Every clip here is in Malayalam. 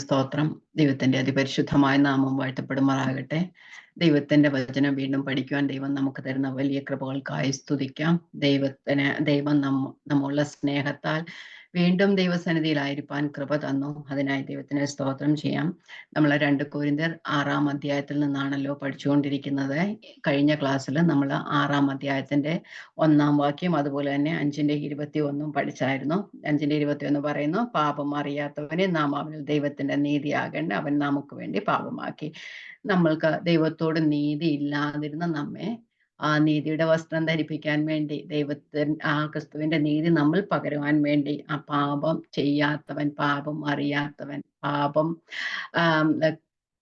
സ്തോത്രം. ദൈവത്തിന്റെ അതിപരിശുദ്ധമായ നാമം വാഴ്ത്തപ്പെടുമാറാകട്ടെ. ദൈവത്തിന്റെ വചനം വീണ്ടും പഠിക്കുവാൻ ദൈവം നമുക്ക് തരുന്ന വലിയ കൃപകൾക്കായി സ്തുതിക്കാം. ദൈവം നമ്മളുള്ള സ്നേഹത്താൽ വീണ്ടും ദൈവസന്നിധിയിലായിരിക്കാൻ കൃപ തന്നു. അതിനായി ദൈവത്തിന് സ്തോത്രം ചെയ്യാം. നമ്മൾ 2 കൊരിന്ത്യർ 6-ാം അധ്യായത്തിൽ നിന്നാണല്ലോ പഠിച്ചുകൊണ്ടിരിക്കുന്നത്. കഴിഞ്ഞ ക്ലാസ്സിൽ നമ്മൾ 6-ാം അധ്യായത്തിന്റെ 1-ാം വാക്യം അതുപോലെ തന്നെ 5-ന്റെ 21 പഠിച്ചായിരുന്നു. 5-ന്റെ 21 പറയുന്നു, പാപം അറിയാത്തവനെ നാം അവനിൽ ദൈവത്തിന്റെ നീതിയാകേണ്ട അവൻ നമുക്ക് വേണ്ടി പാപമാക്കി. നമ്മൾക്ക് ദൈവത്തോട് നീതി ഇല്ലാതിരുന്ന നമ്മെ ആ നീതിയുടെ വസ്ത്രം ധരിപ്പിക്കാൻ വേണ്ടി ക്രിസ്തുവിന്റെ നീതി നമ്മൾ പകരുവാൻ വേണ്ടി ആ പാപം ചെയ്യാത്തവൻ, പാപം അറിയാത്തവൻ,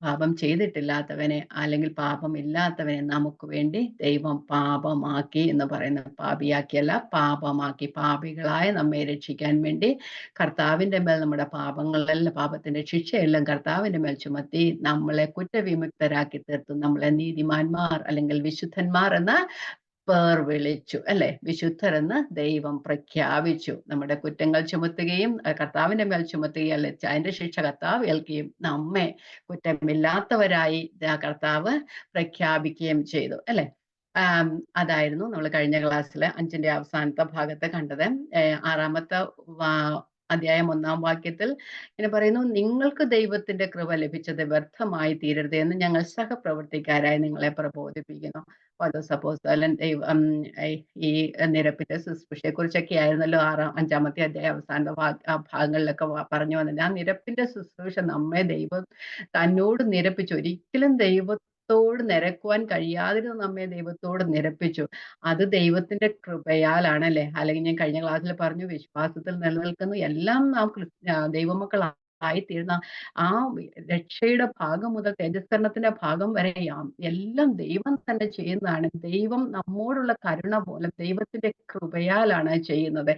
പാപം ചെയ്തിട്ടില്ലാത്തവനെ അല്ലെങ്കിൽ പാപമില്ലാത്തവനെ നമുക്ക് വേണ്ടി ദൈവം പാപമാക്കി എന്ന് പറയുന്നത്. പാപിയാക്കിയല്ല, പാപമാക്കി. പാപികളായ നമ്മെ രക്ഷിക്കാൻ വേണ്ടി കർത്താവിന്റെ മേൽ നമ്മുടെ പാപങ്ങളെല്ലാം, പാപത്തിന്റെ ശിക്ഷയെല്ലാം കർത്താവിന്റെ മേൽ ചുമത്തി നമ്മളെ കുറ്റവിമുക്തരാക്കി തീർത്തു. നമ്മളെ നീതിമാന്മാർ അല്ലെങ്കിൽ വിശുദ്ധന്മാർ എന്ന പേർ വിളിച്ചു, അല്ലെ? വിശുദ്ധരെന്ന് ദൈവം പ്രഖ്യാപിച്ചു. നമ്മുടെ കുറ്റങ്ങൾ ചുമത്തുകയും കർത്താവിന്റെ മേൽ ചുമത്തുകയും അല്ലെ, അതിന്റെ ശിക്ഷ കർത്താവ് ഏൽക്കുകയും നമ്മെ കുറ്റമില്ലാത്തവരായി കർത്താവ് പ്രഖ്യാപിക്കുകയും ചെയ്തു, അല്ലെ? അതായിരുന്നു നമ്മൾ കഴിഞ്ഞ ക്ലാസ്സിലെ 5-ന്റെ അവസാനത്തെ ഭാഗത്ത് കണ്ടത്. 6-ാമത്തെ അധ്യായം 1-ാം വാക്യത്തിൽ ഇങ്ങനെ പറയുന്നു, നിങ്ങൾക്ക് ദൈവത്തിന്റെ കൃപ ലഭിച്ചത് വ്യർത്ഥമായി തീരരുത് എന്ന് ഞങ്ങൾ സഹപ്രവർത്തിക്കാരായി നിങ്ങളെ പ്രബോധിപ്പിക്കുന്നു. അപ്പോസ്തലൻ ഈ നിരപ്പിന്റെ ശുശ്രൂഷയെ കുറിച്ചൊക്കെ ആയിരുന്നല്ലോ 5-ാമത്തെ അധ്യായം അവസാന ഭാഗങ്ങളിലൊക്കെ പറഞ്ഞു വന്നത്. ആ നിരപ്പിന്റെ ശുശ്രൂഷ നമ്മെ ദൈവം തന്നോട് നിരപ്പിച്ചു. ഒരിക്കലും ദൈവത്തോട് നിരക്കുവാൻ കഴിയാതിരുന്ന നമ്മെ ദൈവത്തോട് നിരപ്പിച്ചു. അത് ദൈവത്തിന്റെ കൃപയാലാണ്, അല്ലെ? അല്ലെങ്കിൽ ഞാൻ കഴിഞ്ഞ ക്ലാസ്സിൽ പറഞ്ഞു, വിശ്വാസത്തിൽ നിലനിൽക്കുന്ന എല്ലാം നാം ദൈവമക്കളായി തീർന്ന ആ രക്ഷയുടെ ഭാഗം മുതൽ തേജസ്കരണത്തിന്റെ ഭാഗം വരെയാം എല്ലാം ദൈവം തന്നെ ചെയ്യുന്നതാണ്. ദൈവം നമ്മോടുള്ള കരുണ പോലെ ദൈവത്തിന്റെ കൃപയാലാണ് ചെയ്യുന്നത്.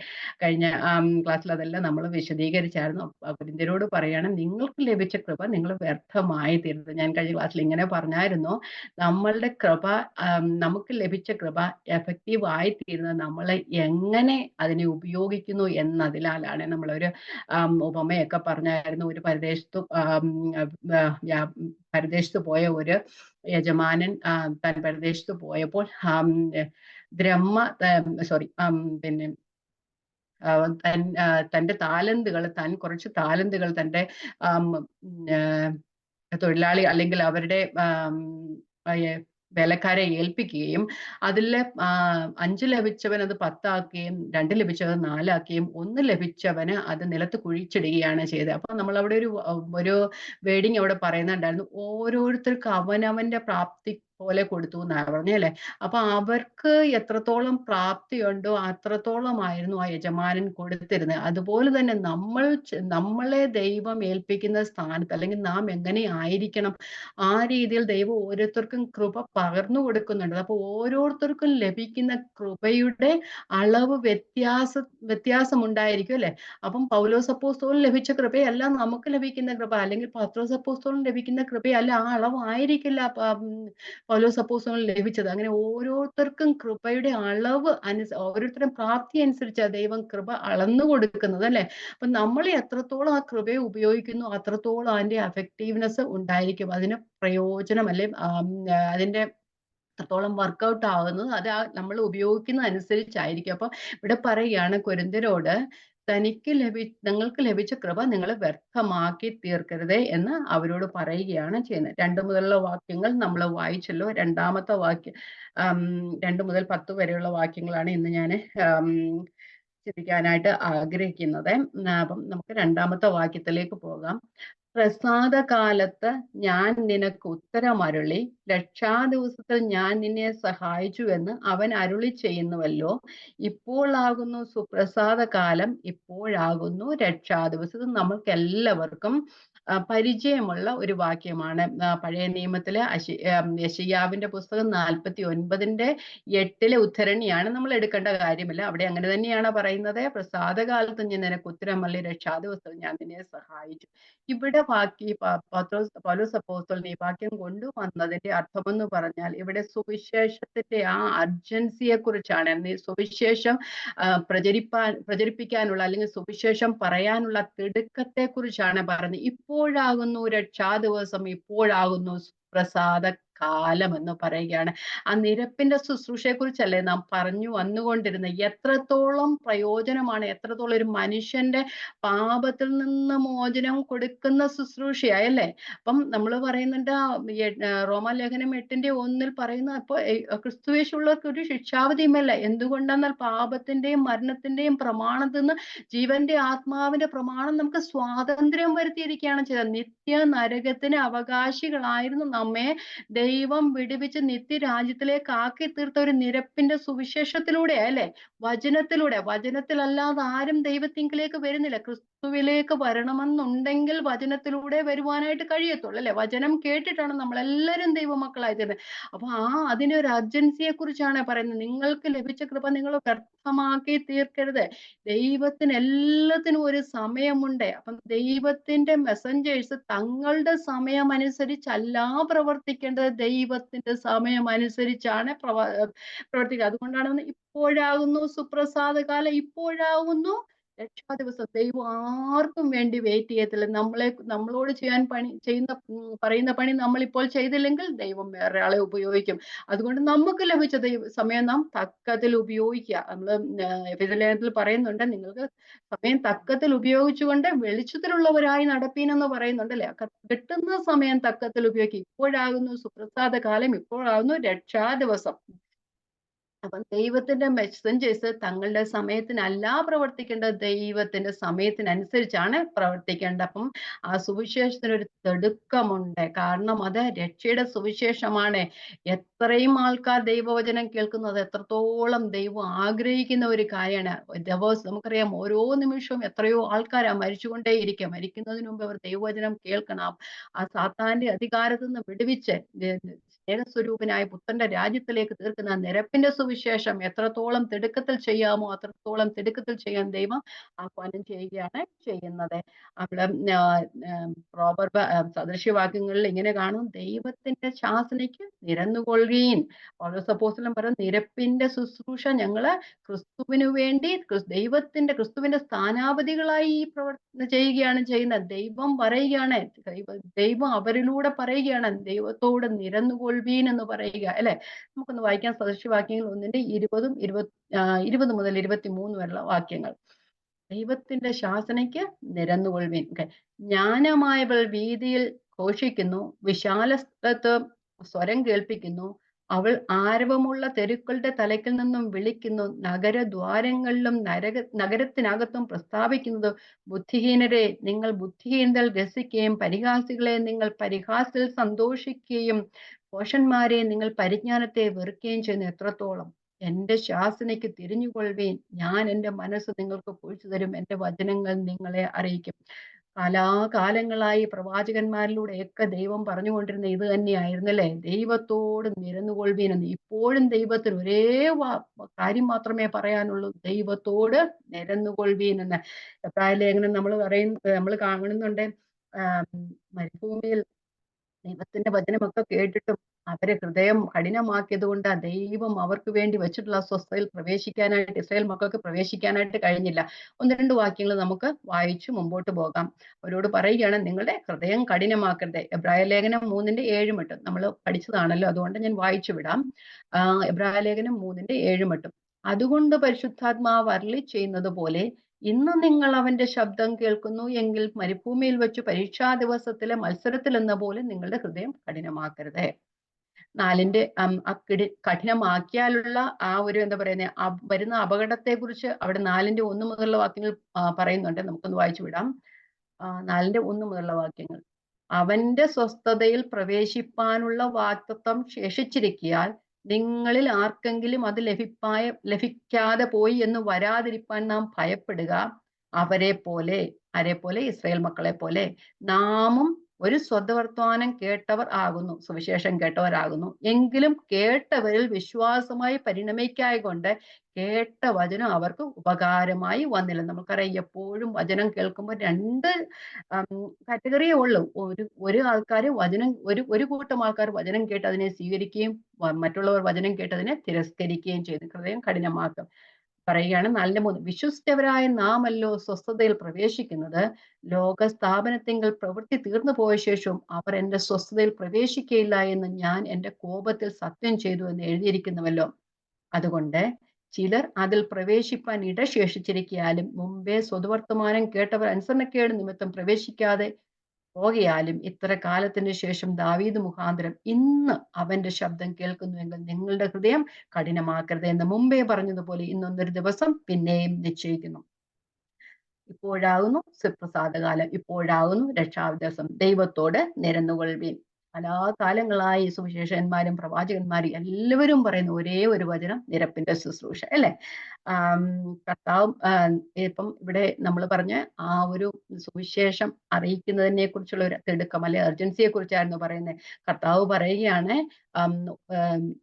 കഴിഞ്ഞ ക്ലാസ്സിൽ അതെല്ലാം നമ്മൾ വിശദീകരിച്ചായിരുന്നു. കൊരിന്ത്യരോട് പറയാണ്, നിങ്ങൾക്ക് ലഭിച്ച കൃപ നിങ്ങൾ വ്യർത്ഥമായി തീരുന്നത്. ഞാൻ കഴിഞ്ഞ ക്ലാസ്സിൽ ഇങ്ങനെ പറഞ്ഞായിരുന്നു, നമ്മളുടെ കൃപ, നമുക്ക് ലഭിച്ച കൃപ എഫക്റ്റീവ് ആയി തീരുന്നത് നമ്മളെ എങ്ങനെ അതിനെ ഉപയോഗിക്കുന്നു എന്നതിലാലാണ്. നമ്മളൊരു ഉപമയൊക്കെ പറഞ്ഞായിരുന്നു. ഒരു പരദേശത്ത് പോയ ഒരു യജമാനൻ താൻ പരദേശത്ത് പോയപ്പോൾ പിന്നെ തന്റെ താലന്തുകൾ, കുറച്ച് താലന്തുകൾ തന്റെ തൊഴിലാളി അല്ലെങ്കിൽ അവരുടെ വേലക്കാരെ ഏൽപ്പിക്കുകയും അതിലെ 5 ലഭിച്ചവൻ അത് 10 ആക്കുകയും 2 ലഭിച്ചവൻ 4 ആക്കുകയും 1 ലഭിച്ചവന് അത് നിലത്ത് കുഴിച്ചിടുകയാണ് ചെയ്തത്. അപ്പൊ നമ്മൾ അവിടെ ഒരു വേർഡിങ് അവിടെ പറയുന്നുണ്ടായിരുന്നു, ഓരോരുത്തർക്ക് അവനവന്റെ പ്രാപ്തി പോലെ കൊടുത്തു എന്നാണ് പറഞ്ഞല്ലേ. അപ്പൊ അവർക്ക് എത്രത്തോളം പ്രാപ്തിയുണ്ടോ അത്രത്തോളമായിരുന്നു ആ യജമാനൻ കൊടുത്തിരുന്നത്. അതുപോലെ തന്നെ നമ്മളെ ദൈവം ഏൽപ്പിക്കുന്ന സ്ഥാനത്ത് അല്ലെങ്കിൽ നാം എങ്ങനെ ആയിരിക്കണം, ആ രീതിയിൽ ദൈവം ഓരോരുത്തർക്കും കൃപ പകർന്നു കൊടുക്കുന്നുണ്ട്. അപ്പൊ ഓരോരുത്തർക്കും ലഭിക്കുന്ന കൃപയുടെ അളവ് വ്യത്യാസം ഉണ്ടായിരിക്കും, അല്ലെ? അപ്പം പൗലോസ് അപ്പോസ്തലന് ലഭിച്ച കൃപയല്ല നമുക്ക് ലഭിക്കുന്ന കൃപ, അല്ലെങ്കിൽ പത്രോസ് അപ്പോസ്തലന് ലഭിക്കുന്ന കൃപയല്ല ആ അളവായിരിക്കില്ല പൗലോസ് അപ്പോസ്തലന് ലഭിച്ചത്. അങ്ങനെ ഓരോരുത്തർക്കും കൃപയുടെ അളവ് ഓരോരുത്തരും പ്രാപ്തി അനുസരിച്ചാണ് ദൈവം കൃപ അളന്നു കൊടുക്കുന്നത്, അല്ലെ? അപ്പൊ നമ്മൾ എത്രത്തോളം ആ കൃപയെ ഉപയോഗിക്കുന്നു അത്രത്തോളം അതിന്റെ എഫക്റ്റീവ്നെസ് ഉണ്ടായിരിക്കും, അതിന് പ്രയോജനം അല്ലെ അതിന്റെ എത്രത്തോളം വർക്കൗട്ട് ആകുന്നത് അത് നമ്മൾ ഉപയോഗിക്കുന്ന അനുസരിച്ചായിരിക്കും. അപ്പൊ ഇവിടെ പറയുകയാണ് കൊരിന്ത്യരോട്, നിങ്ങൾക്ക് ലഭിച്ച കൃപ നിങ്ങൾ വ്യർത്ഥമാക്കി തീർക്കരുതേ എന്ന് അവരോട് പറയുകയാണ് ചെയ്യുന്നത്. 2 മുതലുള്ള വാക്യങ്ങൾ നമ്മൾ വായിച്ചല്ലോ. 2-ാമത്തെ വാക്യം 2 മുതൽ 10 വരെയുള്ള വാക്യങ്ങളാണ് ഇന്ന് ഞാൻ ചിന്തിക്കാനായിട്ട് ആഗ്രഹിക്കുന്നത്. അപ്പം നമുക്ക് 2-ാമത്തെ വാക്യത്തിലേക്ക് പോകാം. പ്രസാദകാലത്ത് ഞാൻ നിനക്ക് ഉത്തരമരുളി, രക്ഷാദിവസത്തിൽ ഞാൻ നിന്നെ സഹായിച്ചു എന്ന് അവൻ അരുളി ചെയ്യുന്നുവല്ലോ. ഇപ്പോഴാകുന്നു സുപ്രസാദകാലം, ഇപ്പോഴാകുന്നു രക്ഷാദിവസം. നമ്മൾക്ക് എല്ലാവർക്കും പരിചയമുള്ള ഒരു വാക്യമാണ്. പഴയ നിയമത്തിലെ യെശയ്യാവിന്റെ പുസ്തകം 49-ന്റെ 8-ലെ ഉദ്ധരണിയാണ്. നമ്മൾ എടുക്കേണ്ട കാര്യമില്ല, അവിടെ അങ്ങനെ തന്നെയാണ് പറയുന്നത്. പ്രസാദകാലത്ത് ഞാൻ നിനക്ക് ഉത്തരമരുളി, രക്ഷാദിവസത്തിൽ ഞാൻ നിന്നെ സഹായിച്ചു. ഇവിടെ പൗലോസ് അപ്പോസ്തലൻ ഈ വാക്യം കൊണ്ടുവന്നതിന്റെ അർത്ഥമെന്ന് പറഞ്ഞാൽ ഇവിടെ സുവിശേഷത്തിന്റെ ആ അർജൻസിയെ കുറിച്ചാണ്. സുവിശേഷം പ്രചരിപ്പിക്കാനുള്ള അല്ലെങ്കിൽ സുവിശേഷം പറയാനുള്ള തിടുക്കത്തെ കുറിച്ചാണ് പറഞ്ഞത്. ഇപ്പോഴാകുന്നു രക്ഷാ ദിവസം, ഇപ്പോഴാകുന്നു പ്രസാദ കാലം എന്ന് പറയുകയാണ്. ആ നിരപ്പിന്റെ ശുശ്രൂഷയെ കുറിച്ചല്ലേ നാം പറഞ്ഞു വന്നുകൊണ്ടിരുന്നത്. എത്രത്തോളം പ്രയോജനമാണ്, എത്രത്തോളം ഒരു മനുഷ്യന്റെ പാപത്തിൽ നിന്ന് മോചനം കൊടുക്കുന്ന ശുശ്രൂഷയായല്ലേ. അപ്പം നമ്മൾ പറയുന്നുണ്ട് റോമാലേഖനം 8:1 പറയുന്ന അപ്പൊ ക്രിസ്തുവേശുള്ളവർക്ക് ഒരു ശിക്ഷാവിധിയുമല്ല. എന്തുകൊണ്ടെന്നാൽ പാപത്തിന്റെയും മരണത്തിന്റെയും പ്രമാണത്തിൽ നിന്ന് ജീവന്റെ ആത്മാവിന്റെ പ്രമാണം നമുക്ക് സ്വാതന്ത്ര്യം വരുത്തിയിരിക്കുകയാണ് ചെയ്തത്. നിത്യ നരകത്തിന് അവകാശികളായിരുന്നു നമ്മെ ദൈവം വിടുവിച്ച് നിത്യരാജ്യത്തിലേക്ക് ആക്കി തീർത്ത ഒരു നിരപ്പിന്റെ സുവിശേഷത്തിലൂടെ അല്ലേ, വചനത്തിലൂടെ. വചനത്തിലല്ലാതെ ആരും ദൈവത്തിങ്കിലേക്ക് വരുന്നില്ല. ക്രിസ്തുവിലേക്ക് വരണമെന്നുണ്ടെങ്കിൽ വചനത്തിലൂടെ വരുവാനായിട്ട് കഴിയത്തുള്ളൂ അല്ലെ. വചനം കേട്ടിട്ടാണ് നമ്മളെല്ലാവരും ദൈവമക്കളായി തീരുന്നത്. അപ്പൊ അതിന്റെ ഒരു അർജൻസിയെ കുറിച്ചാണ് പറയുന്നത്. നിങ്ങൾക്ക് ലഭിച്ച കൃപ നിങ്ങൾ വ്യർത്ഥമാക്കി തീർക്കരുത്. ദൈവത്തിന് എല്ലാത്തിനും ഒരു സമയമുണ്ട്. അപ്പം ദൈവത്തിന്റെ മെസ്സഞ്ചേഴ്സ് തങ്ങളുടെ സമയം അനുസരിച്ചല്ല പ്രവർത്തിക്കേണ്ടത്, ദൈവത്തിന്റെ സമയം അനുസരിച്ചാണ് പ്രവർത്തിക്കുക. അതുകൊണ്ടാണ് ഇപ്പോഴാകുന്നു സുപ്രസാദ കാലം, ഇപ്പോഴാകുന്നു രക്ഷാ ദിവസം. ദൈവം ആർക്കും വേണ്ടി വെയിറ്റ് ചെയ്യത്തില്ല. നമ്മളോട് പറയുന്ന പണി നമ്മളിപ്പോൾ ചെയ്തില്ലെങ്കിൽ ദൈവം വേറെ ആളെ ഉപയോഗിക്കും. അതുകൊണ്ട് നമുക്ക് ലഭിച്ച സമയം നാം തക്കത്തിൽ ഉപയോഗിക്കുക. നമ്മള് എഫെസ്യർ പറയുന്നുണ്ട്, നിങ്ങൾക്ക് സമയം തക്കത്തിൽ ഉപയോഗിച്ചുകൊണ്ട് വെളിച്ചത്തിലുള്ളവരായി നടപ്പീനെന്ന് പറയുന്നുണ്ട് അല്ലെ. കിട്ടുന്ന സമയം തക്കത്തിൽ ഉപയോഗിക്കുക. ഇപ്പോഴാകുന്നു സുപ്രസാദ കാലം, ഇപ്പോഴാകുന്നു രക്ഷാ ദിവസം. അപ്പം ദൈവത്തിന്റെ മെസ്സഞ്ചേഴ്സ് തങ്ങളുടെ സമയത്തിനല്ല പ്രവർത്തിക്കേണ്ടത്, ദൈവത്തിന്റെ സമയത്തിനനുസരിച്ചാണ് പ്രവർത്തിക്കേണ്ടത്. അപ്പം ആ സുവിശേഷത്തിന് ഒരു തിടുക്കമുണ്ട്. കാരണം അത് രക്ഷയുടെ സുവിശേഷമാണ്. എത്രയും ആൾക്കാർ ദൈവവചനം കേൾക്കുന്നത് എത്രത്തോളം ദൈവം ആഗ്രഹിക്കുന്ന ഒരു കാര്യമാണ്. ദിവസം നമുക്കറിയാം, ഓരോ നിമിഷവും എത്രയോ ആൾക്കാരാ മരിച്ചുകൊണ്ടേയിരിക്കുക. മരിക്കുന്നതിന് മുമ്പ് അവർ ദൈവവചനം കേൾക്കണം. ആ സാത്താന്റെ അധികാരത്തിൽ നിന്ന് വിടുവിച്ച് സ്നേഹസ്വരൂപനായ പുത്രന്റെ രാജ്യത്തിലേക്ക് തീർക്കുന്ന നിരപ്പിന്റെ സുവിശേഷം എത്രത്തോളം തിടുക്കത്തിൽ ചെയ്യാമോ അത്രത്തോളം തിടുക്കത്തിൽ ചെയ്യാൻ ദൈവം ആഹ്വാനം ചെയ്യുകയാണ് ചെയ്യുന്നത്. അവിടെ സദൃശ്യവാക്യങ്ങളിൽ ഇങ്ങനെ കാണും, ദൈവത്തിന്റെ ശാസനയ്ക്ക് നിരന്നുകൊള്ളുകയും. പൗലോസ് അപ്പോസ്തലൻ പറയുന്ന നിരപ്പിന്റെ ശുശ്രൂഷ ഞങ്ങള് ക്രിസ്തുവിനു വേണ്ടി ക്രിസ്തുവിന്റെ സ്ഥാനാപതികളായി ഈ പ്രവർത്തനം ചെയ്യുകയാണ് ചെയ്യുന്നത്. ദൈവം പറയുകയാണ്, ദൈവം അവരിലൂടെ പറയുകയാണ്, ദൈവത്തോട് നിരന്നുകൊള്ളുവീൻ എന്ന് പറയുക അല്ലെ. നമുക്കൊന്ന് വായിക്കാൻ സദൃശ്യവാക്യങ്ങൾ 1:20 മുതൽ 23 വരെയുള്ള വാക്യങ്ങൾ. ദൈവത്തിന്റെ ശാസനയ്ക്ക് നിരന്നുകൊള്ളുവീൻ. ജ്ഞാനമായവൾ വീതിയിൽ ഘോഷിക്കുന്നു, വിശാല സ്ഥലത്ത് സ്വരം കേൾപ്പിക്കുന്നു. അവൾ ആരവമുള്ള തെരുക്കളുടെ തലയ്ക്കിൽ നിന്നും വിളിക്കുന്നു. നഗരദ്വാരങ്ങളിലും നഗരത്തിനകത്തും പ്രസ്താവിക്കുന്നത്, ബുദ്ധിഹീനരെ നിങ്ങൾ ബുദ്ധിഹീനതയിൽ രസിക്കുകയും പരിഹാസികളെ നിങ്ങൾ പരിഹാസത്തിൽ സന്തോഷിക്കുകയും ഭോഷന്മാരെ നിങ്ങൾ പരിജ്ഞാനത്തെ വെറുക്കുകയും ചെയ്യുന്ന എത്രത്തോളം. എന്റെ ശാസനയ്ക്ക് തിരിഞ്ഞുകൊള്ളുവീൻ, ഞാൻ എന്റെ മനസ്സ് നിങ്ങൾക്ക് പൊഴിച്ചു തരും, എന്റെ വചനങ്ങൾ നിങ്ങളെ അറിയിക്കും. കാലാകാലങ്ങളായി പ്രവാചകന്മാരിലൂടെയൊക്കെ ദൈവം പറഞ്ഞുകൊണ്ടിരുന്ന ഇത് തന്നെയായിരുന്നു അല്ലേ, ദൈവത്തോട് നിരന്നുകൊള്ളുവീനെന്ന്. ഇപ്പോഴും ദൈവത്തിന് ഒരേ കാര്യം മാത്രമേ പറയാനുള്ളൂ, ദൈവത്തോട് നിരന്നുകൊള്ളുവീനെന്ന്. എബ്രായ ലേഖനം നമ്മൾ കാണുന്നുണ്ട്, മരുഭൂമിയിൽ ദൈവത്തിന്റെ വചനമൊക്കെ കേട്ടിട്ടും അവരെ ഹൃദയം കഠിനമാക്കിയത് കൊണ്ട് ആ ദൈവം അവർക്ക് വേണ്ടി വെച്ചിട്ടുള്ള സ്വസ്ഥതയിൽ പ്രവേശിക്കാനായിട്ട് ഇസ്രായേൽ മക്കൾക്ക് പ്രവേശിക്കാനായിട്ട് കഴിഞ്ഞില്ല. 1-2 വാക്യങ്ങൾ നമുക്ക് വായിച്ചു മുമ്പോട്ട് പോകാം. അവരോട് പറയുകയാണ്, നിങ്ങളുടെ ഹൃദയം കഠിനമാക്കരുത്. എബ്രായ ലേഖനം 3:7 നമ്മൾ പഠിച്ചതാണല്ലോ, അതുകൊണ്ട് ഞാൻ വായിച്ചു വിടാം. എബ്രായ ലേഖനം 3:7. അതുകൊണ്ട് പരിശുദ്ധാത്മാവ് അരുളി ചെയ്യുന്നത് പോലെ ഇന്ന് നിങ്ങൾ അവന്റെ ശബ്ദം കേൾക്കുന്നു എങ്കിൽ മരുഭൂമിയിൽ വെച്ച് പരീക്ഷാ ദിവസത്തിലെ മത്സരത്തിൽ എന്ന പോലെ നിങ്ങളുടെ ഹൃദയം കഠിനമാക്കരുത്. 4ന്റെ കഠിനമാക്കിയാലുള്ള ആ ഒരു എന്താ പറയുന്നത് വരുന്ന അപകടത്തെ കുറിച്ച് അവിടെ 4:1 മുതലുള്ള വാക്യങ്ങൾ പറയുന്നുണ്ട്. നമുക്കൊന്ന് വായിച്ചു വിടാം. 4:1 മുതലുള്ള വാക്യങ്ങൾ. അവന്റെ സ്വസ്ഥതയിൽ പ്രവേശിപ്പാനുള്ള വാഗ്ദത്തം ശേഷിച്ചിരിക്കയാൽ നിങ്ങളിൽ ആർക്കെങ്കിലും അത് ലഭിക്കാതെ പോയി എന്ന് വരാതിരിപ്പാൻ നാം ഭയപ്പെടുക. ആരെ പോലെ ഇസ്രായേൽ മക്കളെ പോലെ നാമും ഒരു സ്വതവർത്തമാനം കേട്ടവർ ആകുന്നു, സുവിശേഷം കേട്ടവരാകുന്നു. എങ്കിലും കേട്ടവരിൽ വിശ്വാസമായി പരിണമിക്കായ്കൊണ്ട് കേട്ട വചനം അവർക്ക് ഉപകാരമായി വന്നില്ല. നമുക്കറിയാം എപ്പോഴും വചനം കേൾക്കുമ്പോൾ രണ്ട് കാറ്റഗറിയേ ഉള്ളൂ. ഒരു ആൾക്കാര് വചനം ഒരു കൂട്ടം ആൾക്കാർ വചനം കേട്ട് അതിനെ സ്വീകരിക്കുകയും മറ്റുള്ളവർ വചനം കേട്ട് അതിനെ തിരസ്കരിക്കുകയും ചെയ്തു. ഹൃദയം കഠിനമാക്കും. പറയുകയാണ് 4:3 വിശ്വസിച്ചവരായ നാമല്ലോ സ്വസ്ഥതയിൽ പ്രവേശിക്കുന്നത്. ലോക സ്ഥാപനത്തിങ്കൽ പ്രവൃത്തി തീർന്നു പോയ ശേഷവും അവർ എന്റെ സ്വസ്ഥതയിൽ പ്രവേശിക്കയില്ല എന്ന് ഞാൻ എന്റെ കോപത്തിൽ സത്യം ചെയ്തു എന്ന് എഴുതിയിരിക്കുന്നുവല്ലോ. അതുകൊണ്ട് ചിലർ അതിൽ പ്രവേശിപ്പാൻ ഇടശേഷിച്ചിരിക്കയാലും മുമ്പേ സ്വതവർത്തമാനം കേട്ടവർ അനുസരണക്കേട് നിമിത്തം പ്രവേശിക്കാതെ പോകയാലും ഇത്ര കാലത്തിന് ശേഷം ദാവീദ് മുഖാന്തരം ഇന്ന് അവന്റെ ശബ്ദം കേൾക്കുന്നുവെങ്കിൽ നിങ്ങളുടെ ഹൃദയം കഠിനമാക്കരുത് എന്ന് മുമ്പേ പറഞ്ഞതുപോലെ ഇന്നൊന്നൊരു ദിവസം പിന്നെയും നിശ്ചയിക്കുന്നു. ഇപ്പോഴാകുന്നു സുപ്രസാദകാലം, ഇപ്പോഴാകുന്നു രക്ഷാദിവസം. ദൈവത്തോട് നിരന്നുകൊള്ളുവീൻ. കാലാകാലങ്ങളായി സുവിശേഷന്മാരും പ്രവാചകന്മാരും എല്ലാവരും പറയുന്ന ഒരേ ഒരു വചനം നിരപ്പിന്റെ ശുശ്രൂഷ, അല്ലെ? കർത്താവ് ഇപ്പം ഇവിടെ നമ്മൾ പറഞ്ഞ ആ ഒരു സുവിശേഷം അറിയിക്കുന്നതിനെ കുറിച്ചുള്ള ഒരു തിടുക്കം അല്ലെ അർജൻസിയെ കുറിച്ചായിരുന്നു പറയുന്നത്. കർത്താവ് പറയുകയാണ്,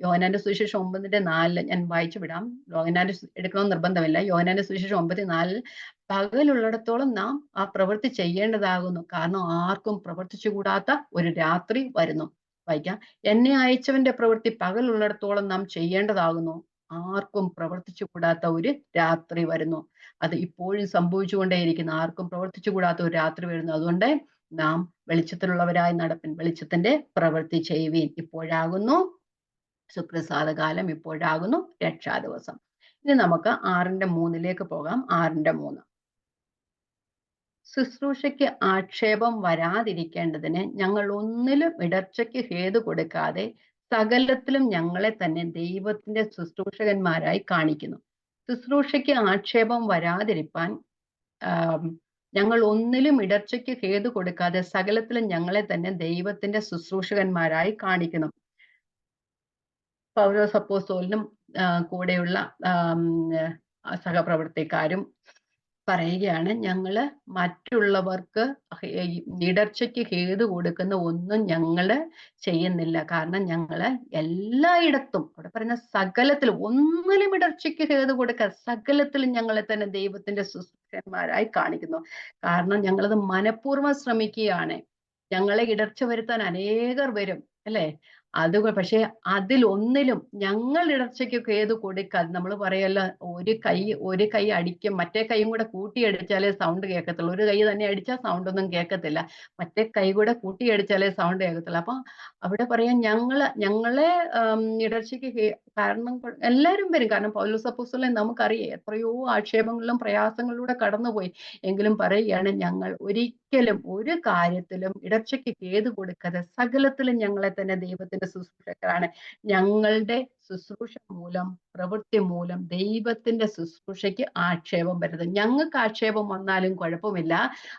യോഹന്നാന്റെ സുവിശേഷം 9:4 ഞാൻ വായിച്ചു വിടാം. യോഹന്നാന്റെ എടുക്കണമെന്ന് നിർബന്ധമില്ല. യോഹന്നാന്റെ സുവിശേഷം 9:4 പകലുള്ളിടത്തോളം നാം ആ പ്രവൃത്തി ചെയ്യേണ്ടതാകുന്നു, കാരണം ആർക്കും പ്രവർത്തിച്ചുകൂടാത്ത ഒരു രാത്രി വരുന്നു. വായിക്കാം. എന്നെ അയച്ചവന്റെ പ്രവൃത്തി പകലുള്ളിടത്തോളം നാം ചെയ്യേണ്ടതാകുന്നു, ആർക്കും പ്രവർത്തിച്ചുകൂടാത്ത ഒരു രാത്രി വരുന്നു. അത് ഇപ്പോഴും സംഭവിച്ചുകൊണ്ടേയിരിക്കുന്നു. ആർക്കും പ്രവർത്തിച്ചുകൂടാത്ത ഒരു രാത്രി വരുന്നു. അതുകൊണ്ട് നാം വെളിച്ചത്തിലുള്ളവരായി നടപ്പിൻ, വെളിച്ചത്തിന്റെ പ്രവൃത്തി ചെയ്യുവീൻ. ഇപ്പോഴാകുന്നു സുപ്രസാദകാലം, ഇപ്പോഴാകുന്നു രക്ഷാദിവസം. ഇനി നമുക്ക് 6:3 പോകാം. 6:3 ശുശ്രൂഷയ്ക്ക് ആക്ഷേപം വരാതിരിക്കേണ്ടതിന് ഞങ്ങൾ ഒന്നിലും ഇടർച്ചയ്ക്ക് ഹേതു കൊടുക്കാതെ സകലത്തിലും ഞങ്ങളെ തന്നെ ദൈവത്തിന്റെ ശുശ്രൂഷകന്മാരായി കാണിക്കുന്നു. ശുശ്രൂഷയ്ക്ക് ആക്ഷേപം വരാതിരിപ്പാൻ ഞങ്ങൾ ഒന്നിലും ഇടർച്ചയ്ക്ക് ഹേതു കൊടുക്കാതെ സകലത്തിലും ഞങ്ങളെ തന്നെ ദൈവത്തിന്റെ ശുശ്രൂഷകന്മാരായി കാണിക്കുന്നു. പൗലോസ് അപ്പോസ്തലനും കൂടെയുള്ള സഹപ്രവർത്തകരും പറയുകയാണ്, ഞങ്ങള് മറ്റുള്ളവർക്ക് ഇടർച്ചയ്ക്ക് ഹേതു കൊടുക്കുന്ന ഒന്നും ഞങ്ങള് ചെയ്യുന്നില്ല. കാരണം ഞങ്ങള് എല്ലായിടത്തും, അവിടെ പറയുന്ന സകലത്തിലും, ഒന്നിലും ഇടർച്ചയ്ക്ക് ഹേതു കൊടുക്കുക, സകലത്തിലും ഞങ്ങളെ തന്നെ ദൈവത്തിന്റെ ശുശ്രൂഷകന്മാരായി കാണിക്കുന്നു. കാരണം ഞങ്ങളത് മനഃപൂർവ്വം ശ്രമിക്കുകയാണ്. ഞങ്ങളെ ഇടർച്ച വരുത്താൻ അനേകർ വരും, അല്ലെ? പക്ഷെ അതിലൊന്നിലും ഞങ്ങൾ ഇടർച്ചയ്ക്കൊക്കെ ഏത് കൊടുക്കാതെ, നമ്മൾ പറയല്ലോ, ഒരു കൈ അടിക്കും, മറ്റേ കൈയും കൂടെ കൂട്ടിയടിച്ചാലേ സൗണ്ട് കേൾക്കത്തുള്ളൂ. ഒരു കൈ തന്നെ അടിച്ചാൽ സൗണ്ട് ഒന്നും കേൾക്കത്തില്ല, മറ്റേ കൈ കൂടെ കൂട്ടിയടിച്ചാലേ സൗണ്ട് കേൾക്കത്തുള്ളൂ. അപ്പൊ അവിടെ പറയാൻ ഞങ്ങളെ ഇടർച്ചയ്ക്ക് കാരണം എല്ലാവരും വരും. കാരണം പൗലോസ് അപ്പോസ്തലനെ നമുക്കറിയാം, എത്രയോ ആക്ഷേപങ്ങളിലും പ്രയാസങ്ങളിലൂടെ കടന്നുപോയി. എങ്കിലും പറയുകയാണ്, ഞങ്ങൾ ഒരിക്കലും ഒരു കാര്യത്തിലും ഇടർച്ചയ്ക്ക് ഹേതു കൊടുക്കാതെ സകലത്തിലും ഞങ്ങളെ തന്നെ ദൈവത്തിന്റെ ശുശ്രൂഷകരാണ്. ഞങ്ങളുടെ ശുശ്രൂഷ മൂലം, പ്രവൃത്തി മൂലം ദൈവത്തിന്റെ ശുശ്രൂഷയ്ക്ക് ആക്ഷേപം വരുന്നത്. ഞങ്ങൾക്ക് ആക്ഷേപം വന്നാലും കുഴപ്പമില്ല,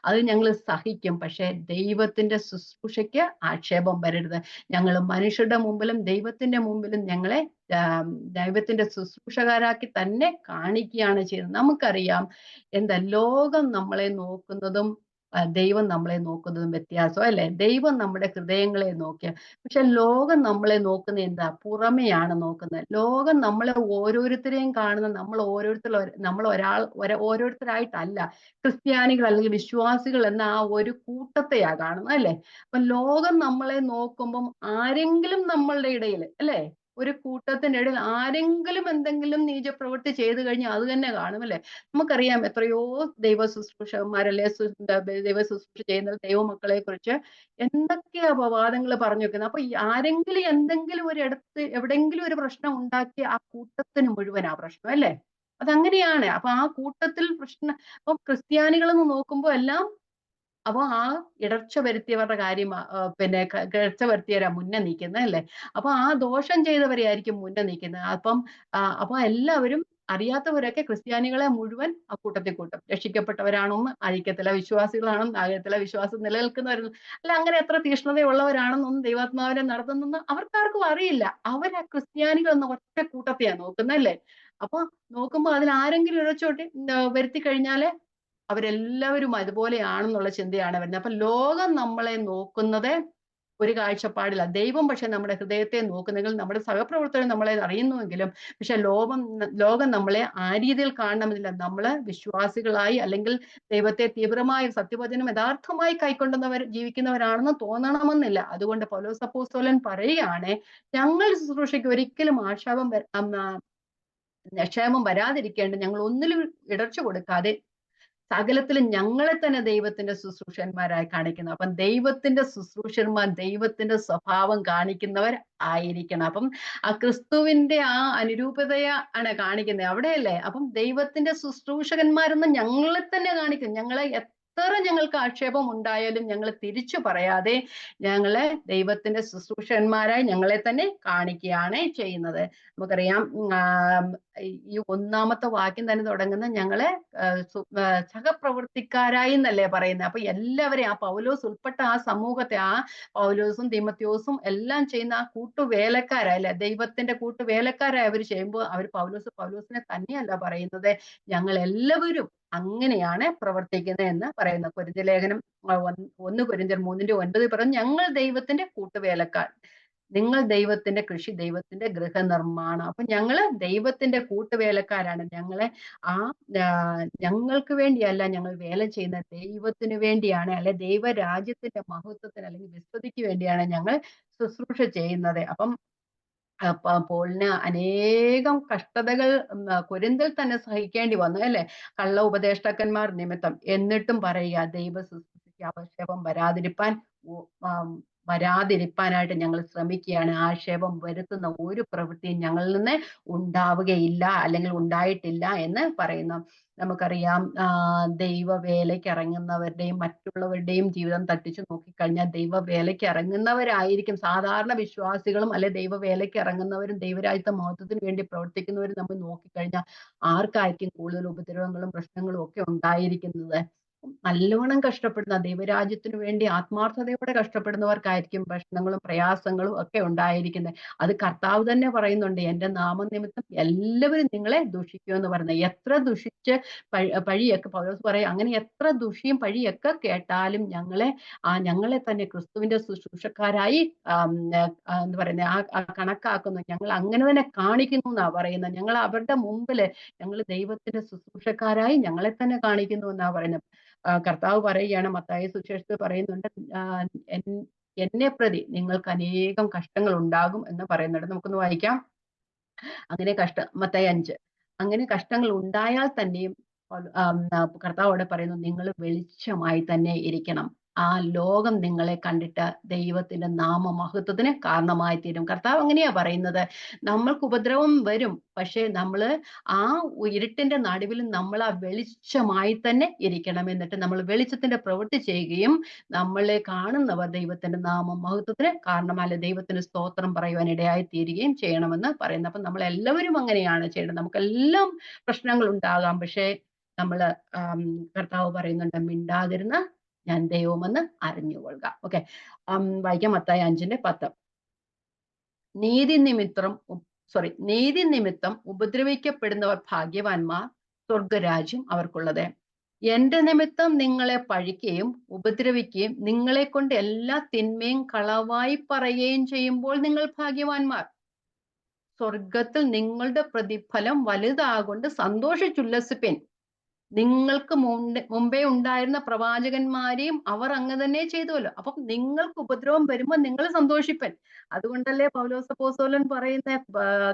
അത് ഞങ്ങൾ സഹിക്കും. പക്ഷെ ദൈവത്തിന്റെ ശുശ്രൂഷയ്ക്ക് ആക്ഷേപം വരരുത്. ഞങ്ങൾ മനുഷ്യരുടെ മുമ്പിലും ദൈവത്തിന്റെ മുമ്പിലും ഞങ്ങളെ ദൈവത്തിന്റെ ശുശ്രൂഷകരാക്കി തന്നെ കാണിക്കുകയാണ് ചെയ്യുന്നത്. നമുക്കറിയാം എന്താ, ലോകം നമ്മളെ നോക്കുന്നതും ദൈവം നമ്മളെ നോക്കുന്നതും വ്യത്യാസം, അല്ലെ? ദൈവം നമ്മുടെ ഹൃദയങ്ങളെ നോക്കിയ, പക്ഷെ ലോകം നമ്മളെ നോക്കുന്ന എന്താ? പുറമെയാണ് നോക്കുന്നത്. ലോകം നമ്മളെ ഓരോരുത്തരെയും കാണുന്ന, നമ്മൾ ഓരോരുത്തരായിട്ടല്ല, ക്രിസ്ത്യാനികൾ അല്ലെങ്കിൽ വിശ്വാസികൾ എന്ന ആ ഒരു കൂട്ടത്തെയാ കാണുന്നത്, അല്ലെ? അപ്പൊ ലോകം നമ്മളെ നോക്കുമ്പം ആരെങ്കിലും നമ്മളുടെ ഇടയിൽ, അല്ലെ, ഒരു കൂട്ടത്തിന്റെ ഇടയിൽ ആരെങ്കിലും എന്തെങ്കിലും നീചപ്രവൃത്തി ചെയ്തു കഴിഞ്ഞാൽ അത് തന്നെ കാണും, അല്ലെ? നമുക്കറിയാം എത്രയോ ദൈവ ശുശ്രൂഷകന്മാരല്ലേ, ദൈവ ശുശ്രൂഷ ചെയ്യുന്ന ദൈവമക്കളെ കുറിച്ച് എന്തൊക്കെ അപവാദങ്ങൾ പറഞ്ഞു വെക്കുന്നത്. അപ്പൊ ആരെങ്കിലും എന്തെങ്കിലും എവിടെങ്കിലും ഒരു പ്രശ്നം ഉണ്ടാക്കി ആ കൂട്ടത്തിന് മുഴുവൻ ആ പ്രശ്നം, അല്ലേ? അതങ്ങനെയാണ്. അപ്പൊ ആ കൂട്ടത്തിൽ പ്രശ്നം, അപ്പൊ ക്രിസ്ത്യാനികളെന്ന് നോക്കുമ്പോ എല്ലാം, അപ്പൊ ആ ഇടർച്ച വരുത്തിയവരുടെ കാര്യം പിന്നെ ഇടർച്ച വരുത്തിയവരാ മുന്നേ നിൽക്കുന്നത്, അല്ലേ? അപ്പൊ ആ ദോഷം ചെയ്തവരെ ആയിരിക്കും മുന്നേ നിൽക്കുന്നത്. അപ്പൊ എല്ലാവരും, അറിയാത്തവരൊക്കെ ക്രിസ്ത്യാനികളെ മുഴുവൻ ആ കൂട്ടത്തിൽ കൂട്ടും. രക്ഷിക്കപ്പെട്ടവരാണോന്ന് അറിയിക്കത്തില്ല, വിശ്വാസികളാണെന്ന് അറിയത്തില്ല, വിശ്വാസം നിലനിൽക്കുന്നവരെന്ന് അല്ല, അങ്ങനെ എത്ര തീഷ്ണതയുള്ളവരാണെന്നൊന്നും ദൈവാത്മാവിനെ നടത്തുന്നെന്ന് അവർക്കാർക്കും അറിയില്ല. അവർ ആ ക്രിസ്ത്യാനികൾ എന്ന ഒറ്റ കൂട്ടത്തെയാ നോക്കുന്നത്, അല്ലേ? അപ്പൊ നോക്കുമ്പോ അതിൽ ആരെങ്കിലും ഇഴച്ചോട്ടി വരുത്തി കഴിഞ്ഞാല് അവരെല്ലാവരും അതുപോലെയാണെന്നുള്ള ചിന്തയാണ് വരുന്നത്. അപ്പൊ ലോകം നമ്മളെ നോക്കുന്നത് ഒരു കാഴ്ചപ്പാടില്ല. ദൈവം പക്ഷെ നമ്മുടെ ഹൃദയത്തെ നോക്കുന്നെങ്കിൽ നമ്മുടെ സഹപ്രവർത്തകർ നമ്മളെ അറിയുന്നുവെങ്കിലും പക്ഷെ ലോകം നമ്മളെ ആ രീതിയിൽ കാണണമെന്നില്ല. നമ്മള് വിശ്വാസികളായി അല്ലെങ്കിൽ ദൈവത്തെ തീവ്രമായി സത്യവചനം യഥാർത്ഥമായി ജീവിക്കുന്നവരാണെന്ന് തോന്നണമെന്നില്ല. അതുകൊണ്ട് പൗലോസ് അപ്പോസ്തലൻ പറയുകയാണ്, ഞങ്ങൾ ശുശ്രൂഷയ്ക്ക് ഒരിക്കലും ക്ഷേമം വരാതിരിക്കേണ്ട, ഞങ്ങൾ ഒന്നിലും ഇടർച്ച കൊടുക്കാതെ സകലത്തിലും ഞങ്ങളെ തന്നെ ദൈവത്തിന്റെ ശുശ്രൂഷന്മാരായി കാണിക്കുന്നു. അപ്പം ദൈവത്തിന്റെ ശുശ്രൂഷന്മാർ ദൈവത്തിന്റെ സ്വഭാവം കാണിക്കുന്നവർ ആയിരിക്കണം. അപ്പം ആ ക്രിസ്തുവിന്റെ ആ അനുരൂപതയാണ് കാണിക്കുന്നത് അവിടെയല്ലേ. അപ്പം ദൈവത്തിന്റെ ശുശ്രൂഷകന്മാരെന്ന് ഞങ്ങളെ തന്നെ കാണിക്കും. ഞങ്ങൾക്ക് ആക്ഷേപം ഉണ്ടായാലും ഞങ്ങൾ തിരിച്ചു പറയാതെ ഞങ്ങളെ ദൈവത്തിന്റെ ശുശ്രൂഷകന്മാരായി ഞങ്ങളെ തന്നെ കാണിക്കുകയാണ് ചെയ്യുന്നത്. നമുക്കറിയാം, ഈ 1-ാമത്തെ വാക്യം തന്നെ തുടങ്ങുന്ന ഞങ്ങളെ സഹപ്രവർത്തിക്കാരായി എന്നല്ലേ പറയുന്നത്. അപ്പൊ എല്ലാവരെയും ആ പൗലോസ് ഉൾപ്പെട്ട ആ സമൂഹത്തെ, ആ പൗലോസും തീമോഥെയോസും എല്ലാം ചെയ്യുന്ന ആ കൂട്ടുവേലക്കാരല്ലേ, ദൈവത്തിന്റെ കൂട്ടുവേലക്കാരായി അവർ ചെയ്യുമ്പോൾ അവർ പൗലോസിനെ തന്നെയല്ല പറയുന്നത്, ഞങ്ങൾ എല്ലാവരും അങ്ങനെയാണ് പ്രവർത്തിക്കുന്നത് എന്ന് പറയുന്നു. കൊരിന്ത്യർ ലേഖനം 1 കൊരിന്ത്യർ 3:9 പറഞ്ഞു, ഞങ്ങൾ ദൈവത്തിന്റെ കൂട്ടുവേലക്കാർ, നിങ്ങൾ ദൈവത്തിന്റെ കൃഷി, ദൈവത്തിന്റെ ഗൃഹനിർമ്മാണം. അപ്പൊ ഞങ്ങള് ദൈവത്തിന്റെ കൂട്ടുവേലക്കാരാണ്. ഞങ്ങൾക്ക് വേണ്ടിയല്ല ഞങ്ങൾ വേല ചെയ്യുന്ന, ദൈവത്തിന് വേണ്ടിയാണ്, അല്ലെ ദൈവരാജ്യത്തിന്റെ മഹത്വത്തിന് അല്ലെങ്കിൽ വിസ്തൃതിക്ക് വേണ്ടിയാണ് ഞങ്ങൾ ശുശ്രൂഷ ചെയ്യുന്നത്. അപ്പം പോളിന് അനേകം കഷ്ടതകൾ കൊരിന്തിൽ തന്നെ സഹിക്കേണ്ടി വന്നു അല്ലെ, കള്ള ഉപദേഷ്ടാക്കന്മാർ നിമിത്തം. എന്നിട്ടും പറയുക, ദൈവ ശുശ്രൂഷയ്ക്ക് ആക്ഷേപം വരാതിരിപ്പാനായിട്ട് ഞങ്ങൾ ശ്രമിക്കുകയാണ്. ആക്ഷേപം വരുത്തുന്ന ഒരു പ്രവൃത്തിയും ഞങ്ങളിൽ നിന്ന് ഉണ്ടാവുകയില്ല അല്ലെങ്കിൽ ഉണ്ടായിട്ടില്ല എന്ന് പറയുന്നു. നമുക്കറിയാം, ദൈവവേലയ്ക്ക് ഇറങ്ങുന്നവരുടെയും മറ്റുള്ളവരുടെയും ജീവിതം തട്ടിച്ചു നോക്കിക്കഴിഞ്ഞാൽ ദൈവവേലയ്ക്ക് ഇറങ്ങുന്നവരായിരിക്കും സാധാരണ വിശ്വാസികളും, അല്ലെ ദൈവവേലയ്ക്ക് ഇറങ്ങുന്നവരും ദൈവരാജ്യത്തെ മഹത്വത്തിന് വേണ്ടി പ്രവർത്തിക്കുന്നവരും നമ്മൾ നോക്കിക്കഴിഞ്ഞാൽ ആർക്കായിരിക്കും കൂടുതൽ ഉപദ്രവങ്ങളും പ്രശ്നങ്ങളും ഒക്കെ ഉണ്ടായിരിക്കുന്നത്? നല്ലോണം കഷ്ടപ്പെടുന്ന, ദൈവരാജ്യത്തിന് വേണ്ടി ആത്മാർത്ഥതയോടെ കഷ്ടപ്പെടുന്നവർക്കായിരിക്കും പ്രശ്നങ്ങളും പ്രയാസങ്ങളും ഒക്കെ ഉണ്ടായിരിക്കുന്നത്. അത് കർത്താവ് തന്നെ പറയുന്നുണ്ട്, എന്റെ നാമനിമിത്തം എല്ലാവരും നിങ്ങളെ ദുഷിക്കുമെന്ന് പറയുന്നത്. എത്ര ദുഷിച്ച് പഴിയൊക്കെ പൗലോസ് പറയും, അങ്ങനെ എത്ര ദുഷിയും പഴിയൊക്കെ കേട്ടാലും ഞങ്ങളെ തന്നെ ക്രിസ്തുവിന്റെ ശുശ്രൂഷക്കാരായി എന്താ പറയുന്നത് കണക്കാക്കുന്നു, ഞങ്ങൾ അങ്ങനെ തന്നെ കാണിക്കുന്നു എന്നാ പറയുന്നത്. ഞങ്ങൾ അവരുടെ മുമ്പില് ഞങ്ങൾ ദൈവത്തിന്റെ ശുശ്രൂഷക്കാരായി ഞങ്ങളെ തന്നെ കാണിക്കുന്നു എന്നാ പറയുന്നത്. കർത്താവ് പറയുകയാണ്, മത്തായി സുവിശേഷത്തിൽ പറയുന്നുണ്ട്, എന്നെ പ്രതി നിങ്ങൾക്ക് അനേകം കഷ്ടങ്ങൾ ഉണ്ടാകും എന്ന് പറയുന്നുണ്ട്. നമുക്കൊന്ന് വായിക്കാം. മത്തായി 5. അങ്ങനെ കഷ്ടങ്ങൾ ഉണ്ടായാൽ തന്നെയും കർത്താവ് അവിടെ പറയുന്നു, നിങ്ങൾ വെളിച്ചമായി തന്നെ ഇരിക്കണം. ആ ലോകം നിങ്ങളെ കണ്ടിട്ട് ദൈവത്തിന്റെ നാമമഹത്വത്തിന് കാരണമായി തീരും. കർത്താവ് അങ്ങനെയാ പറയുന്നത്. നമ്മൾക്ക് ഉപദ്രവം വരും, പക്ഷെ നമ്മള് ആ ഇരുട്ടിന്റെ നടുവിൽ നമ്മൾ ആ വെളിച്ചമായി തന്നെ ഇരിക്കണം. എന്നിട്ട് നമ്മൾ വെളിച്ചത്തിന്റെ പ്രവൃത്തി ചെയ്യുകയും നമ്മളെ കാണുന്നവർ ദൈവത്തിന്റെ നാമമഹത്വത്തിന് കാരണമല്ല ദൈവത്തിന് സ്തോത്രം പറയുവാൻ ഇടയായി തീരുകയും ചെയ്യണമെന്ന് പറയുന്നത്. അപ്പൊ നമ്മൾ എല്ലാവരും അങ്ങനെയാണ് ചെയ്യേണ്ടത്. നമുക്കെല്ലാം പ്രശ്നങ്ങൾ ഉണ്ടാകാം, പക്ഷെ നമ്മള് കർത്താവ് പറയുന്നുണ്ട്, മിണ്ടാതിരുന്ന ഞാൻ ദൈവമെന്ന് അറിഞ്ഞുകൊള്ളുക. ഓക്കെ, വായിക്കാം. മത്തായി 5:10. നീതി നിമിത്തം ഉപദ്രവിക്കപ്പെടുന്നവർ ഭാഗ്യവാന്മാർ, സ്വർഗരാജ്യം അവർക്കുള്ളത്. എന്റെ നിമിത്തം നിങ്ങളെ പഴിക്കുകയും ഉപദ്രവിക്കുകയും നിങ്ങളെ കൊണ്ട് എല്ലാ തിന്മയും കളവായി പറയുകയും ചെയ്യുമ്പോൾ നിങ്ങൾ ഭാഗ്യവാന്മാർ. സ്വർഗത്തിൽ നിങ്ങളുടെ പ്രതിഫലം വലുതാകൊണ്ട് സന്തോഷിച്ചുല്ലസിപ്പിൻ. നിങ്ങൾക്ക് മുമ്പേ ഉണ്ടായിരുന്ന പ്രവാചകന്മാരെയും അവർ അങ്ങ് തന്നെ ചെയ്തുവല്ലോ. അപ്പം നിങ്ങൾക്ക് ഉപദ്രവം വരുമ്പോൾ നിങ്ങൾ സന്തോഷിപ്പൻ. അതുകൊണ്ടല്ലേ പൗലോസ് അപ്പോസ്തലൻ പറയുന്ന,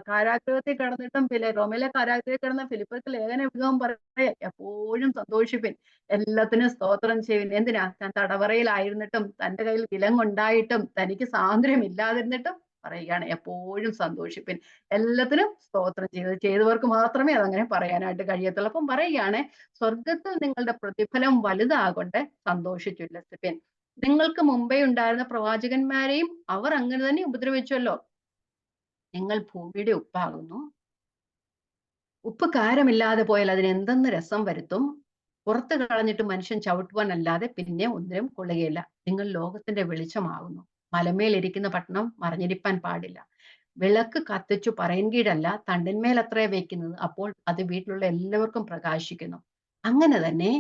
കാരാഗൃഹത്തിൽ കിടന്നിട്ടും റോമിലെ കാരാഗൃഹത്തിൽ കിടന്ന ഫിലിപ്പർക്ക് ലേഖനം എഴുതുവാൻ പറയാ, എപ്പോഴും സന്തോഷിപ്പൻ, എല്ലാത്തിനും സ്തോത്രം ചെയ്യുവിൻ. എന്തിനാ? താൻ തടവറയിലായിരുന്നിട്ടും തന്റെ കയ്യിൽ വിലങ്ങുണ്ടായിട്ടും തനിക്ക് സ്വാതന്ത്ര്യം ഇല്ലാതിരുന്നിട്ടും പറയുകയാണ്, എപ്പോഴും സന്തോഷിപ്പിൻ, എല്ലാത്തിനും സ്തോത്രം ചെയ്തവർക്ക് മാത്രമേ അതങ്ങനെ പറയാനായിട്ട് കഴിയത്തുള്ളൂ. അപ്പം പറയുകയാണ്, സ്വർഗത്തിൽ നിങ്ങളുടെ പ്രതിഫലം വലുതാകൊണ്ട് സന്തോഷിച്ചുല്ലസിപ്പിൻ. നിങ്ങൾക്ക് മുമ്പേ ഉണ്ടായിരുന്ന പ്രവാചകന്മാരെയും അവർ അങ്ങനെ തന്നെ ഉപദ്രവിച്ചല്ലോ. നിങ്ങൾ ഭൂമിയുടെ ഉപ്പാകുന്നു. ഉപ്പ് കാരമില്ലാതെ പോയാൽ അതിന് എന്തെന്ന് രസം വരുത്തും? പുറത്ത് കളഞ്ഞിട്ട് മനുഷ്യൻ ചവിട്ടുവാനല്ലാതെ പിന്നെ ഒന്നിനും കൊള്ളുകയില്ല. നിങ്ങൾ ലോകത്തിന്റെ വെളിച്ചമാകുന്നു. മലമേൽ ഇരിക്കുന്ന പട്ടണം മറഞ്ഞിരിപ്പാൻ പാടില്ല. വിളക്ക് കത്തിച്ചു പറയൻകീഴല്ല തണ്ടിന്മേൽ അത്രേ വെക്കുന്നത്, അപ്പോൾ അത് വീട്ടിലുള്ള എല്ലാവർക്കും പ്രകാശിക്കുന്നു. അങ്ങനെ തന്നെ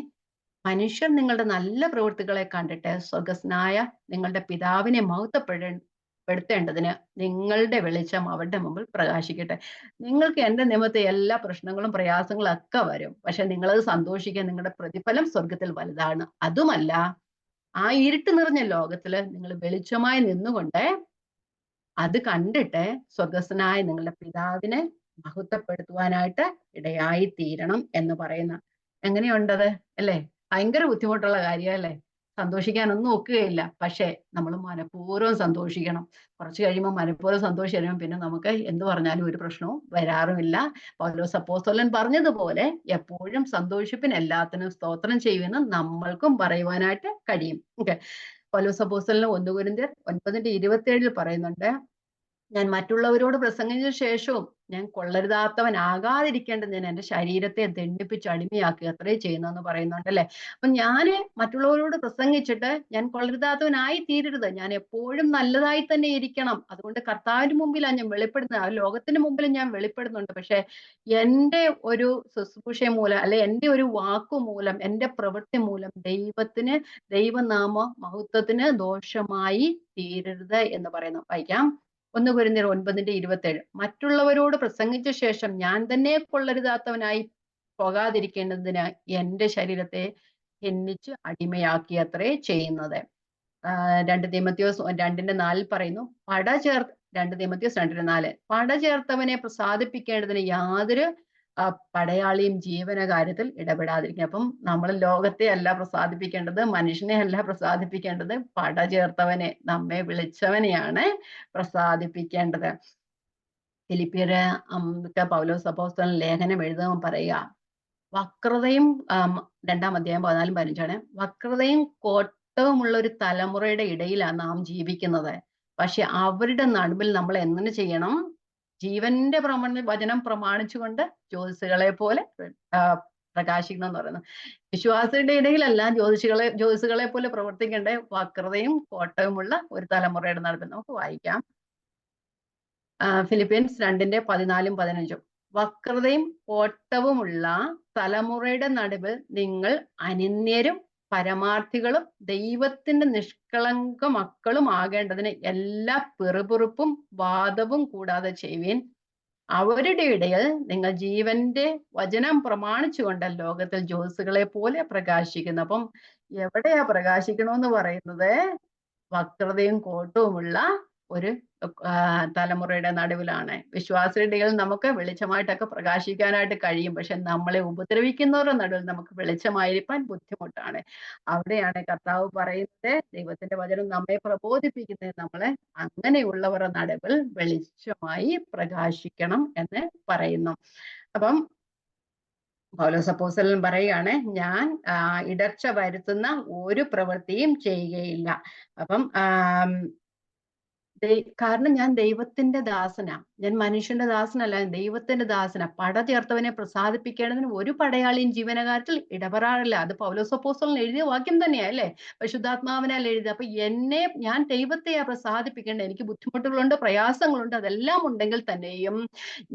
മനുഷ്യർ നിങ്ങളുടെ നല്ല പ്രവൃത്തികളെ കണ്ടിട്ട് സ്വർഗസ്നായ നിങ്ങളുടെ പിതാവിനെ മഹത്വപ്പെടുത്തേണ്ടതിന് നിങ്ങളുടെ വെളിച്ചം അവരുടെ മുമ്പിൽ പ്രകാശിക്കട്ടെ. നിങ്ങൾക്ക് എന്റെ നിമിത്തം എല്ലാ പ്രശ്നങ്ങളും പ്രയാസങ്ങളും ഒക്കെ വരും, പക്ഷെ നിങ്ങളത് സന്തോഷിക്കാൻ നിങ്ങളുടെ പ്രതിഫലം സ്വർഗത്തിൽ വലുതാണ്. അതുമല്ല, ആ ഇരുട്ട് നിറഞ്ഞ ലോകത്തില് നിങ്ങൾ വെളിച്ചമായി നിന്നുകൊണ്ട് അത് കണ്ടിട്ട് സ്വർഗസ്വനായ നിങ്ങളുടെ പിതാവിനെ മഹത്വപ്പെടുത്തുവാനായിട്ട് ഇടയായി തീരണം എന്ന് പറയുന്ന. എങ്ങനെയുണ്ടത് അല്ലേ? ഭയങ്കര ബുദ്ധിമുട്ടുള്ള കാര്യമല്ലേ? സന്തോഷിക്കാനൊന്നും ഒക്കുകയില്ല. പക്ഷേ നമ്മൾ മനഃപൂർവ്വം സന്തോഷിക്കണം. കുറച്ച് കഴിയുമ്പോൾ മനഃപൂർവ്വം സന്തോഷിച്ച് കഴിയുമ്പോൾ പിന്നെ നമുക്ക് എന്ത് പറഞ്ഞാലും ഒരു പ്രശ്നവും വരാറുമില്ല. പൗലോസ് അപ്പോസ്തലൻ പറഞ്ഞതുപോലെ എപ്പോഴും സന്തോഷിപ്പിൻ, എല്ലാത്തിനും സ്തോത്രം ചെയ്യുമെന്ന് നമ്മൾക്കും പറയുവാനായിട്ട് കഴിയും. ഓക്കെ, പൗലോസ് അപ്പോസ്തലൻ 1 കൊരിന്ത്യർ 9:27 പറയുന്നുണ്ട്, ഞാൻ മറ്റുള്ളവരോട് പ്രസംഗിച്ച ശേഷവും ഞാൻ കൊള്ളരുതാത്തവനാകാതിരിക്കേണ്ടതിന് എന്റെ ശരീരത്തെ ദണ്ഡിപ്പിച്ച് അടിമയാക്കുക അത്രേ ചെയ്യുന്നെന്ന് പറയുന്നുണ്ട് അല്ലെ. അപ്പൊ ഞാന് മറ്റുള്ളവരോട് പ്രസംഗിച്ചിട്ട് ഞാൻ കൊള്ളരുതാത്തവനായി തീരരുത്. ഞാൻ എപ്പോഴും നല്ലതായി തന്നെ ഇരിക്കണം. അതുകൊണ്ട് കർത്താവിന്റെ മുമ്പിലാണ് ഞാൻ വെളിപ്പെടുന്നത്, ആ ലോകത്തിന് മുമ്പിൽ ഞാൻ വെളിപ്പെടുന്നുണ്ട്. പക്ഷെ എന്റെ ഒരു ശുശ്രൂഷ മൂലം, അല്ലെ എന്റെ ഒരു വാക്കു മൂലം, എന്റെ പ്രവൃത്തി മൂലം ദൈവനാമ മഹത്വത്തിന് ദോഷമായി തീരരുത് എന്ന് പറയുന്നു. വായിക്കാം. 1 കൊരിന്ത്യർ 9:27. മറ്റുള്ളവരോട് പ്രസംഗിച്ച ശേഷം ഞാൻ തന്നെ കൊള്ളരുതാത്തവനായി പോകാതിരിക്കേണ്ടതിന് എന്റെ ശരീരത്തെ ഭിന്നിച്ച് അടിമയാക്കിയത്രേ ചെയ്യുന്നത്. 2 തീമോഥെയോസ് 2:4 പറയുന്നു, 2 തീമോഥെയോസ് 2:4, പട ചേർത്തവനെ പ്രസാദിപ്പിക്കേണ്ടതിന് യാതൊരു പടയാളിയും ജീവനകാര്യത്തിൽ ഇടപെടാതിരിക്കുക. അപ്പം നമ്മൾ ലോകത്തെ അല്ല പ്രസാദിപ്പിക്കേണ്ടത്, മനുഷ്യനെ അല്ല പ്രസാദിപ്പിക്കേണ്ടത്, പട ചേർത്തവനെ, നമ്മെ വിളിച്ചവനെയാണ് പ്രസാദിപ്പിക്കേണ്ടത്. ഫിലിപ്പിയര് പൗലോസ് അപ്പോസ്തലൻ ലേഖനം എഴുതുമ്പോൾ പറയുക, വക്രതയും 2-ാം അധ്യായം 14-15, വക്രതയും കോട്ടവുമുള്ള ഒരു തലമുറയുടെ ഇടയിലാണ് നാം ജീവിക്കുന്നത്. പക്ഷെ അവരുടെ നടുവിൽ നമ്മൾ എങ്ങനെ ചെയ്യണം? ജീവന്റെ വചനം പ്രമാണിച്ചുകൊണ്ട് ജ്യോതിസുകളെ പോലെ പ്രകാശിക്കണം എന്ന് പറയുന്നത്. വിശ്വാസിയുടെ ഇടയിലല്ല ജ്യോതിസുകളെ പോലെ പ്രവർത്തിക്കേണ്ട, വക്രതയും കോട്ടവുമുള്ള ഒരു തലമുറയുടെ നടുവിൽ. നമുക്ക് വായിക്കാം. ഫിലിപ്പിയൻസ് 2:14-15. വക്രതയും കോട്ടവുമുള്ള തലമുറയുടെ നടുവിൽ നിങ്ങൾ അനിന്യരും പരമാർത്ഥികളും ദൈവത്തിന്റെ നിഷ്കളങ്ക മക്കളും ആകേണ്ടതിന് എല്ലാ പിറുപിറുപ്പും വാദവും കൂടാതെ ചെയ്യുവിൻ. അവരുടെ ഇടയിൽ നിങ്ങൾ ജീവന്റെ വചനം പ്രമാണിച്ചുകൊണ്ട് ലോകത്തിൽ ജ്യോതിസുകളെ പോലെ പ്രകാശിക്കുന്നു. അപ്പം എവിടെയാ പ്രകാശിക്കണമെന്ന് പറയുന്നത്? വക്രതയും കോട്ടവുമുള്ള ഒരു തലമുറയുടെ നടുവിലാണ്. വിശ്വാസികളുടെ ഇടയിൽ നമുക്ക് വെളിച്ചമായിട്ടൊക്കെ പ്രകാശിക്കാനായിട്ട് കഴിയും. പക്ഷെ നമ്മളെ ഉപദ്രവിക്കുന്നവരുടെ നടുവിൽ നമുക്ക് വെളിച്ചമായിരിക്കാൻ ബുദ്ധിമുട്ടാണ്. അവിടെയാണ് കർത്താവ് പറയുന്നത്, ദൈവത്തിന്റെ വചനം നമ്മെ പ്രബോധിപ്പിക്കുന്നത്, നമ്മളെ അങ്ങനെയുള്ളവരുടെ നടുവിൽ വെളിച്ചമായി പ്രകാശിക്കണം എന്ന് പറയുന്നു. അപ്പം പൗലോസ് അപ്പോസ്തലൻ പറയുകയാണ്, ഞാൻ ഇടർച്ച വരുത്തുന്ന ഒരു പ്രവൃത്തിയും ചെയ്യുകയില്ല. അപ്പം കാരണം ഞാൻ ദൈവത്തിന്റെ ദാസനാ, ഞാൻ മനുഷ്യന്റെ ദാസനല്ല, ദൈവത്തിന്റെ ദാസനാ. പട ചേർത്തവനെ പ്രസാദിപ്പിക്കേണ്ടതിന് ഒരു പടയാളിയും ജീവനകാര്യത്തിൽ ഇടപെടാറില്ല. അത് പൗലോസ് അപ്പോസ്തലൻ എഴുതിയ വാക്യം തന്നെയാ അല്ലേ? പരിശുദ്ധാത്മാവിനാൽ എഴുതി. അപ്പൊ ഞാൻ ദൈവത്തെയാ പ്രസാദിപ്പിക്കേണ്ടത്. എനിക്ക് ബുദ്ധിമുട്ടുകളുണ്ട്, പ്രയാസങ്ങളുണ്ട്, അതെല്ലാം ഉണ്ടെങ്കിൽ തന്നെയും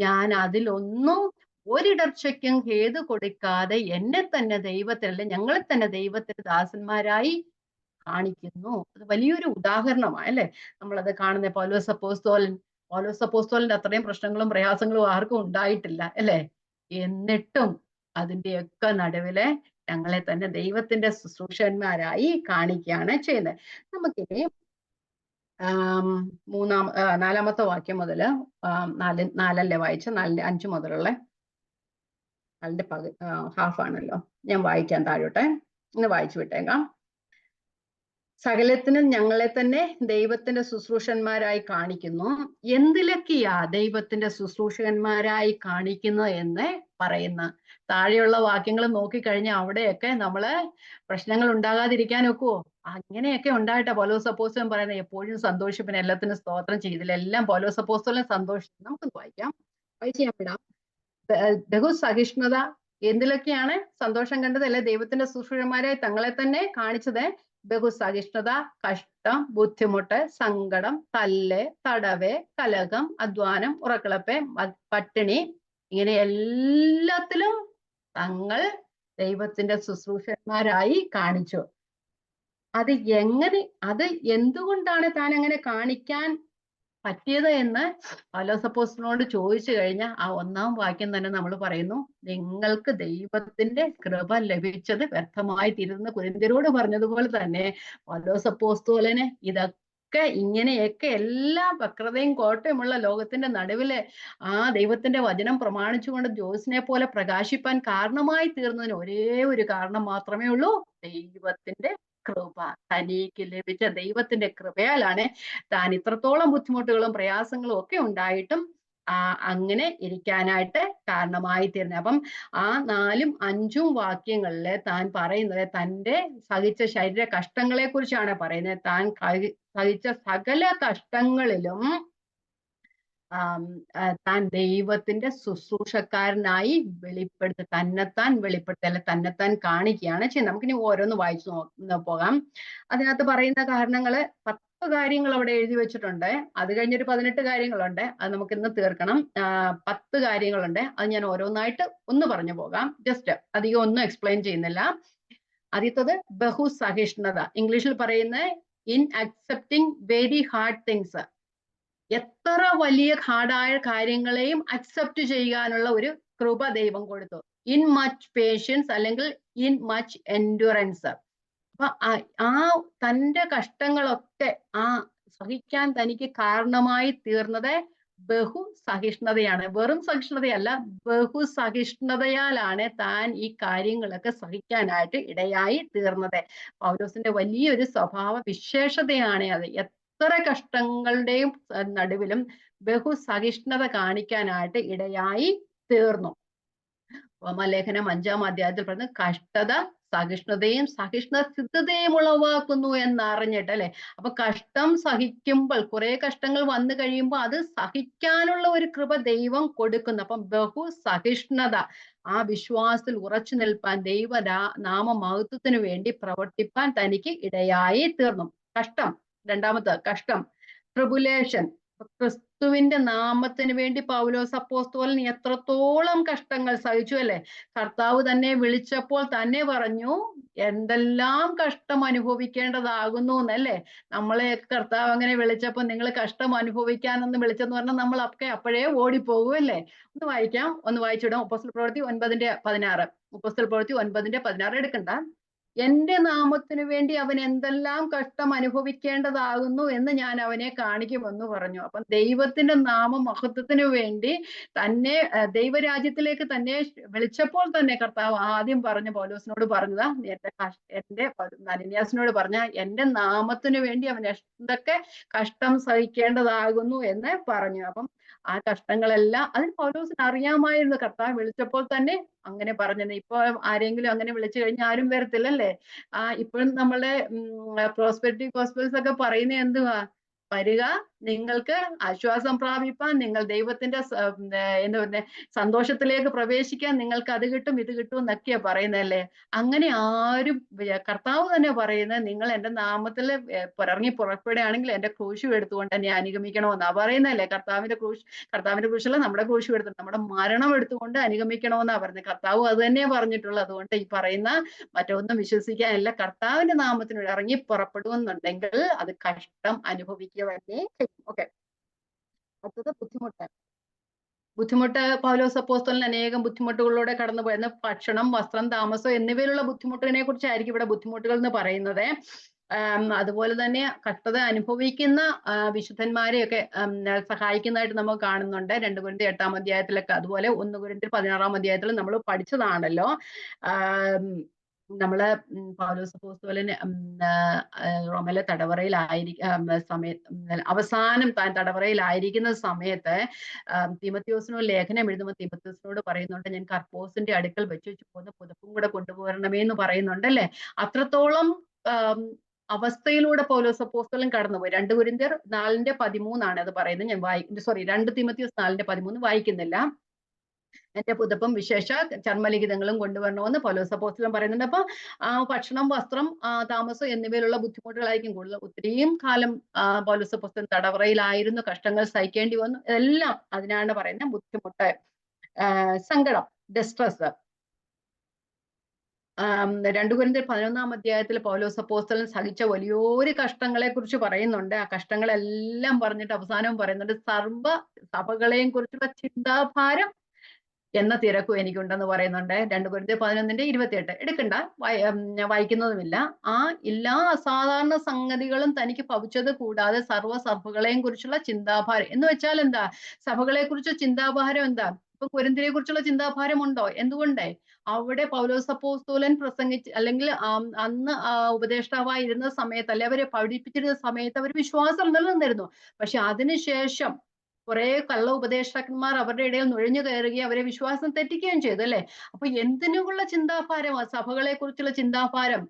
ഞാൻ അതിലൊന്നും ഒരിടർച്ചയ്ക്കും ഹേതു കൊടുക്കാതെ എന്നെ തന്നെ ദൈവത്തിനല്ല, ഞങ്ങളെ തന്നെ ദൈവത്തിന്റെ ദാസന്മാരായി കാണിക്കുന്നു. അത് വലിയൊരു ഉദാഹരണമാണ് അല്ലെ? നമ്മളത് കാണുന്ന പൗലോസ് അപ്പോസ്തലന്റെ അത്രയും പ്രശ്നങ്ങളും പ്രയാസങ്ങളും ആർക്കും ഉണ്ടായിട്ടില്ല അല്ലെ? എന്നിട്ടും അതിന്റെയൊക്കെ നടുവില് ഞങ്ങളെ തന്നെ ദൈവത്തിന്റെ ശുശ്രൂഷന്മാരായി കാണിക്കുകയാണ് ചെയ്യുന്നത്. നമുക്കിനി 4-ാമത്തെ വാക്യം മുതല് 4 വായിച്ച 5 മുതലുള്ള 4 ഹാഫ് ആണല്ലോ, ഞാൻ വായിക്കാൻ താഴോട്ടെ ഇന്ന് വായിച്ചു വിട്ടേക്കാം. സകലത്തിനും ഞങ്ങളെ തന്നെ ദൈവത്തിന്റെ ശുശ്രൂഷന്മാരായി കാണിക്കുന്നു. എന്തിലൊക്കെയാ ദൈവത്തിന്റെ ശുശ്രൂഷകന്മാരായി കാണിക്കുന്നത് എന്ന് പറയുന്ന താഴെയുള്ള വാക്യങ്ങൾ നോക്കിക്കഴിഞ്ഞാൽ അവിടെയൊക്കെ നമ്മള് പ്രശ്നങ്ങൾ ഉണ്ടാകാതിരിക്കാൻ ഒക്കുവോ? അങ്ങനെയൊക്കെ ഉണ്ടായിട്ടാ പൗലോസ് അപ്പോസ്തലൻ പറയുന്നത്, എപ്പോഴും സന്തോഷിപ്പിന്, എല്ലാത്തിനും സ്തോത്രം ചെയ്തില്ലെല്ലാം പൗലോസ് അപ്പോസ്തലൻ സന്തോഷിച്ചു. നമുക്കൊന്ന് വായിക്കാം, വായിച്ച് ഞാൻ വിടാം. ബഹുസഹിഷ്ണുത, എന്തിലൊക്കെയാണ് സന്തോഷം കണ്ടത്? അല്ലെ ദൈവത്തിന്റെ ശുശ്രൂഷന്മാരായി തങ്ങളെ തന്നെ കാണിച്ചത്? ബഹുസഹിഷ്ണുത, കഷ്ടം, ബുദ്ധിമുട്ട്, സങ്കടം, തല്ല്, തടവ്, കലഹം, അധ്വാനം, ഉറക്കിളപ്പ്, പട്ടിണി, ഇങ്ങനെ എല്ലാത്തിലും തങ്ങൾ ദൈവത്തിന്റെ ശുശ്രൂഷന്മാരായി കാണിച്ചു. അത് അത് എന്തുകൊണ്ടാണ് താൻ അങ്ങനെ കാണിക്കാൻ പറ്റിയത് എന്ന് പൗലോസപ്പോസ്തലനോട് ചോദിച്ചു കഴിഞ്ഞാൽ ആ 1-ാം വാക്യം തന്നെ നമ്മൾ പറയുന്നു, നിങ്ങൾക്ക് ദൈവത്തിന്റെ കൃപ ലഭിച്ചത് വ്യർത്ഥമായി തീരുന്ന കൊരിന്ത്യരോട് പറഞ്ഞതുപോലെ തന്നെ പൗലോസപ്പോസ്തലന് ഇതൊക്കെ ഇങ്ങനെയൊക്കെ എല്ലാ വക്രതയും കോട്ടയുമുള്ള ലോകത്തിന്റെ നടുവിലെ ആ ദൈവത്തിന്റെ വചനം പ്രമാണിച്ചുകൊണ്ട് ജോസിനെ പോലെ പ്രകാശിപ്പാൻ കാരണമായി തീർന്നതിന് ഒരേ ഒരു കാരണം മാത്രമേ ഉള്ളൂ, ദൈവത്തിന്റെ കൃപ. തനിക്ക് ലഭിച്ച ദൈവത്തിന്റെ കൃപയാലാണ് താൻ ഇത്രത്തോളം ബുദ്ധിമുട്ടുകളും പ്രയാസങ്ങളും ഒക്കെ ഉണ്ടായിട്ടും അങ്ങനെ ഇരിക്കാനായിട്ട് കാരണമായി തീർന്നത്. അപ്പം ആ 4ഉം 5ഉം വാക്യങ്ങളില് താൻ പറയുന്നത് തൻ്റെ സഹിച്ച ശരീര കഷ്ടങ്ങളെ കുറിച്ചാണ് പറയുന്നത്. താൻ സഹിച്ച സകല കഷ്ടങ്ങളിലും താൻ ദൈവത്തിന്റെ ശുശ്രൂഷക്കാരനായി തന്നെത്താൻ വെളിപ്പെടുത്തി, അല്ലെ തന്നെത്താൻ കാണിക്കുകയാണ് ചെയ്യുന്നത്. നമുക്കിനി ഓരോന്ന് വായിച്ചു പോകാം. അതിനകത്ത് പറയുന്ന കാരണങ്ങള് 10 കാര്യങ്ങൾ അവിടെ എഴുതി വെച്ചിട്ടുണ്ട്. അത് കഴിഞ്ഞൊരു 18 കാര്യങ്ങളുണ്ട്. അത് നമുക്ക് ഇന്ന് തീർക്കണം. 10 കാര്യങ്ങളുണ്ട്. അത് ഞാൻ ഓരോന്നായിട്ട് ഒന്ന് പറഞ്ഞു പോകാം. ജസ്റ്റ് അധികം ഒന്നും എക്സ്പ്ലെയിൻ ചെയ്യുന്നില്ല. ആദ്യത്തത് ബഹുസഹിഷ്ണുത. ഇംഗ്ലീഷിൽ പറയുന്ന in accepting very hard things. എത്ര വലിയ ഹാർഡായ കാര്യങ്ങളെയും അക്സെപ്റ്റ് ചെയ്യാനുള്ള ഒരു കൃപ ദൈവം കൊടുത്തു. ഇൻ മച്ച് പേഷ്യൻസ് അല്ലെങ്കിൽ ഇൻ മച്ച് എൻഡുറൻസ്. അപ്പൊ ആ തൻ്റെ കഷ്ടങ്ങളൊക്കെ സഹിക്കാൻ തനിക്ക് കാരണമായി തീർന്നത് ബഹുസഹിഷ്ണുതയാണ്. വെറും സഹിഷ്ണുതയല്ല, ബഹുസഹിഷ്ണുതയാലാണ് താൻ ഈ കാര്യങ്ങളൊക്കെ സഹിക്കാനായിട്ട് ഇടയായി തീർന്നത്. പൗലോസിന്റെ വലിയൊരു സ്വഭാവ വിശേഷതയാണ് അത്. എത്ര കഷ്ടങ്ങളുടെയും നടുവിലും ബഹുസഹിഷ്ണുത കാണിക്കാനായിട്ട് ഇടയായി തീർന്നു. റോമാലേഖനം 5-ാം അധ്യായത്തിൽ പറഞ്ഞ കഷ്ടത സഹിഷ്ണുതയും സിദ്ധതയും ഉളവാക്കുന്നു എന്നറിഞ്ഞിട്ട്, അല്ലെ? അപ്പൊ കഷ്ടം സഹിക്കുമ്പോൾ, കുറെ കഷ്ടങ്ങൾ വന്നു കഴിയുമ്പോൾ അത് സഹിക്കാനുള്ള ഒരു കൃപ ദൈവം കൊടുക്കുന്നു. അപ്പം ബഹുസഹിഷ്ണുത, ആ വിശ്വാസത്തിൽ ഉറച്ചു നിൽപ്പാൻ, നാമ മഹത്വത്തിന് വേണ്ടി പ്രവർത്തിപ്പാൻ തനിക്ക് ഇടയായി തീർന്നു. കഷ്ടം, രണ്ടാമത്തെ കഷ്ടം ട്രിബുലേഷൻ. ക്രിസ്തുവിന്റെ നാമത്തിന് വേണ്ടി പൗലോസ് അപ്പോസ്തലൻ എത്രത്തോളം കഷ്ടങ്ങൾ സഹിച്ചു, അല്ലെ? കർത്താവ് തന്നെ വിളിച്ചപ്പോൾ തന്നെ പറഞ്ഞു എന്തെല്ലാം കഷ്ടം അനുഭവിക്കേണ്ടതാകുന്നു എന്നല്ലേ. നമ്മളെ കർത്താവ് അങ്ങനെ വിളിച്ചപ്പോൾ നിങ്ങൾ കഷ്ടം അനുഭവിക്കാനെന്ന് വിളിച്ചെന്ന് പറഞ്ഞാൽ നമ്മൾ അപ്പോഴേ ഓടിപ്പോകും, അല്ലേ? ഒന്ന് വായിക്കാം, ഒന്ന് വായിച്ചിടാം. അപ്പോസ്തല പ്രവൃത്തി 9:16. അപ്പോസ്തല പ്രവൃത്തി 9:16 എടുക്കണ്ട. എന്റെ നാമത്തിനു വേണ്ടി അവൻ എന്തെല്ലാം കഷ്ടം അനുഭവിക്കേണ്ടതാകുന്നു എന്ന് ഞാൻ അവനെ കാണിക്കുമെന്ന് പറഞ്ഞു. അപ്പം ദൈവത്തിന്റെ നാമമഹത്വത്തിന് വേണ്ടി തന്നെ ദൈവരാജ്യത്തിലേക്ക് തന്നെ വിളിച്ചപ്പോൾ തന്നെ കർത്താവ് ആദ്യം പറഞ്ഞ പൗലോസിനോട് പറഞ്ഞതാ, എന്റെ അനന്യാസിനോട് പറഞ്ഞ എന്റെ നാമത്തിനു വേണ്ടി അവൻ എന്തൊക്കെ കഷ്ടം സഹിക്കേണ്ടതാകുന്നു എന്ന് പറഞ്ഞു. അപ്പം ആ കഷ്ടങ്ങളെല്ലാം അതിന് പൗലോസിന് അറിയാമായിരുന്നു. കർത്താവ് വിളിച്ചപ്പോൾ തന്നെ അങ്ങനെ പറഞ്ഞത്. ഇപ്പൊ ആരെങ്കിലും അങ്ങനെ വിളിച്ചു കഴിഞ്ഞാൽ ആരും വരത്തില്ലല്ലേ? ഇപ്പോഴും നമ്മളെ പ്രോസ്പെരിറ്റി ഗോസ്പൽസ് ഒക്കെ പറയുന്നത് എന്തുവാ? വരിക, നിങ്ങൾക്ക് ആശ്വാസം പ്രാപിപ്പാൻ, നിങ്ങൾ ദൈവത്തിന്റെ എന്താ പറയുക സന്തോഷത്തിലേക്ക് പ്രവേശിക്കാൻ നിങ്ങൾക്ക് അത് കിട്ടും ഇത് കിട്ടും എന്നൊക്കെയാ പറയുന്നതല്ലേ. അങ്ങനെ ആരും, കർത്താവ് തന്നെ പറയുന്നത് നിങ്ങൾ എന്റെ നാമത്തിൽ ഇറങ്ങി പുറപ്പെടുകയാണെങ്കിൽ എന്റെ ക്രൂശും എടുത്തുകൊണ്ട് എന്നെ അനുഗമിക്കണമെന്നാ പറയുന്നതല്ലേ. കർത്താവിന്റെ ക്രൂശല്ല, നമ്മുടെ ക്രൂശും എടുത്ത് നമ്മുടെ മരണം എടുത്തുകൊണ്ട് അനുഗമിക്കണമെന്നാ പറയുന്നത്. കർത്താവ് അത് തന്നെയാ പറഞ്ഞിട്ടുള്ളത്. അതുകൊണ്ട് ഈ പറയുന്ന മറ്റൊന്നും വിശ്വസിക്കാനില്ല. കർത്താവിന്റെ നാമത്തിന് ഇറങ്ങി പുറപ്പെടുമെന്നുണ്ടെങ്കിൽ അത് കഷ്ടം അനുഭവിക്കുക തന്നെ ചെയ്യും. ഓക്കെ, അടുത്തത് ബുദ്ധിമുട്ട്. പൗലോസ് അപ്പോസ്തലൻ അനേകം ബുദ്ധിമുട്ടുകളിലൂടെ കടന്നുപോയെന്ന് ഭക്ഷണം, വസ്ത്രം, താമസം എന്നിവയിലുള്ള ബുദ്ധിമുട്ടിനെ കുറിച്ചായിരിക്കും ഇവിടെ ബുദ്ധിമുട്ടുകൾ എന്ന് പറയുന്നത്. അതുപോലെ തന്നെ കഷ്ടത അനുഭവിക്കുന്ന വിശുദ്ധന്മാരെയൊക്കെ സഹായിക്കുന്നതായിട്ട് നമ്മൾ കാണുന്നുണ്ട്. 2 കൊരിന്ത്യർ 8-ാം അധ്യായത്തിലൊക്കെ, അതുപോലെ 1 കൊരിന്ത്യർ 16-ാം അധ്യായത്തിൽ നമ്മൾ പഠിച്ചതാണല്ലോ. നമ്മള് പൗലോസ് അപ്പോസ്തലന് റോമയിലെ അവസാനം താൻ തടവറയിലായിരിക്കുന്ന സമയത്ത് തീമോഥെയോസിനോട് ലേഖനം എഴുതുമ്പോൾ തീമോഥെയോസിനോട് പറയുന്നുണ്ട്, ഞാൻ കർപ്പോസിന്റെ അടുക്കൽ വെച്ചു പോകുന്ന പുതപ്പും കൂടെ കൊണ്ടുപോരണമേ എന്ന് പറയുന്നുണ്ടല്ലേ. അത്രത്തോളം അവസ്ഥയിലൂടെ പൗലോസ് അപ്പോസ്തലൻ കടന്നുപോയി. 2 കൊരിന്ത്യർ 4:13 അത് പറയുന്നത്. ഞാൻ 2 തീമോഥെയോസ് 4:13 വായിക്കുന്നില്ല. എന്റെ പുതപ്പും വിശേഷ ചർമ്മലിഖിതങ്ങളും കൊണ്ടുവരണമെന്ന് പൗലോസ് അപ്പോസ്തലൻ പറയുന്നുണ്ട്. അപ്പൊ ഭക്ഷണം, വസ്ത്രം, താമസം എന്നിവയിലുള്ള ബുദ്ധിമുട്ടുകളായിരിക്കും കൂടുതൽ. ഒത്തിരിയും കാലം പൗലോസ് അപ്പോസ്തലൻ തടവറയിലായിരുന്നു, കഷ്ടങ്ങൾ സഹിക്കേണ്ടി വന്നു. എല്ലാം അതിനാണ് പറയുന്നത് ബുദ്ധിമുട്ട്, സങ്കടം, ഡിസ്ട്രസ്. 2 കൊരിന്ത്യർ 11-ാം അധ്യായത്തിൽ പൗലോസ് അപ്പോസ്തലൻ സഹിച്ച വലിയൊരു കഷ്ടങ്ങളെ കുറിച്ച് പറയുന്നുണ്ട്. ആ കഷ്ടങ്ങളെല്ലാം പറഞ്ഞിട്ട് അവസാനം പറയുന്നുണ്ട്, സർവ്വ സഭകളെയും കുറിച്ചുള്ള ചിന്താഭാരം എന്ന തിരക്കും എനിക്കുണ്ടെന്ന് പറയുന്നുണ്ട്. 2 കൊരിന്ത്യർ 11:28 എടുക്കണ്ട, ഞാൻ വായിക്കുന്നതുമില്ല. ആ എല്ലാ അസാധാരണ സംഗതികളും തനിക്ക് ഭവിച്ചത് കൂടാതെ സർവ്വ സഭകളെയും കുറിച്ചുള്ള ചിന്താഭാരം എന്ന് വെച്ചാൽ എന്താ? സഭകളെ കുറിച്ച് ചിന്താഭാരം എന്താ? ഇപ്പൊ കൊരിന്ത്യരെ കുറിച്ചുള്ള ചിന്താഭാരം ഉണ്ടോ? എന്തുകൊണ്ട്? അവിടെ പൗലോസ് അപ്പോസ്തലൻ പ്രസംഗിച്ച് അല്ലെങ്കിൽ അന്ന് ഉപദേഷ്ടാവായിരുന്ന സമയത്ത് അല്ലെ അവരെ പഠിപ്പിച്ചിരുന്ന സമയത്ത് അവർ വിശ്വാസം നിലനിന്നിരുന്നു. പക്ഷെ അതിനുശേഷം കുറെ കള്ള ഉപദേഷ്ടാക്കന്മാർ അവരുടെ ഇടയിൽ നുഴഞ്ഞു കയറുകയും അവരെ വിശ്വാസം തെറ്റിക്കുകയും ചെയ്തു അല്ലെ. അപ്പൊ എന്തിനുള്ള ചിന്താഭാരം? ആ സഭകളെ കുറിച്ചുള്ള ചിന്താഭാരം.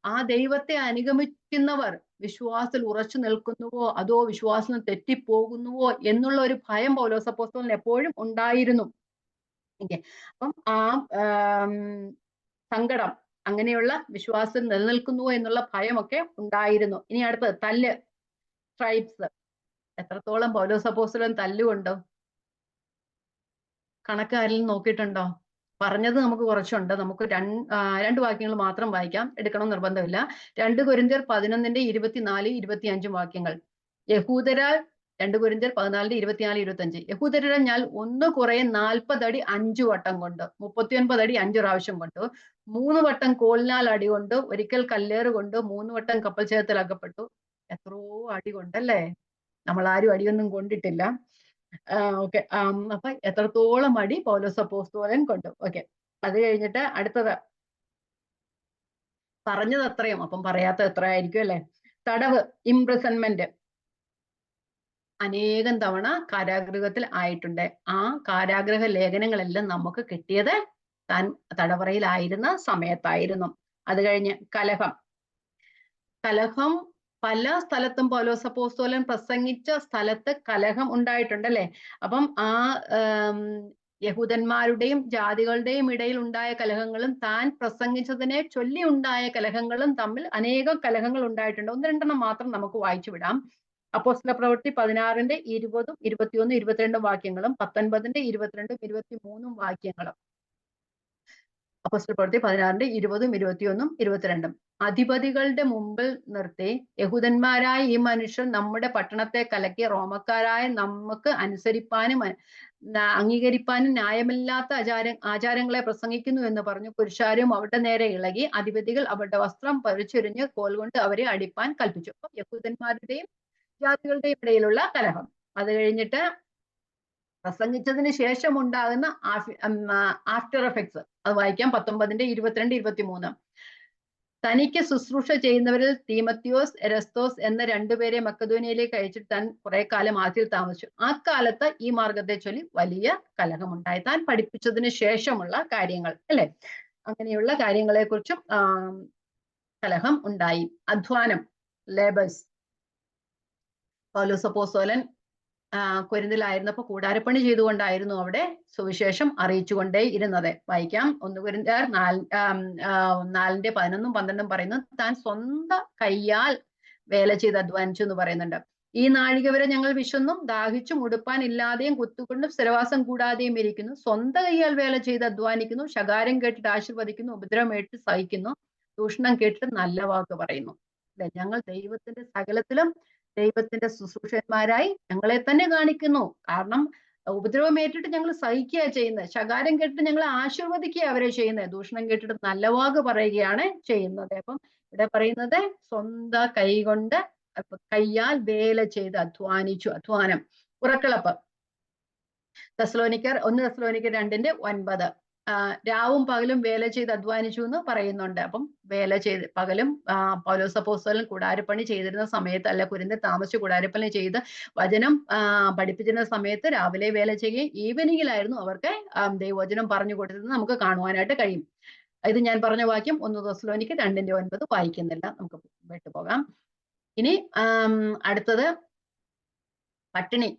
ആ ദൈവത്തെ അനുഗമിക്കുന്നവർ വിശ്വാസത്തിൽ ഉറച്ചു നിൽക്കുന്നുവോ അതോ വിശ്വാസം തെറ്റിപ്പോകുന്നുവോ എന്നുള്ള ഒരു ഭയം പൗലോസ് അപ്പോസ്തലന് എപ്പോഴും ഉണ്ടായിരുന്നു. അപ്പം ആ സങ്കടം, അങ്ങനെയുള്ള വിശ്വാസം നിലനിൽക്കുന്നുവോ എന്നുള്ള ഭയമൊക്കെ ഉണ്ടായിരുന്നു. ഇനി അടുത്തത് തല്ല്, സ്ട്രൈപ്സ്. എത്രത്തോളം പൗലോസ് അപ്പോസ്തലൻ തല്ലുകൊണ്ടോ? കണക്ക് ആരെങ്കിലും നോക്കിയിട്ടുണ്ടോ? പറഞ്ഞത് നമുക്ക് കുറച്ചുണ്ട്. നമുക്ക് രണ്ട് വാക്യങ്ങൾ മാത്രം വായിക്കാം, എടുക്കണം നിർബന്ധമില്ല. 2 കൊരിന്ത്യർ 11:24, 25 വാക്യങ്ങൾ. യഹൂദരാൽ 2 കൊരിന്ത്യർ 14, 24, 25. യഹൂദരാൽ ഞാൻ 1 കുറയെ 40 അടി 5 വട്ടം കൊണ്ട്, 39 അടി 5 പ്രാവശ്യം കൊണ്ട്, 3 വട്ടം കോലിനാൽ അടി കൊണ്ട്, ഒരിക്കൽ കല്ലേറ് കൊണ്ട്, 3 വട്ടം കപ്പൽ ചേതത്തിൽ അകപ്പെട്ടു. എത്രയോ അടി കൊണ്ടല്ലേ? നമ്മൾ ആരും അടിയൊന്നും കൊണ്ടിട്ടില്ല. ഓക്കെ. അപ്പൊ എത്രത്തോളം അടി പൗലോസ് അപ്പോസ്തലൻ കൊണ്ടു. ഓക്കെ. അത് കഴിഞ്ഞിട്ട് അടുത്തത് പറഞ്ഞത് അത്രയും, അപ്പം പറയാത്ത എത്ര ആയിരിക്കും അല്ലെ? തടവ്, ഇംപ്രിസൺമെന്റ്. അനേകം തവണ കാരാഗൃഹത്തിൽ ആയിട്ടുണ്ട്. ആ കാരാഗ്രഹ ലേഖനങ്ങളെല്ലാം നമുക്ക് കിട്ടിയത് താൻ തടവറയിലായിരുന്ന സമയത്തായിരുന്നു. അത് കഴിഞ്ഞ് കലഹം. കലഹം പല സ്ഥലത്തും പൗലോസ് അപ്പോസ്തലൻ പ്രസംഗിച്ച സ്ഥലത്ത് കലഹം ഉണ്ടായിട്ടുണ്ടല്ലേ. അപ്പം ആ യഹൂദന്മാരുടെയും ജാതികളുടെയും ഇടയിൽ ഉണ്ടായ കലഹങ്ങളും താൻ പ്രസംഗിച്ചതിനെ ചൊല്ലി ഉണ്ടായ കലഹങ്ങളും തമ്മിൽ അനേകം കലഹങ്ങൾ ഉണ്ടായിട്ടുണ്ട്. 1-2 മാത്രം നമുക്ക് വായിച്ചു വിടാം. അപ്പോസ്തല പ്രവൃത്തി 16-ന്റെ 20, 21, 22 വാക്യങ്ങളും 19-ന്റെ 22, 23 വാക്യങ്ങളും. അപ്പോസ്തല പ്രവൃത്തി 16-ന്റെ 20, 21, 22. അധിപതികളുടെ മുമ്പിൽ നിർത്തി, യഹൂദന്മാരായ ഈ മനുഷ്യർ നമ്മുടെ പട്ടണത്തെ കലക്കി റോമക്കാരായ നമുക്ക് അനുസരിപ്പാനും അംഗീകരിപ്പാനും ന്യായമില്ലാത്ത ആചാരങ്ങളെ പ്രസംഗിക്കുന്നു എന്ന് പറഞ്ഞു പുരുഷാരും അവരുടെ നേരെ ഇളകി. അധിപതികൾ അവരുടെ വസ്ത്രം പറിച്ചെറിഞ്ഞ് കോൽ കൊണ്ട് അവരെ അടിപ്പാൻ കൽപ്പിച്ചു. അപ്പം യഹൂദന്മാരുടെയും ജാതികളുടെയും ഇടയിലുള്ള കലഹം. അത് കഴിഞ്ഞിട്ട് പ്രസംഗിച്ചതിന് ശേഷം ഉണ്ടാകുന്ന ആഫ്റ്റർ എഫക്ട്സ് അത് വായിക്കാം. 19-ന്റെ 22, 23. തനിക്ക് ശുശ്രൂഷ ചെയ്യുന്നവരിൽ തീമത്തിയോസ്, എരസ്തോസ് എന്ന 2 പേരെ മക്കദോനിയയിലേക്ക് അയച്ചിട്ട് താൻ കുറെ കാലം ആദ്യത്തിൽ താമസിച്ചു. ആ കാലത്ത് ഈ മാർഗത്തെ ചൊല്ലി വലിയ കലഹമുണ്ടായി. താൻ പഠിപ്പിച്ചതിന് ശേഷമുള്ള കാര്യങ്ങൾ അല്ലെ, അങ്ങനെയുള്ള കാര്യങ്ങളെ കുറിച്ചും കലഹം ഉണ്ടായി. അധ്വാനം, ലേബേഴ്സ്. പൗലോസ് അപ്പോസ്തലൻ കൊരിന്തിലായിരുന്നപ്പോ കൂടാരപ്പണി ചെയ്തുകൊണ്ടായിരുന്നു അവിടെ സുവിശേഷം അറിയിച്ചുകൊണ്ടേ ഇരുന്നത്. വായിക്കാം. 1 കൊരിന്ത്യർ 4-ന്റെ 11, 12 പറയുന്നു, താൻ സ്വന്തം കയ്യാൽ വേല ചെയ്ത് അധ്വാനിച്ചു എന്ന് പറയുന്നുണ്ട്. ഈ നാഴിക വരെ ഞങ്ങൾ വിശന്നും ദാഹിച്ചും ഉടുപ്പാൻ ഇല്ലാതെയും കുത്തുകൊണ്ടും സ്ഥിരവാസം കൂടാതെയും ഇരിക്കുന്നു. സ്വന്തം കയ്യാൽ വേല ചെയ്ത് അധ്വാനിക്കുന്നു. ശകാരം കേട്ടിട്ട് ആശീർവദിക്കുന്നു. ഉപദ്രവം ഏറ്റ് സഹിക്കുന്നു. ദൂഷണം കേട്ടിട്ട് നല്ല വാക്ക് പറയുന്നു. അല്ലെ, ഞങ്ങൾ ദൈവത്തിന്റെ സകലത്തിലും ദൈവത്തിന്റെ ശുശ്രൂഷന്മാരായി ഞങ്ങളെ തന്നെ കാണിക്കുന്നു. കാരണം ഉപദ്രവം ഏറ്റിട്ട് ഞങ്ങൾ സഹിക്കുക ചെയ്യുന്നത്, ശകാരം കേട്ടിട്ട് ഞങ്ങൾ ആശീർവദിക്കുക അവരെ ചെയ്യുന്നത്, ദൂഷണം കേട്ടിട്ട് നല്ല വാക്ക് പറയുകയാണ് ചെയ്യുന്നത്. അപ്പം ഇവിടെ പറയുന്നത് സ്വന്തം കൈകൊണ്ട് കയ്യാൽ വേല ചെയ്ത് അധ്വാനിച്ചു. അധ്വാനം. ഉറക്കളപ്പ്. 1 തെസ്സലോനിക്കർ 2:9. രാവും പകലും വേല ചെയ്ത് അധ്വാനിച്ചു എന്ന് പറയുന്നുണ്ട്. അപ്പം വേല ചെയ്ത് പകലും പൗലോസ് അപ്പോസ്തലൻ കൂടാരപ്പണി ചെയ്തിരുന്ന സമയത്ത്, അല്ല കൊരിന്തിൽ താമസിച്ച് കൂടാരപ്പണി ചെയ്ത് വചനം പഠിപ്പിച്ചിരുന്ന സമയത്ത് രാവിലെ വേല ചെയ്യുകയും ഈവനിങ്ങിലായിരുന്നു അവർക്ക് ദൈവവചനം പറഞ്ഞു കൊടുത്തത് നമുക്ക് കാണുവാനായിട്ട് കഴിയും. ഇത് ഞാൻ പറഞ്ഞ വാക്യം 1 തെസ്സലോനിക്കർ 2:9 വായിക്കുന്നില്ല, നമുക്ക് വിട്ടുപോകാം. ഇനി അടുത്തത് പട്ടിണി.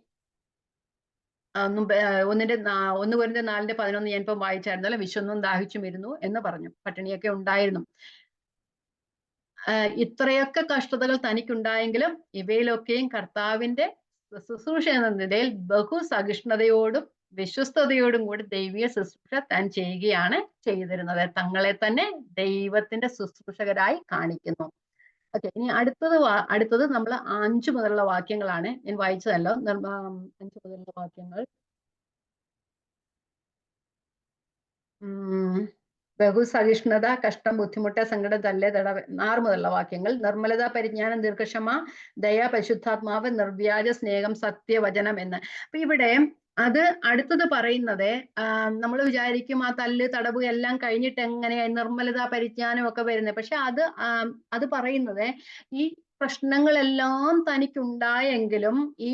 1 കൊരിന്ത്യർ 4:11 ഞാനിപ്പം വായിച്ചായിരുന്നല്ലോ, വിശന്നും ദാഹിച്ചും ഇരുന്നു എന്ന് പറഞ്ഞു. പട്ടിണിയൊക്കെ ഉണ്ടായിരുന്നു. ഇത്രയൊക്കെ കഷ്ടതകൾ തനിക്കുണ്ടായെങ്കിലും ഇവയിലൊക്കെയും കർത്താവിന്റെ ശുശ്രൂഷ എന്ന നിലയിൽ ബഹുസഹിഷ്ണുതയോടും വിശ്വസ്തയോടും കൂടി ദൈവിക ശുശ്രൂഷ താൻ ചെയ്യുകയാണ് ചെയ്തിരുന്നത്. തങ്ങളെ തന്നെ ദൈവത്തിന്റെ ശുശ്രൂഷകരായി കാണിക്കുന്നു. ഓക്കെ, ഇനി അടുത്തത് നമ്മൾ 5 മുതലുള്ള വാക്യങ്ങളാണ്. ഞാൻ വായിച്ചതല്ലോ. 5 മുതലുള്ള വാക്യങ്ങൾ. ബഹുസഹിഷ്ണുത, കഷ്ടം, ബുദ്ധിമുട്ട്, സങ്കടം, തല്ല്, തടവ്. 6 മുതലുള്ള വാക്യങ്ങൾ. നിർമ്മലത, പരിജ്ഞാനം, ദീർഘക്ഷമ, ദയ, പരിശുദ്ധാത്മാവ്, നിർവ്യാജ സ്നേഹം, സത്യവചനം എന്ന്. അപ്പൊ ഇവിടെ അത് അടുത്തത് പറയുന്നത്, നമ്മൾ വിചാരിക്കും ആ തല്ല് തടവ് എല്ലാം കഴിഞ്ഞിട്ട് എങ്ങനെയാ നിർമ്മലത പരിജ്ഞാനം ഒക്കെ വരുന്നത്. പക്ഷെ അത് പറയുന്നത് ഈ പ്രശ്നങ്ങളെല്ലാം തനിക്കുണ്ടായെങ്കിലും ഈ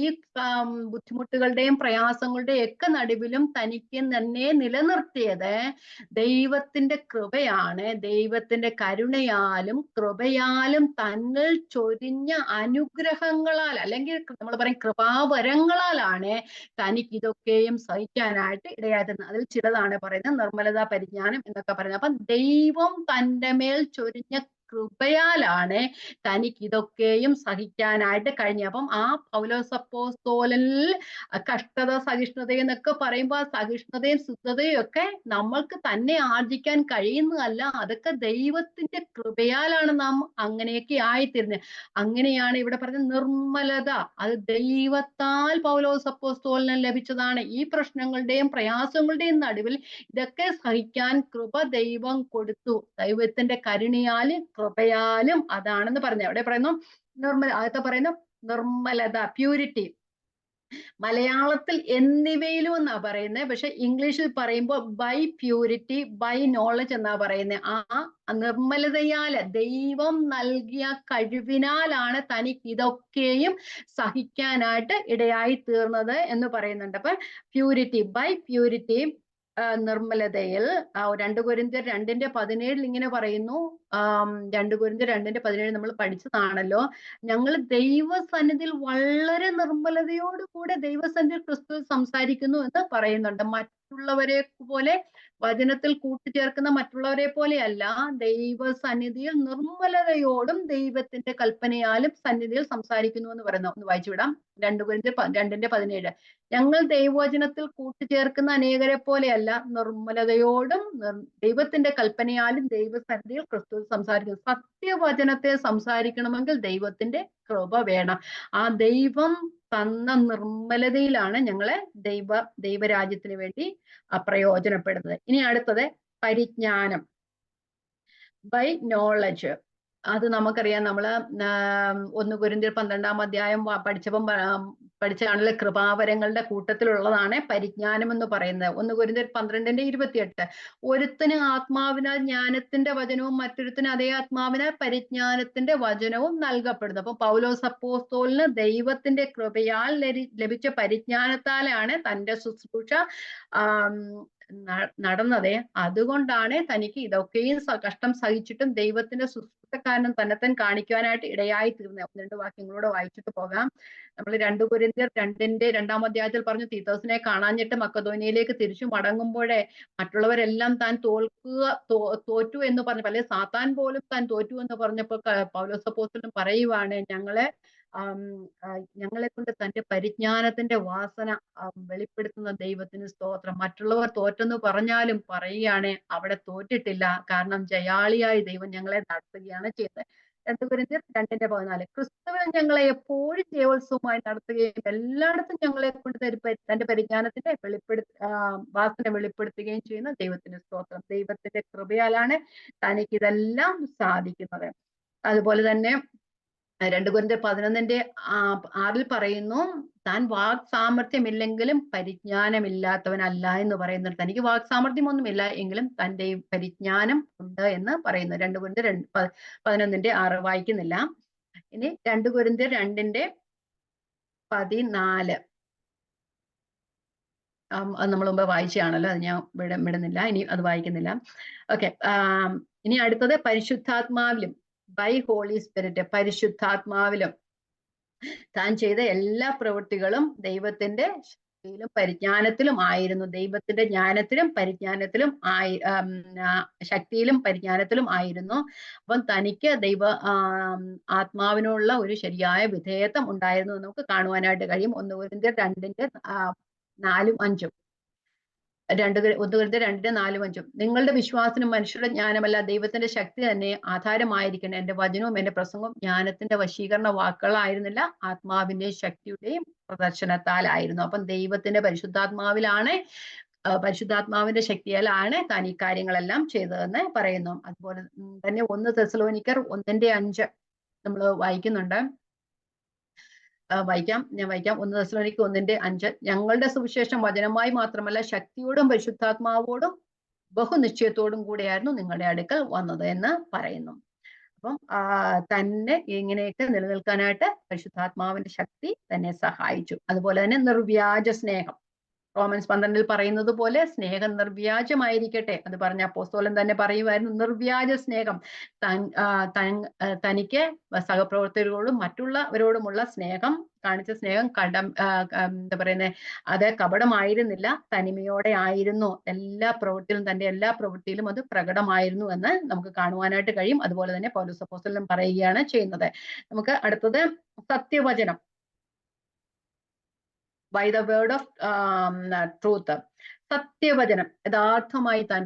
ബുദ്ധിമുട്ടുകളുടെയും പ്രയാസങ്ങളുടെയും ഒക്കെ നടുവിലും തനിക്ക് തന്നെ നിലനിർത്തിയത് ദൈവത്തിന്റെ കൃപയാണ്. ദൈവത്തിന്റെ കരുണയാലും കൃപയാലും തന്നിൽ ചൊരിഞ്ഞ അനുഗ്രഹങ്ങളാൽ, അല്ലെങ്കിൽ നമ്മൾ പറയും കൃപാവരങ്ങളാലാണ് തനിക്ക് ഇതൊക്കെയും സഹിക്കാനായിട്ട് ഇടയായിരുന്നത്. അതിൽ ചിലതാണ് പറയുന്നത് നിർമ്മലത, പരിജ്ഞാനം എന്നൊക്കെ പറയുന്നത്. അപ്പം ദൈവം തന്റെ മേൽ ചൊരിഞ്ഞ കൃപയാലാണ് തനിക്ക് ഇതൊക്കെയും സഹിക്കാനായിട്ട് കഴിഞ്ഞത്. അപ്പം ആ പൗലോസ് അപ്പോസ്തലനിൽ കഷ്ടത, സഹിഷ്ണുത എന്നൊക്കെ പറയുമ്പോൾ സഹിഷ്ണുതയും ശുദ്ധതയും ഒക്കെ നമ്മൾക്ക് തന്നെ ആർജിക്കാൻ കഴിയുന്നതല്ല. അതൊക്കെ ദൈവത്തിന്റെ കൃപയാലാണ് നാം അങ്ങനെയൊക്കെ ആയിത്തീരുന്നത്. അങ്ങനെയാണ് ഇവിടെ പറഞ്ഞ നിർമ്മലത, അത് ദൈവത്താൽ പൗലോസ് അപ്പോസ്തലന് ലഭിച്ചതാണ്. ഈ പ്രശ്നങ്ങളുടെയും പ്രയാസങ്ങളുടെയും നടുവിൽ ഇതൊക്കെ സഹിക്കാൻ കൃപ ദൈവം കൊടുത്തു. ദൈവത്തിന്റെ കരുണയാലും കൃപയാലും അതാണെന്ന് പറഞ്ഞു. അവിടെ പറയുന്നു ആദ്യത്തെ പറയുന്നു നിർമ്മലത, പ്യൂരിറ്റി. മലയാളത്തിൽ എന്നിവയിലും എന്നാ പറയുന്നത്. പക്ഷെ ഇംഗ്ലീഷിൽ പറയുമ്പോൾ ബൈ പ്യൂരിറ്റി, ബൈ നോളജ് എന്നാ പറയുന്നത്. ആ നിർമ്മലതയാല്, ദൈവം നൽകിയ കഴിവിനാലാണ് തനിക്ക് ഇതൊക്കെയും സഹിക്കാനായിട്ട് ഇടയായി തീർന്നത് എന്ന് പറയുന്നുണ്ട്. അപ്പൊ പ്യൂരിറ്റി, ബൈ പ്യൂരിറ്റി, നിർമ്മലതയിൽ 2 കൊരിന്ത്യർ 2:17 ഇങ്ങനെ പറയുന്നു. 2 കൊരിന്ത്യർ 2:17 നമ്മൾ പഠിച്ചതാണല്ലോ. ഞങ്ങൾ ദൈവസന്നിധിയിൽ വളരെ നിർമ്മലതയോടുകൂടെ ദൈവസന്നിധിയിൽ ക്രിസ്തു സംസാരിക്കുന്നു എന്ന് പറയുന്നുണ്ട്. മറ്റുള്ളവരെ പോലെ വചനത്തിൽ കൂട്ടിച്ചേർക്കുന്ന മറ്റുള്ളവരെ പോലെയല്ല, ദൈവസന്നിധിയിൽ നിർമ്മലതയോടും ദൈവത്തിന്റെ കൽപ്പനയാലും സന്നിധിയിൽ സംസാരിക്കുന്നു എന്ന് പറയുന്നു. ഒന്ന് വായിച്ചു വിടാം. 2 കൊരിന്ത്യർ 2:17. ഞങ്ങൾ ദൈവവചനത്തിൽ കൂട്ടിച്ചേർക്കുന്ന അനേകരെ പോലെയല്ല, നിർമ്മലതയോടും ദൈവത്തിന്റെ കൽപ്പനയാലും ദൈവസന്നിധിയിൽ ക്രിസ്തു സംസാരിക്കുന്നു. സത്യവചനത്തെ സംസാരിക്കണമെങ്കിൽ ദൈവത്തിന്റെ കൃപ വേണം. ആ ദൈവം തന്ന നിർമ്മലതയിലാണ് ഞങ്ങളെ ദൈവരാജ്യത്തിന് വേണ്ടി പ്രയോജനപ്പെടുന്നത്. ഇനി അടുത്തത് പരിജ്ഞാനം, ബൈ നോളജ്. അത് നമുക്കറിയാം. നമ്മള് 1 കൊരിന്ത്യർ 12-ാം അധ്യായം പഠിച്ചാണല്ലോ. കൃപാവരങ്ങളുടെ കൂട്ടത്തിലുള്ളതാണ് പരിജ്ഞാനം എന്ന് പറയുന്നത്. 1 കൊരിന്ത്യർ 12:28. ഒരുത്തിന് ആത്മാവിനാൽ ജ്ഞാനത്തിന്റെ വചനവും മറ്റൊരുത്തിന് അതേ ആത്മാവിനാൽ പരിജ്ഞാനത്തിന്റെ വചനവും നൽകപ്പെടുന്നു. അപ്പൊ പൗലോസ് അപ്പോസ്തലന് ദൈവത്തിന്റെ കൃപയാൽ ലഭിച്ച പരിജ്ഞാനത്താലാണ് തന്റെ ശുശ്രൂഷ നടന്നത്. അതുകൊണ്ടാണ് തനിക്ക് ഇതൊക്കെയും കഷ്ടം സഹിച്ചിട്ടും ദൈവത്തിന്റെ ശുശ്രൂഷക്കാരനും തന്നെത്താൻ കാണിക്കുവാനായിട്ട് ഇടയായി തീർന്നത്. 1-2 വാക്യങ്ങളൂടെ വായിച്ചിട്ട് പോകാം. നമ്മൾ 2 കൊരിന്ത്യർ 2:2-ാം അധ്യായത്തിൽ പറഞ്ഞു, തീത്തോസിനെ കാണാഞ്ഞിട്ട് മക്കദോനിയയിലേക്ക് തിരിച്ചു മടങ്ങുമ്പോഴേ മറ്റുള്ളവരെല്ലാം താൻ തോറ്റു എന്ന് പറഞ്ഞു, പല സാത്താൻ പോലും താൻ തോറ്റു എന്ന് പറഞ്ഞപ്പോൾ പൗലോസ് അപ്പോസ്തലൻ പറയുവാണ്, ഞങ്ങളെ കൊണ്ട് തന്റെ പരിജ്ഞാനത്തിന്റെ വാസന വെളിപ്പെടുത്തുന്ന ദൈവത്തിന് സ്തോത്രം. മറ്റുള്ളവർ തോറ്റെന്ന് പറഞ്ഞാലും പറയുകയാണ് അവിടെ തോറ്റിട്ടില്ല, കാരണം ജയാളിയായി ദൈവം ഞങ്ങളെ നടത്തുകയാണ് ചെയ്തത്. 2 കൊരിന്ത്യർ 2:14. ക്രിസ്തുവിൽ ഞങ്ങളെ എപ്പോഴും ജയോത്സവമായി നടത്തുകയും എല്ലായിടത്തും ഞങ്ങളെ കൊണ്ട് തന്റെ പരിജ്ഞാനത്തിന്റെ വാസന വെളിപ്പെടുത്തുകയും ചെയ്യുന്ന ദൈവത്തിന് സ്തോത്രം. ദൈവത്തിന്റെ കൃപയാലാണ് തനിക്കിതെല്ലാം സാധിക്കുന്നത്. അതുപോലെ തന്നെ 2 കൊരിന്ത്യർ 11:6 പറയുന്നു, താൻ വാക് സാമർഥ്യമില്ലെങ്കിലും പരിജ്ഞാനമില്ലാത്തവനല്ല എന്ന് പറയുന്നുണ്ട്. തനിക്ക് വാക് സാമർഥ്യമൊന്നുമില്ല എങ്കിലും തന്റെ പരിജ്ഞാനം ഉണ്ട് എന്ന് പറയുന്നു. 2 കൊരിന്ത്യർ 11:6 വായിക്കുന്നില്ല. ഇനി 2 കൊരിന്ത്യർ 2:14. അത് നമ്മൾ മുമ്പ് വായിച്ചാണല്ലോ, അത് ഞാൻ വിടുന്നില്ല, ഇനി അത് വായിക്കുന്നില്ല. ഓക്കെ, ഇനി അടുത്തത് പരിശുദ്ധാത്മാവിലും, ബൈ ഹോളി സ്പിരിറ്റ്, പരിശുദ്ധാത്മാവിലും താൻ ചെയ്ത എല്ലാ പ്രവൃത്തികളും ദൈവത്തിന്റെ ശക്തിയിലും പരിജ്ഞാനത്തിലും ആയിരുന്നു. ദൈവത്തിന്റെ ജ്ഞാനത്തിലും പരിജ്ഞാനത്തിലും ശക്തിയിലും പരിജ്ഞാനത്തിലും ആയിരുന്നു. അപ്പം തനിക്ക് ആത്മാവിനുള്ള ഒരു ശരിയായ വിധേയത്വം ഉണ്ടായിരുന്നു എന്ന് നമുക്ക് കാണുവാനായിട്ട് കഴിയും. 1 കൊരിന്ത്യർ 2:4-5. 1 കൊരിന്ത്യർ 2:4-5 നിങ്ങളുടെ വിശ്വാസനും മനുഷ്യരുടെ ജ്ഞാനമല്ല ദൈവത്തിന്റെ ശക്തി തന്നെ ആധാരമായിരിക്കണം. എന്റെ വചനവും എന്റെ പ്രസംഗവും ജ്ഞാനത്തിന്റെ വശീകരണ വാക്കുകളായിരുന്നില്ല, ആത്മാവിന്റെയും ശക്തിയുടെയും പ്രദർശനത്താലായിരുന്നു. അപ്പം ദൈവത്തിന്റെ പരിശുദ്ധാത്മാവിലാണ്, പരിശുദ്ധാത്മാവിന്റെ ശക്തിയാലാണ് താൻ ഈ കാര്യങ്ങളെല്ലാം ചെയ്തതെന്ന് പറയുന്നു. അതുപോലെ തന്നെ 1 തെസ്സലോനിക്കർ 1:5 നമ്മൾ വായിക്കുന്നുണ്ട്. ഞാൻ വായിക്കാം. 1 തെസ്സലോനിക്കർ 1:5 ഞങ്ങളുടെ സുവിശേഷം വചനമായി മാത്രമല്ല ശക്തിയോടും പരിശുദ്ധാത്മാവോടും ബഹുനിശ്ചയത്തോടും കൂടെയായിരുന്നു നിങ്ങളുടെ അടുക്കൽ വന്നത് എന്ന് പറയുന്നു. അപ്പം തന്നെ ഇങ്ങനെയൊക്കെ നിലനിൽക്കാനായിട്ട് പരിശുദ്ധാത്മാവിന്റെ ശക്തി തന്നെ സഹായിച്ചു. അതുപോലെ തന്നെ നിർവ്യാജ സ്നേഹം, റോമൻസ് 12 പറയുന്നത് പോലെ സ്നേഹം നിർവ്യാജമായിരിക്കട്ടെ. അത് പറഞ്ഞ അപ്പോസ്തലൻ തന്നെ പറയുമായിരുന്നു, നിർവ്യാജ സ്നേഹം. തനിക്ക് സഹപ്രവർത്തകരോടും മറ്റുള്ളവരോടുമുള്ള സ്നേഹം കാണിച്ച സ്നേഹം എന്താ പറയുന്നത്, അത് കപടമായിരുന്നില്ല, തനിമയോടെ ആയിരുന്നു. തന്റെ എല്ലാ പ്രവൃത്തിയിലും അത് പ്രകടമായിരുന്നു എന്ന് നമുക്ക് കാണുവാനായിട്ട് കഴിയും. അതുപോലെ തന്നെ പൗലോസ് അപ്പോസ്തലൻ പറയുകയാണ് ചെയ്യുന്നത്. നമുക്ക് അടുത്തത് സത്യവചനം, by the word of truth. സത്യവചനം യഥാർത്ഥമായി താൻ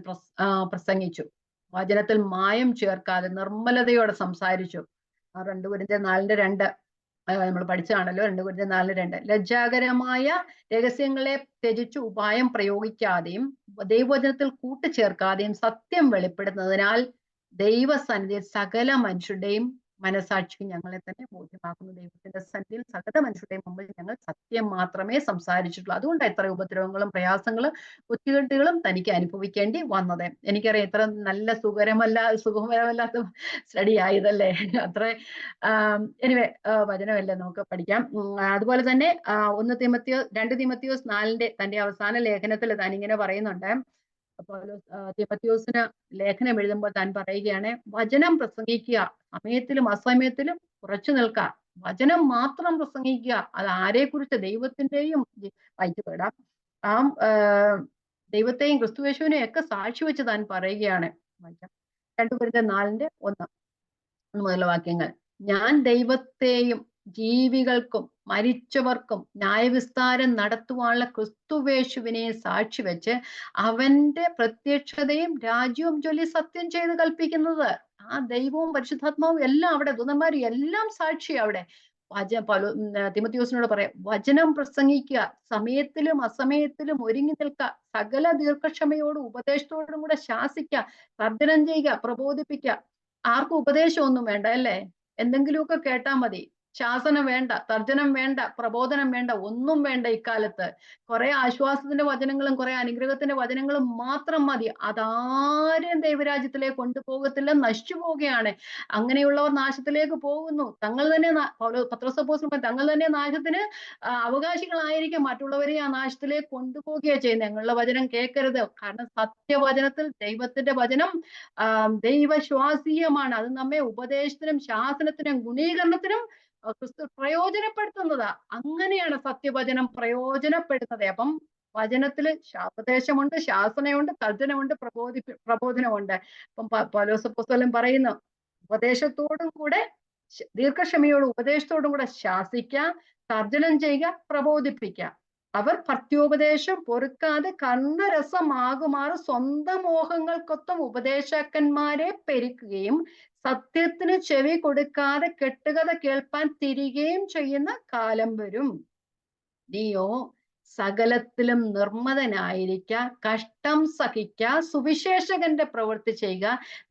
പ്രസംഗിച്ചു. വചനത്തിൽ മായം ചേർക്കാതെ നിർമ്മലതയോടെ സംസാരിച്ചു. 2 കൊരിന്ത്യർ 4:2 നമ്മൾ പഠിച്ചതാണല്ലോ. 2 കൊരിന്ത്യർ 4:2 ലജ്ജാകരമായ രഹസ്യങ്ങളെ ത്യജിച്ച് ഉപായം പ്രയോഗിക്കാതെയും ദൈവവചനത്തിൽ കൂട്ടിച്ചേർക്കാതെയും സത്യം വെളിപ്പെടുത്തുന്നതിനാൽ ദൈവസന്നിധിയിൽ സകല മനുഷ്യരുടെയും മനസാക്ഷിക്ക് ഞങ്ങളെ തന്നെ ബോധ്യമാക്കുന്നു. ദൈവത്തിന്റെ സന്നിധിയിൽ സകല മനുഷ്യരുടെയും മുമ്പിൽ ഞങ്ങൾ സത്യം മാത്രമേ സംസാരിച്ചിട്ടുള്ളൂ. അതുകൊണ്ട് എത്ര ഉപദ്രവങ്ങളും പ്രയാസങ്ങളും ബുദ്ധിമുട്ടുകളും തനിക്ക് അനുഭവിക്കേണ്ടി വന്നത്. എനിക്കറിയാം ഇത്ര നല്ല സുഖകരമല്ലാത്ത സ്റ്റഡി ആയതല്ലേ. അത്ര എനിവേ വചനമല്ലേ, നമുക്ക് പഠിക്കാം. അതുപോലെ തന്നെ 2 തീമോഥെയോസ് 4 തന്റെ അവസാന ലേഖനത്തിൽ താൻ ഇങ്ങനെ പറയുന്നുണ്ട്. തീമോഥെയോസിന് ലേഖനം എഴുതുമ്പോൾ താൻ പറയുകയാണ്, വചനം പ്രസംഗിക്കുക, സമയത്തിലും അസമയത്തിലും ഉറച്ചു നിൽക്കുക, വചനം മാത്രം പ്രസംഗിക്കുക. അത് ആരെക്കുറിച്ച്? ദൈവത്തിന്റെയും വായിച്ചുപെടാം ദൈവത്തെയും ക്രിസ്തുയേശുവിനെയും ഒക്കെ സാക്ഷി വെച്ച് താൻ പറയുകയാണ്. 2 കൊരിന്ത്യർ 4:1 മുതലുള്ള വാക്യങ്ങൾ. ഞാൻ ദൈവത്തെയും ജീവികൾക്കും മരിച്ചവർക്കും ന്യായവിസ്താരം നടത്തുവാനുള്ള ക്രിസ്തുവേശുവിനെയും സാക്ഷി വെച്ച് അവന്റെ പ്രത്യക്ഷതയും രാജ്യവും ചൊല്ലി സത്യം ചെയ്ത് കൽപ്പിക്കുന്നത്. ആ ദൈവവും പരിശുദ്ധാത്മാവും എല്ലാം അവിടെ, ദൂതന്മാരും എല്ലാം സാക്ഷി അവിടെ. തീമോഥെയോസിനോട് പറയാം, വചനം പ്രസംഗിക്കുക, സമയത്തിലും അസമയത്തിലും ഒരുങ്ങി നിൽക്കുക, സകല ദീർഘക്ഷമയോടും ഉപദേശത്തോടും കൂടെ ശാസിക്കുക, തർജ്ജനം ചെയ്യുക, പ്രബോധിപ്പിക്കുക. ആർക്കും ഉപദേശമൊന്നും വേണ്ട അല്ലേ, എന്തെങ്കിലുമൊക്കെ കേട്ടാ മതി. ശാസനം വേണ്ട, തർജ്ജനം വേണ്ട, പ്രബോധനം വേണ്ട, ഒന്നും വേണ്ട. ഇക്കാലത്ത് കുറെ ആശ്വാസത്തിന്റെ വചനങ്ങളും കുറെ അനുഗ്രഹത്തിന്റെ വചനങ്ങളും മാത്രം മതി. അതാരും ദൈവരാജ്യത്തിലേക്ക് കൊണ്ടുപോകത്തില്ല, നശിച്ചു പോവുകയാണ്. അങ്ങനെയുള്ളവർ നാശത്തിലേക്ക് പോകുന്നു. തങ്ങൾ തന്നെ പത്രോസ് അപ്പോസ്തലൻ തങ്ങൾ തന്നെ നാശത്തിന് അവകാശികളായിരിക്കും, മറ്റുള്ളവരെ ആ നാശത്തിലേക്ക് കൊണ്ടുപോവുകയാണ് ചെയ്യുന്നത്. ഞങ്ങളുടെ വചനം കേൾക്കരുത്. കാരണം സത്യവചനത്തിൽ ദൈവത്തിന്റെ വചനം ദൈവശ്വാസീയമാണ്. അത് നമ്മെ ഉപദേശത്തിനും ശാസനത്തിനും ഗുണീകരണത്തിനും ക്രിസ്തു പ്രയോജനപ്പെടുത്തുന്നതാ. അങ്ങനെയാണ് സത്യവചനം പ്രയോജനപ്പെടുന്നത്. അപ്പം വചനത്തില് ഉപദേശമുണ്ട്, ശാസനയുണ്ട്, തർജ്ജനമുണ്ട്, പ്രബോധനമുണ്ട്. അപ്പം പൗലോസ് അപ്പോസ്തലൻ പറയുന്നു, ഉപദേശത്തോടും കൂടെ ദീർഘക്ഷമയോടും ഉപദേശത്തോടും കൂടെ ശാസിക്കുക, തർജ്ജനം ചെയ്യുക, പ്രബോധിപ്പിക്കുക. അവർ ഭക്ത്യോപദേശം പൊറുക്കാതെ കർണരസമാകുമാറ് സ്വന്തം മോഹങ്ങൾക്കൊത്തും ഉപദേശകന്മാരെ പെരുക്കുകയും സത്യത്തിന് ചെവി കൊടുക്കാതെ കെട്ടുകഥ കേൾപ്പാൻ തിരികെയും ചെയ്യുന്ന കാലം വരും. നീയോ സകലത്തിലും നിർമ്മതനായിരിക്ക, കഷ്ടം സഹിക്ക, സുവിശേഷകന്റെ പ്രവൃത്തി ചെയ്യുക,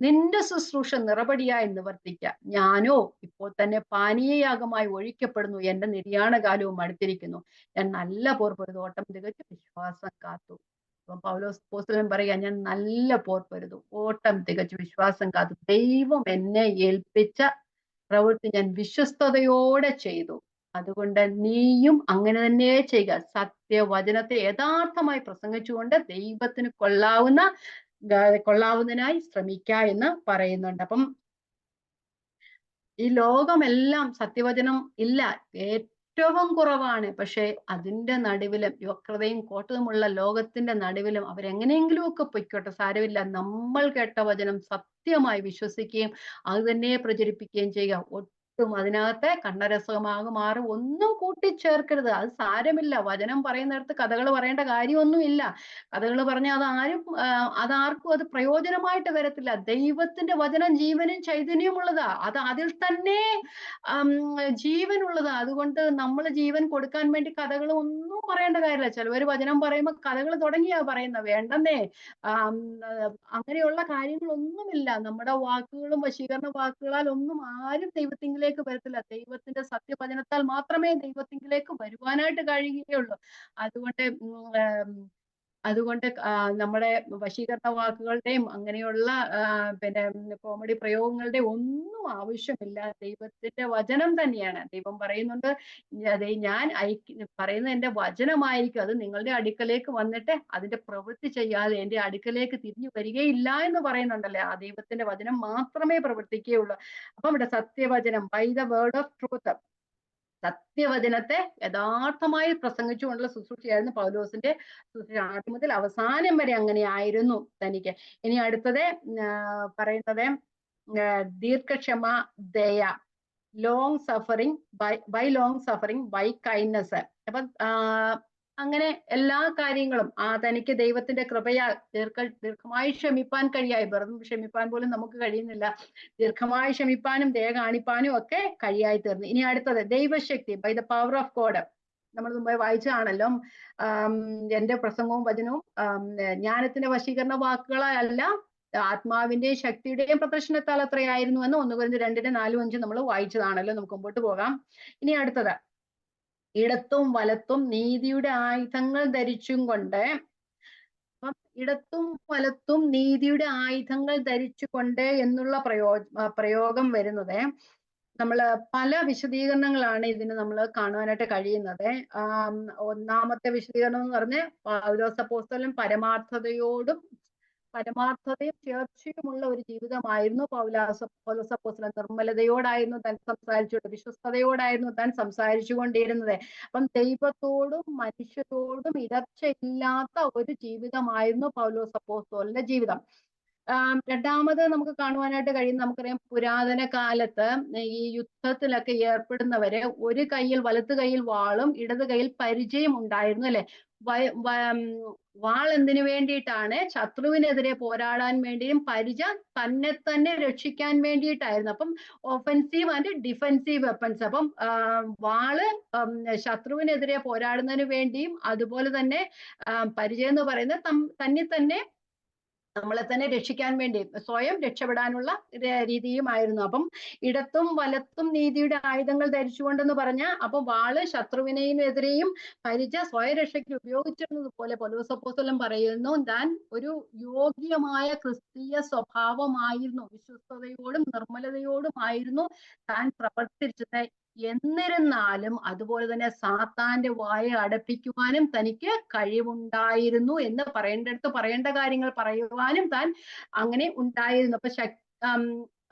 നിന്റെ ശുശ്രൂഷ നിറപടിയായി നിവർത്തിക്ക. ഞാനോ ഇപ്പോൾ തന്നെ പാനീയയാഗമായി ഒഴിക്കപ്പെടുന്നു, എന്റെ നിര്യാണകാലവും അടുത്തിരിക്കുന്നു. ഞാൻ നല്ല പോർ പൊരുതു, ഓട്ടം തികച്ചു വിശ്വാസം കാത്തു. അപ്പം പൗലോസ് അപ്പോസ്തലൻ പറയുക, ഞാൻ നല്ല പോർ പൊരുതു, ഓട്ടം തികച്ചു വിശ്വാസം കാത്തു. ദൈവം എന്നെ ഏൽപ്പിച്ച പ്രവൃത്തി ഞാൻ വിശ്വസ്തയോടെ ചെയ്തു. അതുകൊണ്ട് നീയും അങ്ങനെ തന്നെ ചെയ്യുക. സത്യവചനത്തെ യഥാർത്ഥമായി പ്രസംഗിച്ചുകൊണ്ട് ദൈവത്തിന് കൊള്ളാവുന്നതിനായി ശ്രമിക്കുക എന്ന് പറയുന്നുണ്ട്. അപ്പം ഈ ലോകമെല്ലാം സത്യവചനം ഇല്ല, ഏറ്റവും കുറവാണ്. പക്ഷെ അതിന്റെ നടുവിലും വക്രതയും കോട്ടവുമുള്ള ലോകത്തിന്റെ നടുവിലും അവരെങ്ങനെയെങ്കിലും ഒക്കെ പൊയ്ക്കോട്ടെ, സാരമില്ല, നമ്മൾ കേട്ട വചനം സത്യമായി വിശ്വസിക്കുകയും അത് തന്നെ പ്രചരിപ്പിക്കുകയും ചെയ്യുക. കിട്ടും. അതിനകത്തെ കണ്ണരസമാകെ മാറും. ഒന്നും കൂട്ടിച്ചേർക്കരുത്. അത് സാരമില്ല. വചനം പറയുന്നിടത്ത് കഥകൾ പറയേണ്ട കാര്യമൊന്നുമില്ല. കഥകൾ പറഞ്ഞാൽ അതാർക്കും അത് പ്രയോജനമായിട്ട് വരത്തില്ല. ദൈവത്തിന്റെ വചനം ജീവനും ചൈതന്യമുള്ളതാ. അത് അതിൽ തന്നെ ജീവനുള്ളതാ. അതുകൊണ്ട് നമ്മൾ ജീവൻ കൊടുക്കാൻ വേണ്ടി കഥകൾ ഒന്നും പറയേണ്ട കാര്യമില്ല. ചിലവർ വചനം പറയുമ്പോൾ കഥകൾ തുടങ്ങിയാ പറയുന്നത്. വേണ്ടെന്നേ. അങ്ങനെയുള്ള കാര്യങ്ങളൊന്നുമില്ല. നമ്മുടെ വാക്കുകളും വശീകരണ വാക്കുകളാൽ ഒന്നും ആരും ദൈവത്തിങ്കിലേക്ക് വരത്തില്ല. ദൈവത്തിന്റെ സത്യവചനത്താൽ മാത്രമേ ദൈവത്തിങ്കിലേക്ക് വരുവാനായിട്ട് കഴിയുകയുള്ളൂ. അതുകൊണ്ട് അതുകൊണ്ട് നമ്മുടെ വശീകരണ വാക്കുകളുടെയും അങ്ങനെയുള്ള പിന്നെ കോമഡി പ്രയോഗങ്ങളുടെ ഒന്നും ആവശ്യമില്ല. ദൈവത്തിന്റെ വചനം തന്നെയാണ്. ദൈവം പറയുന്നുണ്ട്, ഞാൻ പറയുന്നത് എന്റെ വചനമായിരിക്കും, അത് നിങ്ങളുടെ അടുക്കലേക്ക് വന്നിട്ട് അതിന്റെ പ്രവൃത്തി ചെയ്യാതെ എന്റെ അടുക്കലേക്ക് തിരിഞ്ഞു വരികയില്ല എന്ന് പറയുന്നുണ്ടല്ലേ. ആ ദൈവത്തിന്റെ വചനം മാത്രമേ പ്രവർത്തിക്കുകയുള്ളൂ. അപ്പം ഇവിടെ സത്യവചനം, by the word of truth, സത്യവചനത്തെ യഥാർത്ഥമായി പ്രസംഗിച്ചുകൊണ്ടുള്ള ശുശ്രൂഷയായിരുന്നു പൗലോസിന്റെ ശുശ്രൂഷ. ആദ്യം മുതൽ അവസാനം വരെ അങ്ങനെ ആയിരുന്നു തനിക്ക്. ഇനി അടുത്തത് പറയുന്നത് ദീർഘക്ഷമ, ദയ, long suffering, by long suffering, by kindness. അപ്പൊ അങ്ങനെ എല്ലാ കാര്യങ്ങളും തനിക്ക് ദൈവത്തിന്റെ കൃപയാൽ ദീർഘമായി ക്ഷമിപ്പാൻ കഴിയായി. വെറും ക്ഷമിപ്പാൻ പോലും നമുക്ക് കഴിയുന്നില്ല. ദീർഘമായി ക്ഷമിപ്പാനും ദയ കാണിപ്പാനും ഒക്കെ കഴിയായി തീർന്നു. ഇനി അടുത്തത് ദൈവശക്തി, by the power of God. നമ്മൾ മുമ്പേ വായിച്ചതാണല്ലോ. എന്റെ പ്രസംഗവും വചനവും ജ്ഞാനത്തിന്റെ വശീകരണ വാക്കുകളല്ല, ആത്മാവിന്റെയും ശക്തിയുടെയും പ്രദർശനത്താൽ അത്രയായിരുന്നു എന്ന് 1 Corinthians 2:4-5 നമ്മൾ വായിച്ചതാണല്ലോ. നമുക്ക് മുമ്പോട്ട് പോകാം. ഇനി അടുത്തത് ഇടത്തും വലത്തും നീതിയുടെ ആയുധങ്ങൾ ധരിച്ചും കൊണ്ട്. അപ്പം ഇടത്തും വലത്തും നീതിയുടെ ആയുധങ്ങൾ ധരിച്ചുകൊണ്ട് എന്നുള്ള പ്രയോഗം വരുന്നത്, നമ്മള് പല വിശദീകരണങ്ങളാണ് ഇതിന് നമ്മൾ കാണുവാനായിട്ട് കഴിയുന്നത്. ഒന്നാമത്തെ വിശദീകരണം എന്ന് പറഞ്ഞ് പൗലോസ് അപ്പോസ്തലൻ പരമാർത്ഥതയും ചേർച്ചയുമുള്ള ഒരു ജീവിതമായിരുന്നു പൗലോസ് അപ്പോസ്തലൻ. നിർമ്മലതയോടായിരുന്നു താൻ സംസാരിച്ചുകൊണ്ട്, വിശ്വസ്തയോടായിരുന്നു താൻ സംസാരിച്ചു കൊണ്ടിരുന്നത്. അപ്പം ദൈവത്തോടും മനുഷ്യരോടും ഇടർച്ചയില്ലാത്ത ഒരു ജീവിതമായിരുന്നു പൗലോസ് അപ്പോസ്തലന്റെ ജീവിതം. രണ്ടാമത് നമുക്ക് കാണുവാനായിട്ട് കഴിയുന്ന, നമുക്കറിയാം പുരാതന കാലത്ത് ഈ യുദ്ധത്തിലൊക്കെ ഏർപ്പെടുന്നവര് ഒരു കയ്യിൽ, വലത്ത് കയ്യിൽ വാളും ഇടത് കയ്യിൽ പരിചയം ഉണ്ടായിരുന്നു അല്ലെ. വാൾ എന്തിനു വേണ്ടിയിട്ടാണ്? ശത്രുവിനെതിരെ പോരാടാൻ വേണ്ടിയും പരിച തന്നെ രക്ഷിക്കാൻ വേണ്ടിയിട്ടായിരുന്നു. അപ്പം ഒഫൻസീവ് ആൻഡ് ഡിഫൻസീവ് വെപ്പൺസ്. അപ്പം വാള് ശത്രുവിനെതിരെ പോരാടുന്നതിന് വേണ്ടിയും, അതുപോലെ തന്നെ പരിചയം എന്ന് പറയുന്നത് തന്നെ നമ്മളെ തന്നെ രക്ഷിക്കാൻ വേണ്ടി, സ്വയം രക്ഷപ്പെടാനുള്ള രീതിയുമായിരുന്നു. അപ്പം ഇടത്തും വലത്തും നീതിയുടെ ആയുധങ്ങൾ ധരിച്ചുകൊണ്ടെന്ന് പറഞ്ഞ, അപ്പൊ വാള് ശത്രുവിനെയും എതിരെയും പരിച സ്വയരക്ഷയ്ക്ക് ഉപയോഗിച്ചിരുന്നത് പോലെ പൗലോസ് അപ്പോസ്തലൻ പറയുന്നു, താൻ ഒരു യോഗ്യമായ ക്രിസ്തീയ സ്വഭാവമായിരുന്നു, വിശ്വസ്തയോടും നിർമ്മലതയോടുമായിരുന്നു താൻ പ്രവർത്തിച്ചത്. എന്നിരുന്നാലും അതുപോലെ തന്നെ സാത്താന്റെ വായ അടപ്പിക്കുവാനും തനിക്ക് കഴിവുണ്ടായിരുന്നു എന്ന് പറയേണ്ട കാര്യങ്ങൾ പറയുവാനും താൻ അങ്ങനെ ഉണ്ടായിരുന്നു. അപ്പൊ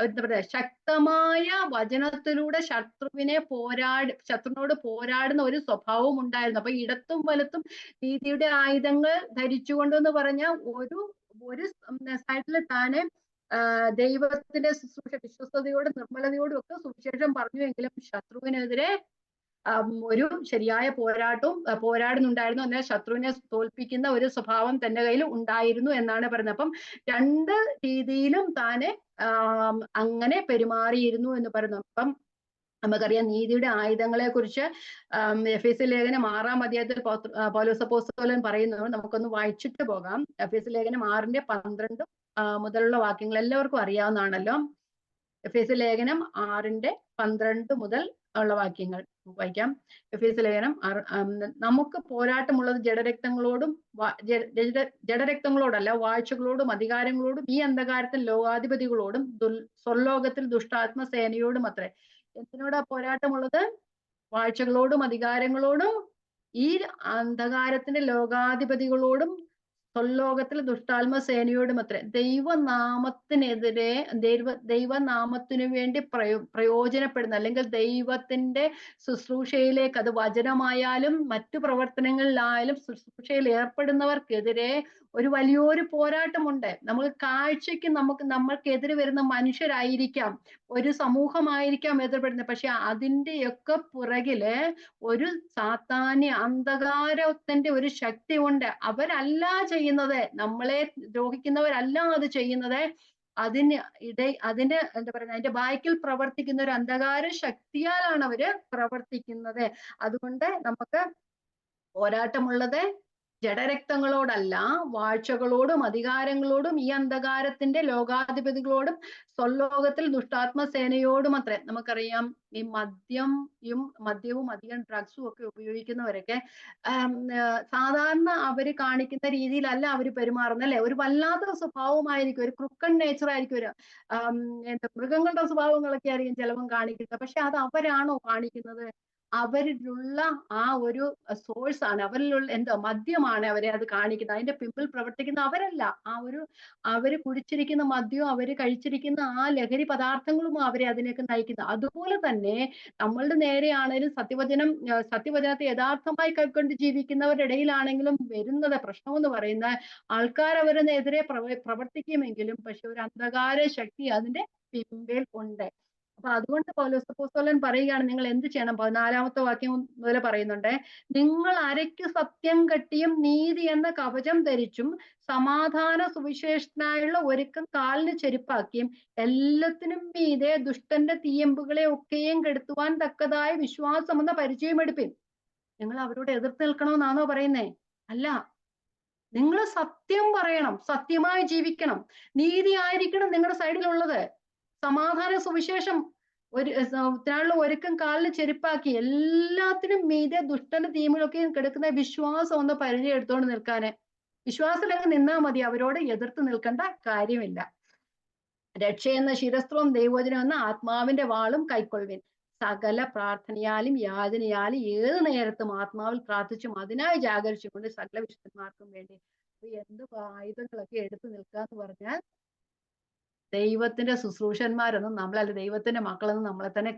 എന്താ പറയാ, ശക്തമായ വചനത്തിലൂടെ ശത്രുവിനോട് പോരാടുന്ന ഒരു സ്വഭാവം ഉണ്ടായിരുന്നു. അപ്പൊ ഇടത്തും വലത്തും നീതിയുടെ ആയുധങ്ങൾ ധരിച്ചുകൊണ്ടെന്ന് പറഞ്ഞ ഒരു സൈഡിൽ താനെ ദൈവത്തിന്റെ ശുശ്രൂഷ, വിശ്വസ്തയോടും നിർമ്മലതയോടും ഒക്കെ സുവിശേഷം പറഞ്ഞുവെങ്കിലും ശത്രുവിനെതിരെ ഒരു ശരിയായ പോരാടുന്നുണ്ടായിരുന്നു. എന്നാൽ ശത്രുവിനെ തോൽപ്പിക്കുന്ന ഒരു സ്വഭാവം തന്റെ കയ്യിൽ ഉണ്ടായിരുന്നു എന്നാണ് പറയുന്നത്. അപ്പം രണ്ട് രീതിയിലും താനെ അങ്ങനെ പെരുമാറിയിരുന്നു എന്ന് പറയുന്നു. അപ്പം നമുക്കറിയാം നീതിയുടെ ആയുധങ്ങളെ കുറിച്ച് എഫേസ്യ ലേഖനം 6-ാം അധ്യായത്തിൽ പൗലോസ് അപ്പോസ്തലൻ പറയുന്നു. നമുക്കൊന്ന് വായിച്ചിട്ട് പോകാം. എഫേസ്യ ലേഖനം 6:12 മുതലുള്ള വാക്യങ്ങൾ എല്ലാവർക്കും അറിയാവുന്നതാണല്ലോ. എഫേസ്യ ലേഖനം 6:12 മുതൽ ഉള്ള വാക്യങ്ങൾ വായിക്കാം. എഫേസ്യ ലേഖനം 6. നമുക്ക് പോരാട്ടമുള്ളത് ജഡരക്തങ്ങളോടല്ല, വാഴ്ചകളോടും അധികാരങ്ങളോടും ഈ അന്ധകാരത്തിൽ ലോകാധിപതികളോടും സ്വർലോകത്തിൽ ദുഷ്ടാത്മസേനയോടും അത്രേ. എന്തിനോടാ പോരാട്ടമുള്ളത്? വാഴ്ചകളോടും അധികാരങ്ങളോടും ഈ അന്ധകാരത്തിന്റെ ലോകാധിപതികളോടും സ്വലോകത്തിൽ ദുഷ്ടാത്മ സേനയോടും അത്രേ. ദൈവനാമത്തിനെതിരെ ദൈവനാമത്തിനു വേണ്ടി പ്രയോജനപ്പെടുന്ന, അല്ലെങ്കിൽ ദൈവത്തിന്റെ ശുശ്രൂഷയിലേക്ക്, അത് വചനമായാലും മറ്റു പ്രവർത്തനങ്ങളിലായാലും ശുശ്രൂഷയിൽ ഏർപ്പെടുന്നവർക്കെതിരെ ഒരു വലിയൊരു പോരാട്ടമുണ്ട്. നമുക്ക് കാഴ്ചയ്ക്ക് നമ്മൾക്കെതിരെ വരുന്ന മനുഷ്യരായിരിക്കാം, ഒരു സമൂഹമായിരിക്കാം എതിർപ്പെടുന്നത്. പക്ഷെ അതിന്റെയൊക്കെ പുറകില് ഒരു സാത്താന്യ അന്ധകാരത്തിന്റെ ഒരു ശക്തി ഉണ്ട്. അവരല്ല ചെയ്യുന്നത്, നമ്മളെ ദ്രോഹിക്കുന്നവരല്ല അത് ചെയ്യുന്നത്. അതിന്റെ എന്താ പറയുക, അതിന്റെ ബാക്കിൽ പ്രവർത്തിക്കുന്ന ഒരു അന്ധകാര ശക്തിയാലാണ് അവര് പ്രവർത്തിക്കുന്നത്. അതുകൊണ്ട് നമുക്ക് പോരാട്ടമുള്ളത് ജഡരക്തങ്ങളോടല്ല, വാഴ്ചകളോടും അധികാരങ്ങളോടും ഈ അന്ധകാരത്തിന്റെ ലോകാധിപതികളോടും സ്വലോകത്തിൽ ദുഷ്ടാത്മസേനയോടും അത്രേ. നമുക്കറിയാം, ഈ മദ്യവും അധികം ഡ്രഗ്സും ഒക്കെ ഉപയോഗിക്കുന്നവരൊക്കെ സാധാരണ അവര് കാണിക്കുന്ന രീതിയിലല്ല അവര് പെരുമാറുന്നത്, അല്ലെ? ഒരു വല്ലാത്ത സ്വഭാവമായിരിക്കും, ഒരു ക്രുക്കൺ നേച്ചർ ആയിരിക്കും, ഒരു മൃഗങ്ങളുടെ സ്വഭാവങ്ങളൊക്കെ ആയിരിക്കും ചിലവും കാണിക്കുന്നത്. പക്ഷെ അത് അവരാണോ കാണിക്കുന്നത്? അവരിലുള്ള ആ ഒരു സോഴ്സ് ആണ്, അവരിലുള്ള മദ്യമാണ് അവരെ അത് കാണിക്കുന്നത്. അതിന്റെ പിമ്പിൽ പ്രവർത്തിക്കുന്ന അവരല്ല. അവര് കുടിച്ചിരിക്കുന്ന മദ്യവും അവര് കഴിച്ചിരിക്കുന്ന ആ ലഹരി പദാർത്ഥങ്ങളും അവരെ അതിലേക്ക് നയിക്കുന്നത്. അതുപോലെ തന്നെ നമ്മളുടെ നേരെയാണേലും സത്യവചനത്തെ യഥാർത്ഥമായി കൈക്കൊണ്ട് ജീവിക്കുന്നവരുടെ ഇടയിലാണെങ്കിലും വരുന്നത് പ്രശ്നമെന്ന് പറയുന്ന ആൾക്കാർ അവരെതിരെ പ്രവർത്തിക്കുമെങ്കിലും പക്ഷെ ഒരു അന്ധകാര ശക്തി അതിന്റെ പിമ്പിൽ ഉണ്ട്. അപ്പൊ അതുകൊണ്ട് പൗലോസ് അപ്പോസ്തലൻ പറയുകയാണ്, നിങ്ങൾ എന്ത് ചെയ്യണം? 14-ാമത്തെ വാക്യം മുതൽ പറയുന്നുണ്ട്, നിങ്ങൾ അരയ്ക്ക് സത്യം കെട്ടിയും നീതി എന്ന കവചം ധരിച്ചും സമാധാന സുവിശേഷത്തിനായുള്ള ഒരുക്കം കാലിന് ചെരുപ്പാക്കിയും എല്ലാത്തിനും മീതെ ദുഷ്ടന്റെ തീയമ്പുകളെ ഒക്കെയും കെടുത്തുവാൻ തക്കതായ വിശ്വാസം എന്ന പരിചയം എടുപ്പിൻ. നിങ്ങൾ അവരോട് എതിർത്ത് നിൽക്കണമെന്നാണോ പറയുന്നേ? അല്ല, നിങ്ങൾ സത്യം പറയണം, സത്യമായി ജീവിക്കണം, നീതി ആയിരിക്കണം നിങ്ങളുടെ സൈഡിലുള്ളത്. സമാധാന സുവിശേഷം ഒരുക്കം കാലിന് ചെരുപ്പാക്കി എല്ലാത്തിനും മീതെ ദുഷ്ടന്റെ തീമിലൊക്കെ കിടക്കുന്ന വിശ്വാസം ഒന്ന് പരിചയം എടുത്തോണ്ട് നിൽക്കാന്. വിശ്വാസത്തിലങ്ങ് നിന്നാ മതി, അവരോട് എതിർത്ത് നിൽക്കേണ്ട കാര്യമില്ല. രക്ഷയെന്ന ശിരസ്ത്രവും ദൈവവചനം എന്ന ആത്മാവിന്റെ വാളും കൈക്കൊള്ളുവിൻ. സകല പ്രാർത്ഥനയാലും യാചനയാലും ഏത് നേരത്തും ആത്മാവിൽ പ്രാർത്ഥിച്ചും അതിനായി ജാഗരിച്ചുകൊണ്ട് സകല വിശുദ്ധന്മാർക്കും വേണ്ടി. എന്ത് ആയുധങ്ങളൊക്കെ എടുത്തു നിൽക്കാന്ന് പറഞ്ഞാൽ, ദൈവത്തിന്റെ ശുശ്രൂഷന്മാരെന്നും നമ്മളല്ല, ദൈവത്തിന്റെ മക്കളെന്നും നമ്മളെ തന്നെ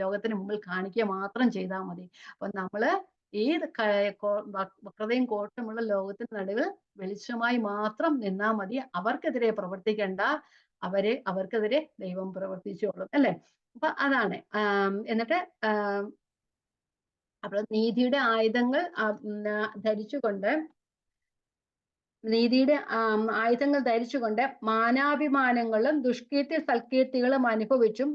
ലോകത്തിന് മുമ്പിൽ കാണിക്കുക മാത്രം ചെയ്താൽ മതി. അപ്പൊ നമ്മള് ഈ വക്രതയും കോട്ടമുള്ള ലോകത്തിന് നടുവിൽ വെളിച്ചമായി മാത്രം നിന്നാ മതി. അവർക്കെതിരെ പ്രവർത്തിക്കേണ്ട, അവർക്കെതിരെ ദൈവം പ്രവർത്തിച്ചോളും, അല്ലെ? അപ്പൊ അതാണ്. എന്നിട്ട് അപ്പൊ നീതിയുടെ ആയുധങ്ങൾ ധരിച്ചുകൊണ്ട് മാനാഭിമാനങ്ങളും ദുഷ്കീർത്തി സൽകീർത്തികളും അനുഭവിച്ചും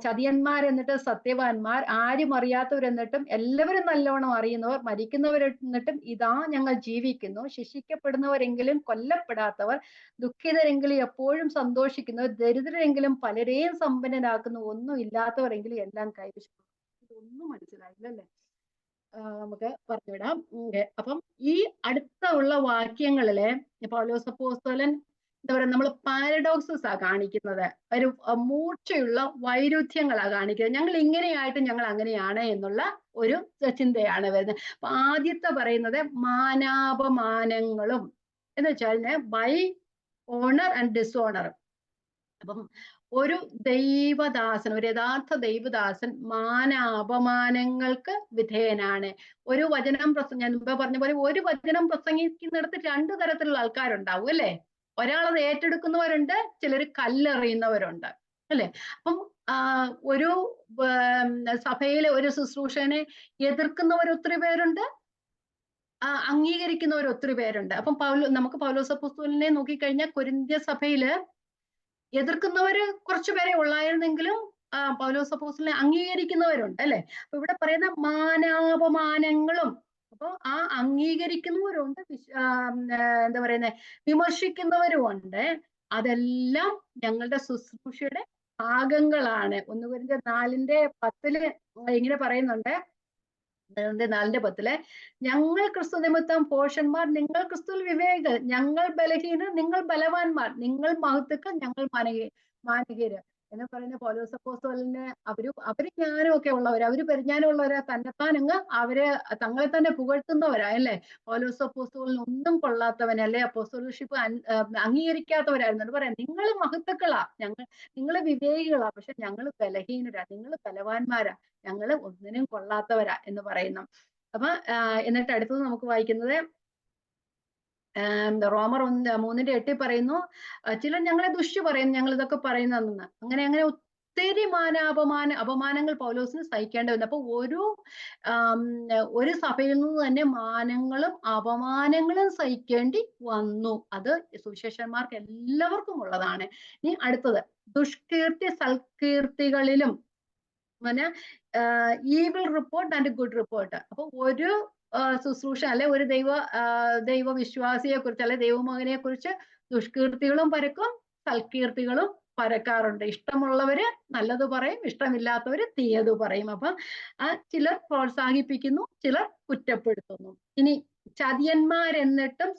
ചതിയന്മാരെന്നിട്ട് സത്യവാന്മാർ, ആരും അറിയാത്തവരെന്നിട്ടും എല്ലാവരും നല്ലവണ്ണം അറിയുന്നവർ, മരിക്കുന്നവരെന്നിട്ടും ഇതാ ഞങ്ങൾ ജീവിക്കുന്നു, ശിക്ഷിക്കപ്പെടുന്നവരെങ്കിലും കൊല്ലപ്പെടാത്തവർ, ദുഃഖിതരെങ്കിലും എപ്പോഴും സന്തോഷിക്കുന്നവർ, ദരിദ്രരെങ്കിലും പലരെയും സമ്പന്നരാക്കുന്നു, ഒന്നും ഇല്ലാത്തവരെങ്കിലും എല്ലാം കൈവശം. ഇതൊന്നും മനസ്സിലായില്ലല്ലേ? നമുക്ക് പറഞ്ഞുവിടാം. അപ്പം ഈ അടുത്തുള്ള വാക്യങ്ങളില് പൗലോസ് അപ്പോസ്തലൻ എന്താ പറയുക, നമ്മൾ പാരഡോക്സസ് ആ കാണിക്കുന്നത്, ഒരു മൂർച്ചയുള്ള വൈരുദ്ധ്യങ്ങളാ കാണിക്കുന്നത്. ഞങ്ങൾ ഇങ്ങനെയായിട്ട് ഞങ്ങൾ അങ്ങനെയാണ് എന്നുള്ള ഒരു ചിന്തയാണ് വരുന്നത്. അപ്പൊ ആദ്യത്തെ പറയുന്നത് മാനാപമാനങ്ങളും എന്ന് വെച്ചാൽ ബൈ ഓണർ ആൻഡ് ഡിസോണർ. അപ്പം ഒരു ദൈവദാസൻ, ഒരു യഥാർത്ഥ ദൈവദാസൻ അപമാനങ്ങൾക്ക് വിധേയനാണ്. ഒരു വചനം ഞാൻ മുമ്പ് പറഞ്ഞ പോലെ ഒരു വചനം പ്രസംഗിക്കുന്നിടത്ത് രണ്ടു തരത്തിലുള്ള ആൾക്കാരുണ്ടാവും, അല്ലെ? ഒരാളത് ഏറ്റെടുക്കുന്നവരുണ്ട്, ചിലർ കല്ലെറിയുന്നവരുണ്ട്, അല്ലെ? അപ്പം ഒരു സഭയിലെ ഒരു ശുശ്രൂഷനെ എതിർക്കുന്നവർ ഒത്തിരി പേരുണ്ട്, അംഗീകരിക്കുന്നവർ ഒത്തിരി പേരുണ്ട്. അപ്പം നമുക്ക് പൗലോസ് അപ്പോസ്തലനെ നോക്കിക്കഴിഞ്ഞാൽ കൊരിന്ത്യ സഭയില് എതിർക്കുന്നവര് കുറച്ചുപേരെ ഉള്ളായിരുന്നെങ്കിലും പൗലോസ് അപ്പോസ്തലനെ അംഗീകരിക്കുന്നവരുണ്ട്, അല്ലെ? അപ്പൊ ഇവിടെ പറയുന്ന മാനാപമാനങ്ങളും, അപ്പൊ ആ അംഗീകരിക്കുന്നവരുണ്ട്, എന്താ പറയുന്നത്, വിമർശിക്കുന്നവരുമുണ്ട്. അതെല്ലാം ഞങ്ങളുടെ ശുശ്രൂഷയുടെ ഭാഗങ്ങളാണ്. 1 കൊരിന്ത്യർ 4:10 ഇങ്ങനെ പറയുന്നുണ്ട്, 4:10 ഞങ്ങൾ ക്രിസ്തു നിമിത്തം ഭോഷന്മാർ, നിങ്ങൾ ക്രിസ്തുവിൽ വിവേകികൾ, ഞങ്ങൾ ബലഹീനർ, നിങ്ങൾ ബലവാന്മാർ, നിങ്ങൾ മഹത്തുക്കൾ, ഞങ്ങൾ മാനകര്. എന്ന് പറയുന്ന പൗലോസ് അപ്പോസ്തലന് അവര് ജ്ഞാനമൊക്കെ ഉള്ളവര്, അവര് പരിജ്ഞാനമുള്ളവരാ, തന്നെത്താൻ അങ്ങ് അവര് തങ്ങളെ തന്നെ പുകഴ്ത്തുന്നവരാ അല്ലേ. പൗലോസ് അപ്പോസ്തലന് ഒന്നും കൊള്ളാത്തവനല്ലേ, അപ്പോസ്തലൻഷിപ്പ് അംഗീകരിക്കാത്തവരായിരുന്നു. അത് പറയാം, നിങ്ങൾ മഹത്തുക്കളാ, നിങ്ങൾ വിവേകികളാ, പക്ഷെ ഞങ്ങൾ ബലഹീനരാ, നിങ്ങൾ ബലവാന്മാരാ, ഞങ്ങള് ഒന്നിനും കൊള്ളാത്തവരാ എന്ന് പറയുന്നു. അപ്പൊ എന്നിട്ട് അടുത്തത് നമുക്ക് വായിക്കുന്നത് റോമർ 3:8 പറയുന്നു, ചിലർ ഞങ്ങളെ ദുഷിച്ചു പറയുന്നു, ഞങ്ങൾ ഇതൊക്കെ പറയുന്നതെന്ന്. അങ്ങനെ ഒത്തിരി അപമാനങ്ങൾ പൗലോസിന് സഹിക്കേണ്ടി വന്നു. അപ്പൊ ഒരു സഭയിൽ നിന്ന് തന്നെ മാനങ്ങളും അപമാനങ്ങളും സഹിക്കേണ്ടി വന്നു. അത് സുവിശേഷന്മാർക്ക് എല്ലാവർക്കും ഉള്ളതാണ്. ഇനി അടുത്തത്, ദുഷ്കീർത്തി സൽകീർത്തികളിലും evil report and good report. അപ്പൊ ഒരു ശുശ്രൂഷ അല്ലെ ഒരു ദൈവവിശ്വാസിയെ കുറിച്ച് അല്ലെ ദൈവമകനെ കുറിച്ച് ദുഷ്കീർത്തികളും പരക്കും, സൽകീർത്തികളും പരക്കാറുണ്ട്. ഇഷ്ടമുള്ളവര് നല്ലത് പറയും, ഇഷ്ടമില്ലാത്തവര് തീയത് പറയും. അപ്പൊ ചിലർ പ്രോത്സാഹിപ്പിക്കുന്നു, ചിലർ കുറ്റപ്പെടുത്തുന്നു. ഇനി ചതിയന്മാരെന്നിട്ടും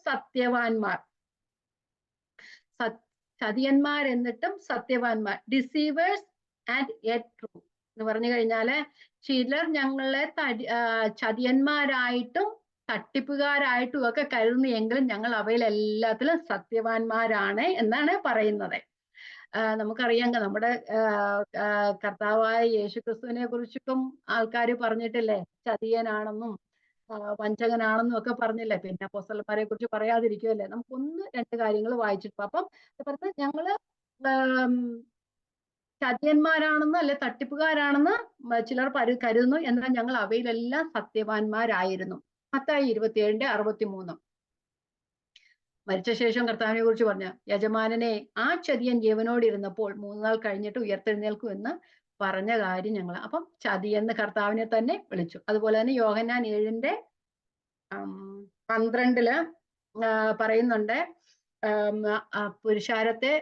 സത്യവാന്മാർ, ഡിസീവേഴ്സ് ആൻഡ് യെറ്റ് ട്രൂ എന്ന് പറഞ്ഞു കഴിഞ്ഞാല്, ചിലർ ഞങ്ങളെ ചതിയന്മാരായിട്ടും തട്ടിപ്പുകാരായിട്ടും ഒക്കെ കരുതുന്നു, എങ്കിലും ഞങ്ങൾ അവയിലെല്ലാത്തിലും സത്യവാന്മാരാണ് എന്നാണ് പറയുന്നത്. നമുക്കറിയാം, നമ്മുടെ കർത്താവായ യേശുക്രിസ്തുവിനെ കുറിച്ചും ആൾക്കാർ പറഞ്ഞിട്ടില്ലേ, ചതിയനാണെന്നും വഞ്ചകനാണെന്നും ഒക്കെ പറഞ്ഞില്ലേ. പിന്നെ അപ്പോസ്തലന്മാരെ കുറിച്ച് പറയാതിരിക്കുമല്ലേ. നമുക്കൊന്ന് രണ്ട് കാര്യങ്ങൾ വായിച്ചിട്ടു. അപ്പം പറഞ്ഞ ഞങ്ങള് ചതിയന്മാരാണെന്ന് അല്ലെ തട്ടിപ്പുകാരാണെന്ന് ചിലർ കരുതുന്നു, എന്നാൽ ഞങ്ങൾ അവയിലെല്ലാം സത്യവാന്മാരായിരുന്നു. മത്തായി 27:63. മരിച്ച ശേഷം കർത്താവിനെ കുറിച്ച് പറഞ്ഞ, യജമാനനെ ആ ചതിയൻ ജീവനോടിരുന്നപ്പോൾ 3 നാൾ കഴിഞ്ഞിട്ട് ഉയർത്തെഴുന്നേൽക്കും എന്ന് പറഞ്ഞ കാര്യം ഞങ്ങൾ. അപ്പം ചതിയെന്ന് കർത്താവിനെ തന്നെ വിളിച്ചു. അതുപോലെ തന്നെ യോഹന്നാൻ 7:12 പറയുന്നുണ്ട്, പുരുഷാരത്തെ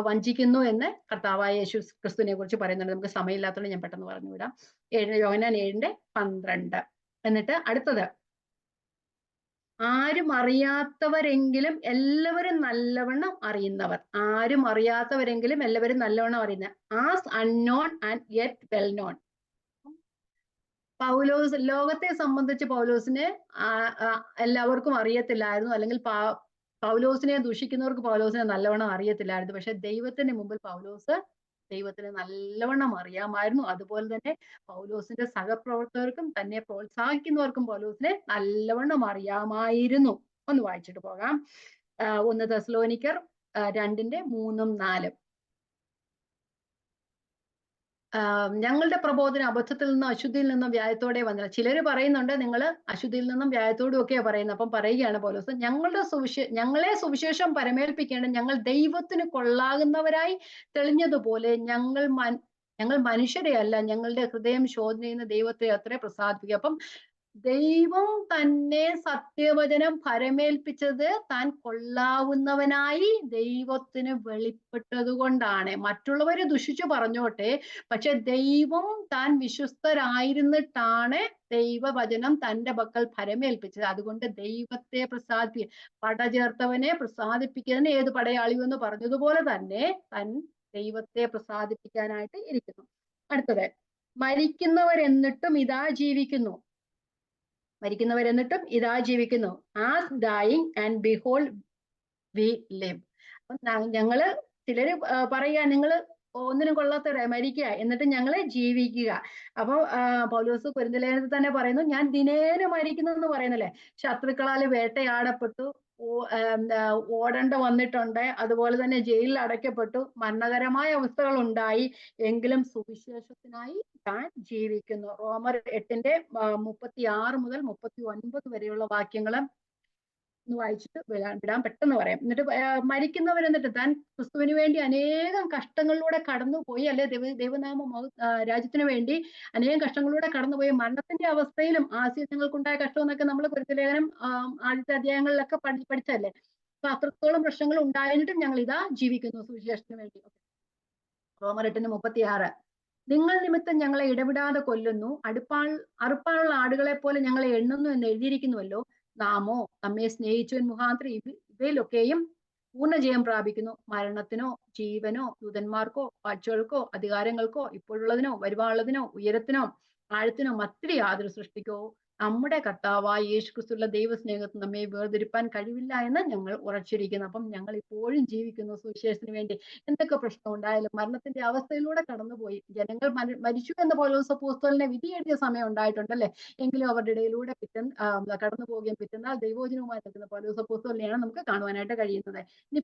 വഞ്ചിക്കുന്നു എന്ന് കർത്താവായ യേശു ക്രിസ്തുവിനെ കുറിച്ച് പറയുന്നുണ്ട്. നമുക്ക് സമയമില്ലാത്തതുകൊണ്ട് ഞാൻ പെട്ടെന്ന് പറഞ്ഞുവിടാം. യോഹന്നാൻ 7:12. എന്നിട്ട് അടുത്തത്, ആരും അറിയാത്തവരെങ്കിലും എല്ലാവരും നല്ലവണ്ണം അറിയുന്നവർ. ആരും അറിയാത്തവരെങ്കിലും എല്ലാവരും നല്ലവണ്ണം അറിയുന്നവർ. As unknown and yet well known. Paulos, ലോകത്തെ സംബന്ധിച്ച് പൗലോസിനെ എല്ലാവർക്കും അറിയത്തില്ലായിരുന്നു, അല്ലെങ്കിൽ പൗലോസിനെ ദുഷിക്കുന്നവർക്ക് പൗലോസിനെ നല്ലവണ്ണം അറിയത്തില്ലായിരുന്നു. പക്ഷെ ദൈവത്തിന് മുമ്പിൽ ദൈവത്തിന് നല്ലവണ്ണം അറിയാമായിരുന്നു. അതുപോലെ തന്നെ പൗലോസിന്റെ സഹപ്രവർത്തകർക്കും തന്നെ പ്രോത്സാഹിക്കുന്നവർക്കും പൗലോസിനെ നല്ലവണ്ണം അറിയാമായിരുന്നു. ഒന്ന് വായിച്ചിട്ട് പോകാം. 1 തെസ്സലോനിക്കർ 2:3-4. ഞങ്ങളുടെ പ്രബോധനം അബദ്ധത്തിൽ നിന്നും അശുദ്ധിയിൽ നിന്നും വ്യായത്തോടെ വന്നില്ല. ചിലര് പറയുന്നുണ്ട് നിങ്ങൾ അശുദ്ധിയിൽ നിന്നും വ്യായത്തോടും ഒക്കെയാ പറയുന്നത്. അപ്പം പറയുകയാണ് പൗലോസ്, ഞങ്ങളെ സുവിശേഷം പരമേൽപ്പിക്കേണ്ട ഞങ്ങൾ ദൈവത്തിന് കൊള്ളാകുന്നവരായി തെളിഞ്ഞതുപോലെ ഞങ്ങൾ മനുഷ്യരെ അല്ല, ഞങ്ങളുടെ ഹൃദയം ശോധന ചെയ്യുന്ന ദൈവത്തെ അത്രേ പ്രസാദിപ്പിക്കുക. അപ്പം ദൈവം തന്നെ സത്യവചനം പരമേൽപ്പിച്ചത് താൻ കൊള്ളാവുന്നവനായി ദൈവത്തിന് വെളിപ്പെട്ടത് കൊണ്ടാണ്. മറ്റുള്ളവര് ദുഷിച്ചു പറഞ്ഞോട്ടെ, പക്ഷെ ദൈവം താൻ വിശ്വസ്തരായിരുന്നിട്ടാണ് ദൈവവചനം തന്റെ പക്കൽ പരമേൽപ്പിച്ചത്. അതുകൊണ്ട് ദൈവത്തെ പട ചേർത്തവനെ പ്രസാദിപ്പിക്കുന്നതിന് ഏത് പടയാളിയോ എന്ന് പറഞ്ഞതുപോലെ തന്നെ താൻ ദൈവത്തെ പ്രസാദിപ്പിക്കാനായിട്ട് ഇരിക്കുന്നു. അടുത്തത്, മരിക്കുന്നവരെന്നിട്ടും ഇതാ ജീവിക്കുന്നു. As dying and behold we live. അപ്പം ഞങ്ങള് ചിലര് പറയുക, നിങ്ങള് ഒന്നിനും കൊള്ളാത്തവരായി മരിക്കുക, എന്നിട്ട് ഞങ്ങള് ജീവിക്കുക. അപ്പൊ പൗലോസ് കൊരിന്ത്യലേഖനത്തിൽ തന്നെ പറയുന്നു, ഞാൻ ദിനേന മരിക്കുന്നു എന്ന് പറയുന്നല്ലേ. ശത്രുക്കളാൽ വേട്ടയാടപ്പെട്ടു, ഓടേണ്ട വന്നിട്ടുണ്ട്, അതുപോലെ തന്നെ ജയിലിൽ അടയ്ക്കപ്പെട്ടു, മരണകരമായ അവസ്ഥകൾ ഉണ്ടായി, എങ്കിലും സുവിശേഷത്തിനായി താൻ ജീവിക്കുന്നു. റോമർ 8:36 മുതൽ 39 വരെയുള്ള വാക്യങ്ങൾ ഒന്ന് വായിച്ചിട്ട് വിടാൻ പെട്ടെന്ന് പറയാം. എന്നിട്ട് മരിക്കുന്നവർ എന്നിട്ട് താൻ ക്രിസ്തുവിന് വേണ്ടി അനേകം കഷ്ടങ്ങളിലൂടെ കടന്നുപോയി, അല്ലെ രാജ്യത്തിന് വേണ്ടി അനേകം കഷ്ടങ്ങളിലൂടെ കടന്നുപോയി, മരണത്തിന്റെ അവസ്ഥയിലും ആസ്യങ്ങൾക്കുണ്ടായ കഷ്ടം എന്നൊക്കെ നമ്മൾ കൊരിന്ത്യലേഖനം ആദ്യത്തെ അധ്യായങ്ങളിലൊക്കെ പഠിച്ചല്ലേ. അപ്പൊ അത്രത്തോളം പ്രശ്നങ്ങൾ ഉണ്ടായിട്ടും ഞങ്ങൾ ഇതാ ജീവിക്കുന്നു സുവിശേഷത്തിന് വേണ്ടി. റോമർ 8:36. നിങ്ങൾ നിമിത്തം ഞങ്ങളെ ഇടവിടാതെ കൊല്ലുന്നു, അറുപ്പാനുള്ള ആടുകളെ പോലെ ഞങ്ങളെ എണ്ണുന്നു എന്ന് എഴുതിയിരിക്കുന്നുവല്ലോ. നാമോ നമ്മെ സ്നേഹിച്ചവൻ മുഖാന്തരം ഇവയിലൊക്കെയും പൂർണ്ണജയം പ്രാപിക്കുന്നു. മരണത്തിനോ ജീവനോ ദൂതന്മാർക്കോ വാഴ്ചകൾക്കോ അധികാരങ്ങൾക്കോ ഇപ്പോഴുള്ളതിനോ വരുവാനുള്ളതിനോ ഉയരത്തിനോ ആഴത്തിനോ മറ്റൊരു യാതൊരു സൃഷ്ടിക്കോ നമ്മുടെ കർത്താവായ യേശുക്രിസ്തുവിന്റെ ദൈവസ്നേഹത്തിൽ നമ്മെ വേർതിരിപ്പാൻ കഴിവില്ല എന്ന് ഞങ്ങൾ ഉറച്ചിരിക്കുന്നു. അപ്പം ഞങ്ങൾ ഇപ്പോഴും ജീവിക്കുന്നു സുവിശേഷത്തിന് വേണ്ടി. എന്തൊക്കെ പ്രശ്നം ഉണ്ടായാലും മരണത്തിന്റെ അവസ്ഥയിലൂടെ കടന്നുപോയി ജനങ്ങൾ മരിച്ചു എന്ന് പൗലോസപ്പോസ്തലനെ വിധി എഴുതിയ സമയം ഉണ്ടായിട്ടുണ്ടല്ലേ. എങ്കിലും അവരുടെ ഇടയിലൂടെ കടന്നു പോവുകയും പിറ്റന്നാൾ ദൈവോചനവുമായി നിൽക്കുന്ന പൗലോസപ്പോസ്തലനെയാണ് നമുക്ക് കാണുവാനായിട്ട് കഴിയുന്നത്. ഇനി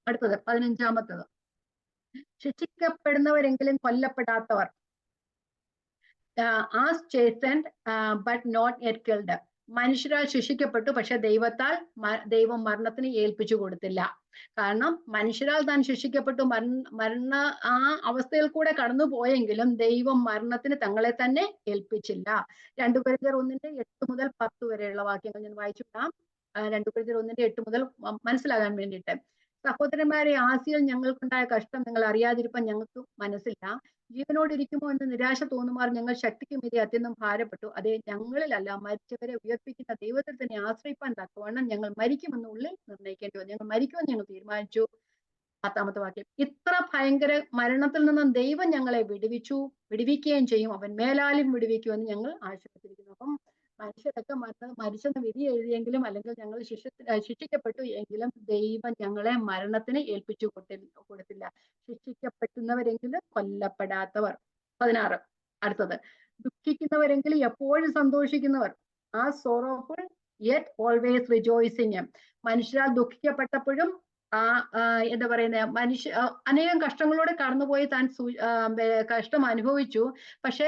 അടുത്തത് 15-ാമത്തത്, ശിക്ഷിക്കപ്പെടുന്നവരെങ്കിലും കൊല്ലപ്പെടാത്തവർ. As chastened but not yet killed. മനുഷ്യരാൽ ശിക്ഷിക്കപ്പെട്ടു, പക്ഷെ ദൈവം മരണത്തിന് ഏൽപ്പിച്ചു കൊടുത്തില്ല. കാരണം മനുഷ്യരാൽ താൻ ശിക്ഷിക്കപ്പെട്ടു മരണ ആ അവസ്ഥയിൽ കൂടെ കടന്നു പോയെങ്കിലും ദൈവം മരണത്തിന് തങ്ങളെ തന്നെ ഏൽപ്പിച്ചില്ല. 2 കൊരിന്ത്യർ 1:8 മുതൽ 10 വരെയുള്ള വാക്യങ്ങൾ ഞാൻ വായിച്ചിട്ടാം. 2 കൊരിന്ത്യർ 1:8 മുതൽ മനസ്സിലാകാൻ വേണ്ടിയിട്ട്. സഹോദരന്മാരെ, ആസിയിൽ ഞങ്ങൾക്കുണ്ടായ കഷ്ടം നിങ്ങൾ അറിയാതിരിക്കാൻ ഞങ്ങൾക്ക് മനസ്സില്ല. ജീവനോടിരിക്കുമോ എന്ന് നിരാശ തോന്നുമാർ ഞങ്ങൾ ശക്തിക്ക് മീതെ അത്യന്തം ഭാരപ്പെട്ടു. അതേ, ഞങ്ങളിലല്ല മരിച്ചവരെ ഉയർപ്പിക്കുന്ന ദൈവത്തിൽ തന്നെ ആശ്രയിപ്പാൻ തക്കവണ്ണം ഞങ്ങൾ മരിക്കുമെന്ന് ഉള്ളിൽ നിർണ്ണയിക്കേണ്ടി വന്നു. ഞങ്ങൾ മരിക്കുമെന്ന് ഞങ്ങൾ തീരുമാനിച്ചു. 10-ാമത്തെ വാക്യം, ഇത്ര ഭയങ്കര മരണത്തിൽ നിന്നും ദൈവം ഞങ്ങളെ വിടുവിക്കുകയും ചെയ്യും. അവൻ മേലാലും വിടുവിക്കുമെന്ന് ഞങ്ങൾ ആശ്വസിച്ചിരിക്കുന്നു. അപ്പം മനുഷ്യരൊക്കെ മരിച്ചെന്ന് വിധി എഴുതിയെങ്കിലും അല്ലെങ്കിൽ ഞങ്ങൾ ശിക്ഷിക്കപ്പെട്ടു എങ്കിലും ദൈവം ഞങ്ങളെ മരണത്തിന് ഏൽപ്പിച്ചു കൊടുത്തില്ല. ശിക്ഷിക്കപ്പെടുന്നവരെങ്കിലും കൊല്ലപ്പെടാത്തവർ. 16 അടുത്തത്, ദുഃഖിക്കുന്നവരെങ്കിലും എപ്പോഴും സന്തോഷിക്കുന്നവർ. ആ സോറോഫുൾ യെറ്റ് ഓൾവേസ് റിജോയ്സിങ്. മനുഷ്യരാൽ ദുഃഖിക്കപ്പെട്ടപ്പോഴും എന്താ പറയുന്നത്, അനേകം കഷ്ടങ്ങളോടെ കടന്നുപോയി താൻ കഷ്ടം അനുഭവിച്ചു. പക്ഷെ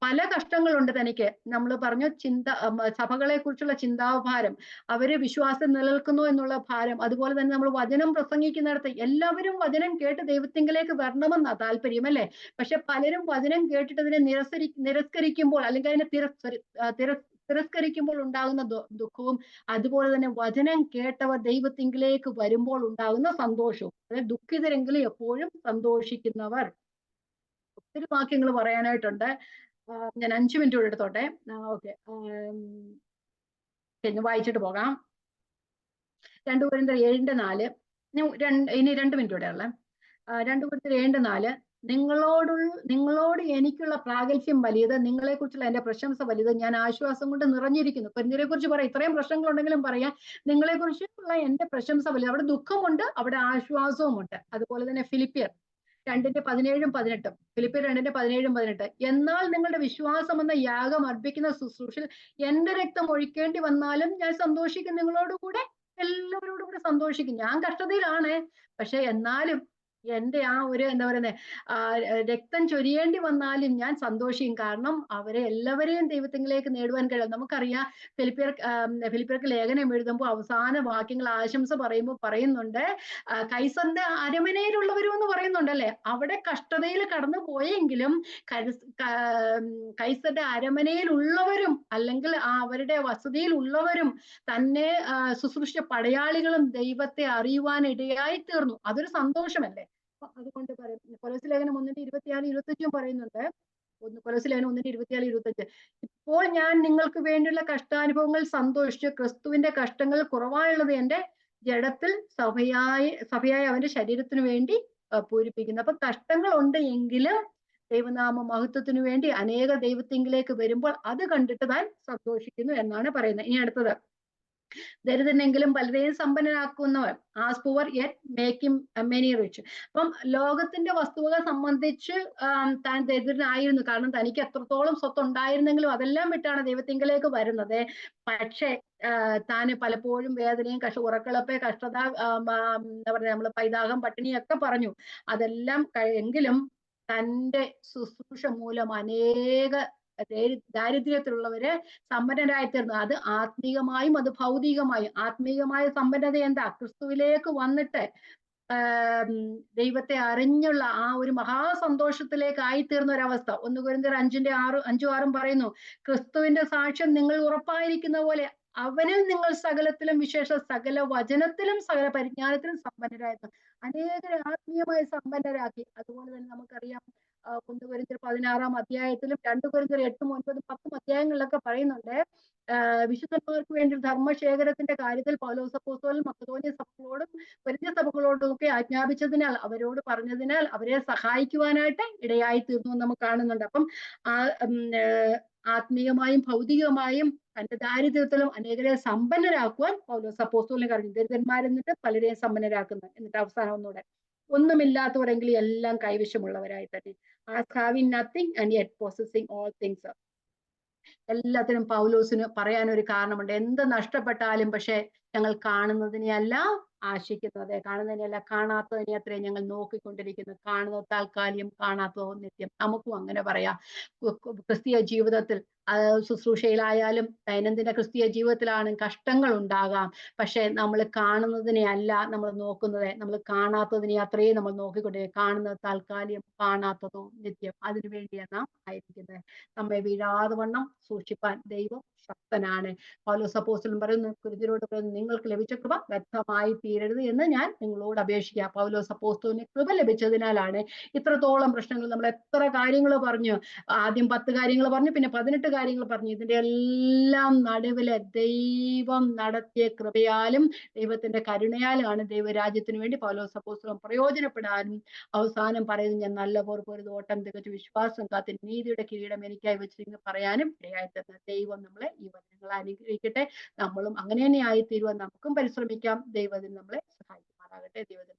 പല കഷ്ടങ്ങളുണ്ട് തനിക്ക്. നമ്മൾ പറഞ്ഞു സഭകളെ കുറിച്ചുള്ള ചിന്താഭാരം, അവര് വിശ്വാസം നിലനിൽക്കുന്നു എന്നുള്ള ഭാരം. അതുപോലെ തന്നെ നമ്മൾ വചനം പ്രസംഗിക്കുന്നിടത്ത് എല്ലാവരും വചനം കേട്ട് ദൈവത്തിങ്കലേക്ക് വരണമെന്നാ താല്പര്യം, അല്ലെ? പക്ഷെ പലരും വചനം കേട്ടിട്ട് അതിനെ നിരസ്കരിക്കുമ്പോൾ അല്ലെങ്കിൽ അതിനെ തിരസ്കരിക്കുമ്പോൾ ഉണ്ടാകുന്ന ദുഃഖവും, അതുപോലെ തന്നെ വചനം കേട്ടവർ ദൈവത്തിങ്കിലേക്ക് വരുമ്പോൾ ഉണ്ടാകുന്ന സന്തോഷവും. അതായത് ദുഃഖിതരെങ്കിലും എപ്പോഴും സന്തോഷിക്കുന്നവർ. ഒത്തിരി വാക്യങ്ങൾ പറയാനായിട്ടുണ്ട്. ഞാൻ 5 മിനിറ്റ് കൂടെ എടുത്തോട്ടെ. ഓക്കെ, വായിച്ചിട്ട് പോകാം. 2 കൊരിന്ത്യർ 7:4. ഇനി 2 മിനിറ്റ് കൂടെ ഉള്ള 2 കൊരിന്ത്യർ 7:4. നിങ്ങളോട് എനിക്കുള്ള പ്രാഗൽഭ്യം വലിയത്, നിങ്ങളെ കുറിച്ചുള്ള എന്റെ പ്രശംസ വലുത്. ഞാൻ ആശ്വാസം കൊണ്ട് നിറഞ്ഞിരിക്കുന്നു. കൊരിന്ത്യരെ കുറിച്ച് പറയാം, ഇത്രയും പ്രശ്നങ്ങളുണ്ടെങ്കിലും പറയാം, നിങ്ങളെ കുറിച്ചുള്ള എന്റെ പ്രശംസ വലുത്. അവിടെ ദുഃഖമുണ്ട്, അവിടെ ആശ്വാസവും ഉണ്ട്. അതുപോലെ തന്നെ ഫിലിപ്പിയർ 2:17-18. ഫിലിപ്പിയർ 2:17-18. എന്നാൽ നിങ്ങളുടെ വിശ്വാസം എന്ന യാഗം അർപ്പിക്കുന്ന ശുശ്രൂഷയിൽ എന്റെ രക്തം ഒഴിക്കേണ്ടി വന്നാലും ഞാൻ സന്തോഷിക്കും. നിങ്ങളോടുകൂടെ എല്ലാവരോടും കൂടെ സന്തോഷിക്കും. ഞാൻ കഷ്ടതയിലാണ്, പക്ഷെ എന്നാലും എന്റെ ആ ഒരു എന്താ പറയുന്നത്, രക്തം ചൊരിയേണ്ടി വന്നാലും ഞാൻ സന്തോഷിക്കും. കാരണം അവരെ എല്ലാവരെയും ദൈവത്തിലേക്ക് നേടുവാൻ കഴിയും. നമുക്കറിയാം, ഫിലിപ്പിയർക്ക് ലേഖനം എഴുതുമ്പോൾ അവസാന വാക്യങ്ങൾ ആശംസ പറയുമ്പോൾ പറയുന്നുണ്ട്, കൈസറിന്റെ അരമനയിലുള്ളവരും എന്ന് പറയുന്നുണ്ടല്ലേ. അവിടെ കഷ്ടതയിൽ കടന്നു പോയെങ്കിലും കൈസറിന്റെ അരമനയിലുള്ളവരും അല്ലെങ്കിൽ അവരുടെ വസതിയിൽ ഉള്ളവരും തന്നെ ശുശ്രൂഷിച്ച പടയാളികളും ദൈവത്തെ അറിയുവാൻ ഇടയായി തീർന്നു. അതൊരു സന്തോഷമല്ലേ. അതുകൊണ്ട് പറയും, കൊലോസ്യ ലേഖനം 1:26-25 പറയുന്നുണ്ട്. കൊലോസ്യ ലേഖനം 1:24-25. ഇപ്പോൾ ഞാൻ നിങ്ങൾക്ക് വേണ്ടിയുള്ള കഷ്ടാനുഭവങ്ങൾ സന്തോഷിച്ച് ക്രിസ്തുവിന്റെ കഷ്ടങ്ങൾ കുറവായുള്ളത് എന്റെ ജഡത്തിൽ സഭയായ അവന്റെ ശരീരത്തിന് വേണ്ടി പൂരിപ്പിക്കുന്നു. അപ്പൊ കഷ്ടങ്ങൾ ഉണ്ട് എങ്കിലും ദൈവനാമ മഹത്വത്തിനു വേണ്ടി അനേക ദൈവത്തിങ്കിലേക്ക് വരുമ്പോൾ അത് കണ്ടിട്ട് താൻ സന്തോഷിക്കുന്നു എന്നാണ് പറയുന്നത്. ഇനി അടുത്തത്, ദരിദ്രനെങ്കിലും പലരെയും സമ്പന്നനാക്കുന്നവർ. As poor yet make him many rich. അപ്പം ലോകത്തിന്റെ വസ്തുവകൾ സംബന്ധിച്ച് താൻ ദരിദ്രനായിരുന്നു. കാരണം തനിക്ക് എത്രത്തോളം സ്വത്ത് ഉണ്ടായിരുന്നെങ്കിലും അതെല്ലാം വിട്ടാണ് ദൈവത്തിങ്കിലേക്ക് വരുന്നത്. പക്ഷെ താന് പലപ്പോഴും വേദനയും ഉറക്കളപ്പെ കഷ്ടത, എന്താ പറയുക, നമ്മള് പൈതാഹം പട്ടിണിയൊക്കെ പറഞ്ഞു. അതെല്ലാം എങ്കിലും തന്റെ ശുശ്രൂഷ മൂലം അനേക ദാരിദ്ര്യത്തിലുള്ളവര് സമ്പന്നരായി തീർന്നു. അത് ആത്മീയമായും അത് ഭൗതികമായും. ആത്മീയമായ സമ്പന്നത എന്താ? ക്രിസ്തുവിലേക്ക് വന്നിട്ട് ദൈവത്തെ അറിഞ്ഞുള്ള ആ ഒരു മഹാസന്തോഷത്തിലേക്ക് ആയിത്തീർന്ന ഒരവസ്ഥ. 1 കൊരിന്ത്യർ 5:5-6 പറയുന്നു, ക്രിസ്തുവിന്റെ സാക്ഷ്യം നിങ്ങൾ ഉറപ്പായിരിക്കുന്ന പോലെ അവനിൽ നിങ്ങൾ സകലത്തിലും, വിശേഷ സകല വചനത്തിലും സകല പരിജ്ഞാനത്തിലും സമ്പന്നരായിരുന്നു. അനേകരെ ആത്മീയമായി സമ്പന്നരാക്കി. അതുപോലെ തന്നെ നമുക്കറിയാം, 1 കൊരിന്ത്യർ 16-ാം അധ്യായത്തിലും 2 കൊരിന്ത്യർ 8, 9, 10 അധ്യായങ്ങളിലൊക്കെ പറയുന്നുണ്ട്, വിശുദ്ധന്മാർക്ക് വേണ്ടി ധർമ്മശേഖരത്തിന്റെ കാര്യത്തിൽ പൗലോസ് അപ്പോസ്തലൻ മക്കെദോന്യ സഭകളോടും കൊരിന്ത്യ സഭകളോടും ഒക്കെ ആജ്ഞാപിച്ചതിനാൽ, അവരോട് പറഞ്ഞതിനാൽ അവരെ സഹായിക്കുവാനായിട്ട് ഇടയായി തീർന്നു എന്ന് നമുക്ക് കാണുന്നുണ്ട്. അപ്പം ആ ആത്മീയമായും ഭൗതികമായും തന്റെ ദാരിദ്ര്യത്തിലും അനേകരെ സമ്പന്നരാക്കുവാൻ പൗലോസ് അപ്പോസ്തലന് കഴിഞ്ഞു. ദരിദ്രന്മാരെന്നിട്ട് പലരെയും സമ്പന്നരാക്കുന്നു. എന്നിട്ട് അവസാനം ഒന്നുകൂടെ, ഒന്നുമില്ലാത്തവരെങ്കിലും എല്ലാം കൈവശമുള്ളവരായി തന്നെ. As having nothing and yet possessing all things. എല്ലാത്തിനും പൗലോസിന് പറയാൻ ഒരു കാരണമുണ്ട്. എന്ത് നഷ്ടപ്പെട്ടാലും പക്ഷെ ഞങ്ങൾ കാണുന്നതിനെയല്ല ആശിക്കുന്നത്, കാണുന്നതിനെയല്ല കാണാത്തതിനെ അത്രേ ഞങ്ങൾ നോക്കിക്കൊണ്ടിരിക്കുന്നത്. കാണുന്നത് താൽക്കാലികം, കാണാത്തതോ നിത്യം. നമുക്കും അങ്ങനെ പറയാം. ക്രിസ്തീയ ജീവിതത്തിൽ ശുശ്രൂഷയിലായാലും ദൈനംദിന ക്രിസ്തീയ ജീവിതത്തിലാണ് കഷ്ടങ്ങൾ ഉണ്ടാകാം. പക്ഷെ നമ്മൾ കാണുന്നതിനെ അല്ല നമ്മൾ നോക്കുന്നത്, നമ്മൾ കാണാത്തതിനെ അത്രയും നമ്മൾ നോക്കിക്കൊണ്ടിരിക്കും. കാണുന്നത് താൽക്കാലികം, കാണാത്തതോ നിത്യം. അതിനു വേണ്ടിയാണ് നാം ആയിരിക്കുന്നത്. നമ്മെ വീഴാതെ വണ്ണം സൂക്ഷിപ്പാൻ ദൈവം ശക്തനാണ്. പൗലോസ് അപ്പോസ്തലൻ പറയുന്നു, കൊരിന്ത്യരോട് പറയുന്നു, നിങ്ങൾക്ക് ലഭിച്ച കൃപ വ്യർത്ഥമായി തീരരുത് എന്ന് ഞാൻ നിങ്ങളോട് അപേക്ഷിക്കുക. പൗലോസ് അപ്പോസ്തലന് കൃപ ലഭിച്ചതിനാലാണ് ഇത്രത്തോളം പ്രശ്നങ്ങൾ. നമ്മൾ എത്ര കാര്യങ്ങൾ പറഞ്ഞു, ആദ്യം 10 കാര്യങ്ങൾ പറഞ്ഞു, പിന്നെ 18 കാര്യങ്ങൾ പറഞ്ഞു. ഇതിന്റെ എല്ലാം നടുവില് ദൈവം നടത്തിയ കൃപയാലും ദൈവത്തിന്റെ കരുണയാലുമാണ് ദൈവരാജ്യത്തിന് വേണ്ടി പൗലോസ് അപ്പോസ്തലൻ പ്രയോജനപ്പെടാനും അവസാനം പറയുന്നു, ഞാൻ നല്ല പോർപ്പൊരു ഓട്ടം തികച്ചു വിശ്വാസം കാത്തി നീതിയുടെ കിരീടം എനിക്കായി വെച്ചിരിക്കുന്നു പറയാനും ഇടയായി തരുന്നത്. ദൈവം നമ്മളെ ഈ വചനങ്ങൾ അനുഗ്രഹിക്കട്ടെ. നമ്മളും അങ്ങനെ തന്നെ ആയിത്തീരുവാൻ നമുക്കും പരിശ്രമിക്കാം. ദൈവത്തിന് നമ്മളെ സഹായിക്കുമാറാകട്ടെ. ദൈവത്തിന്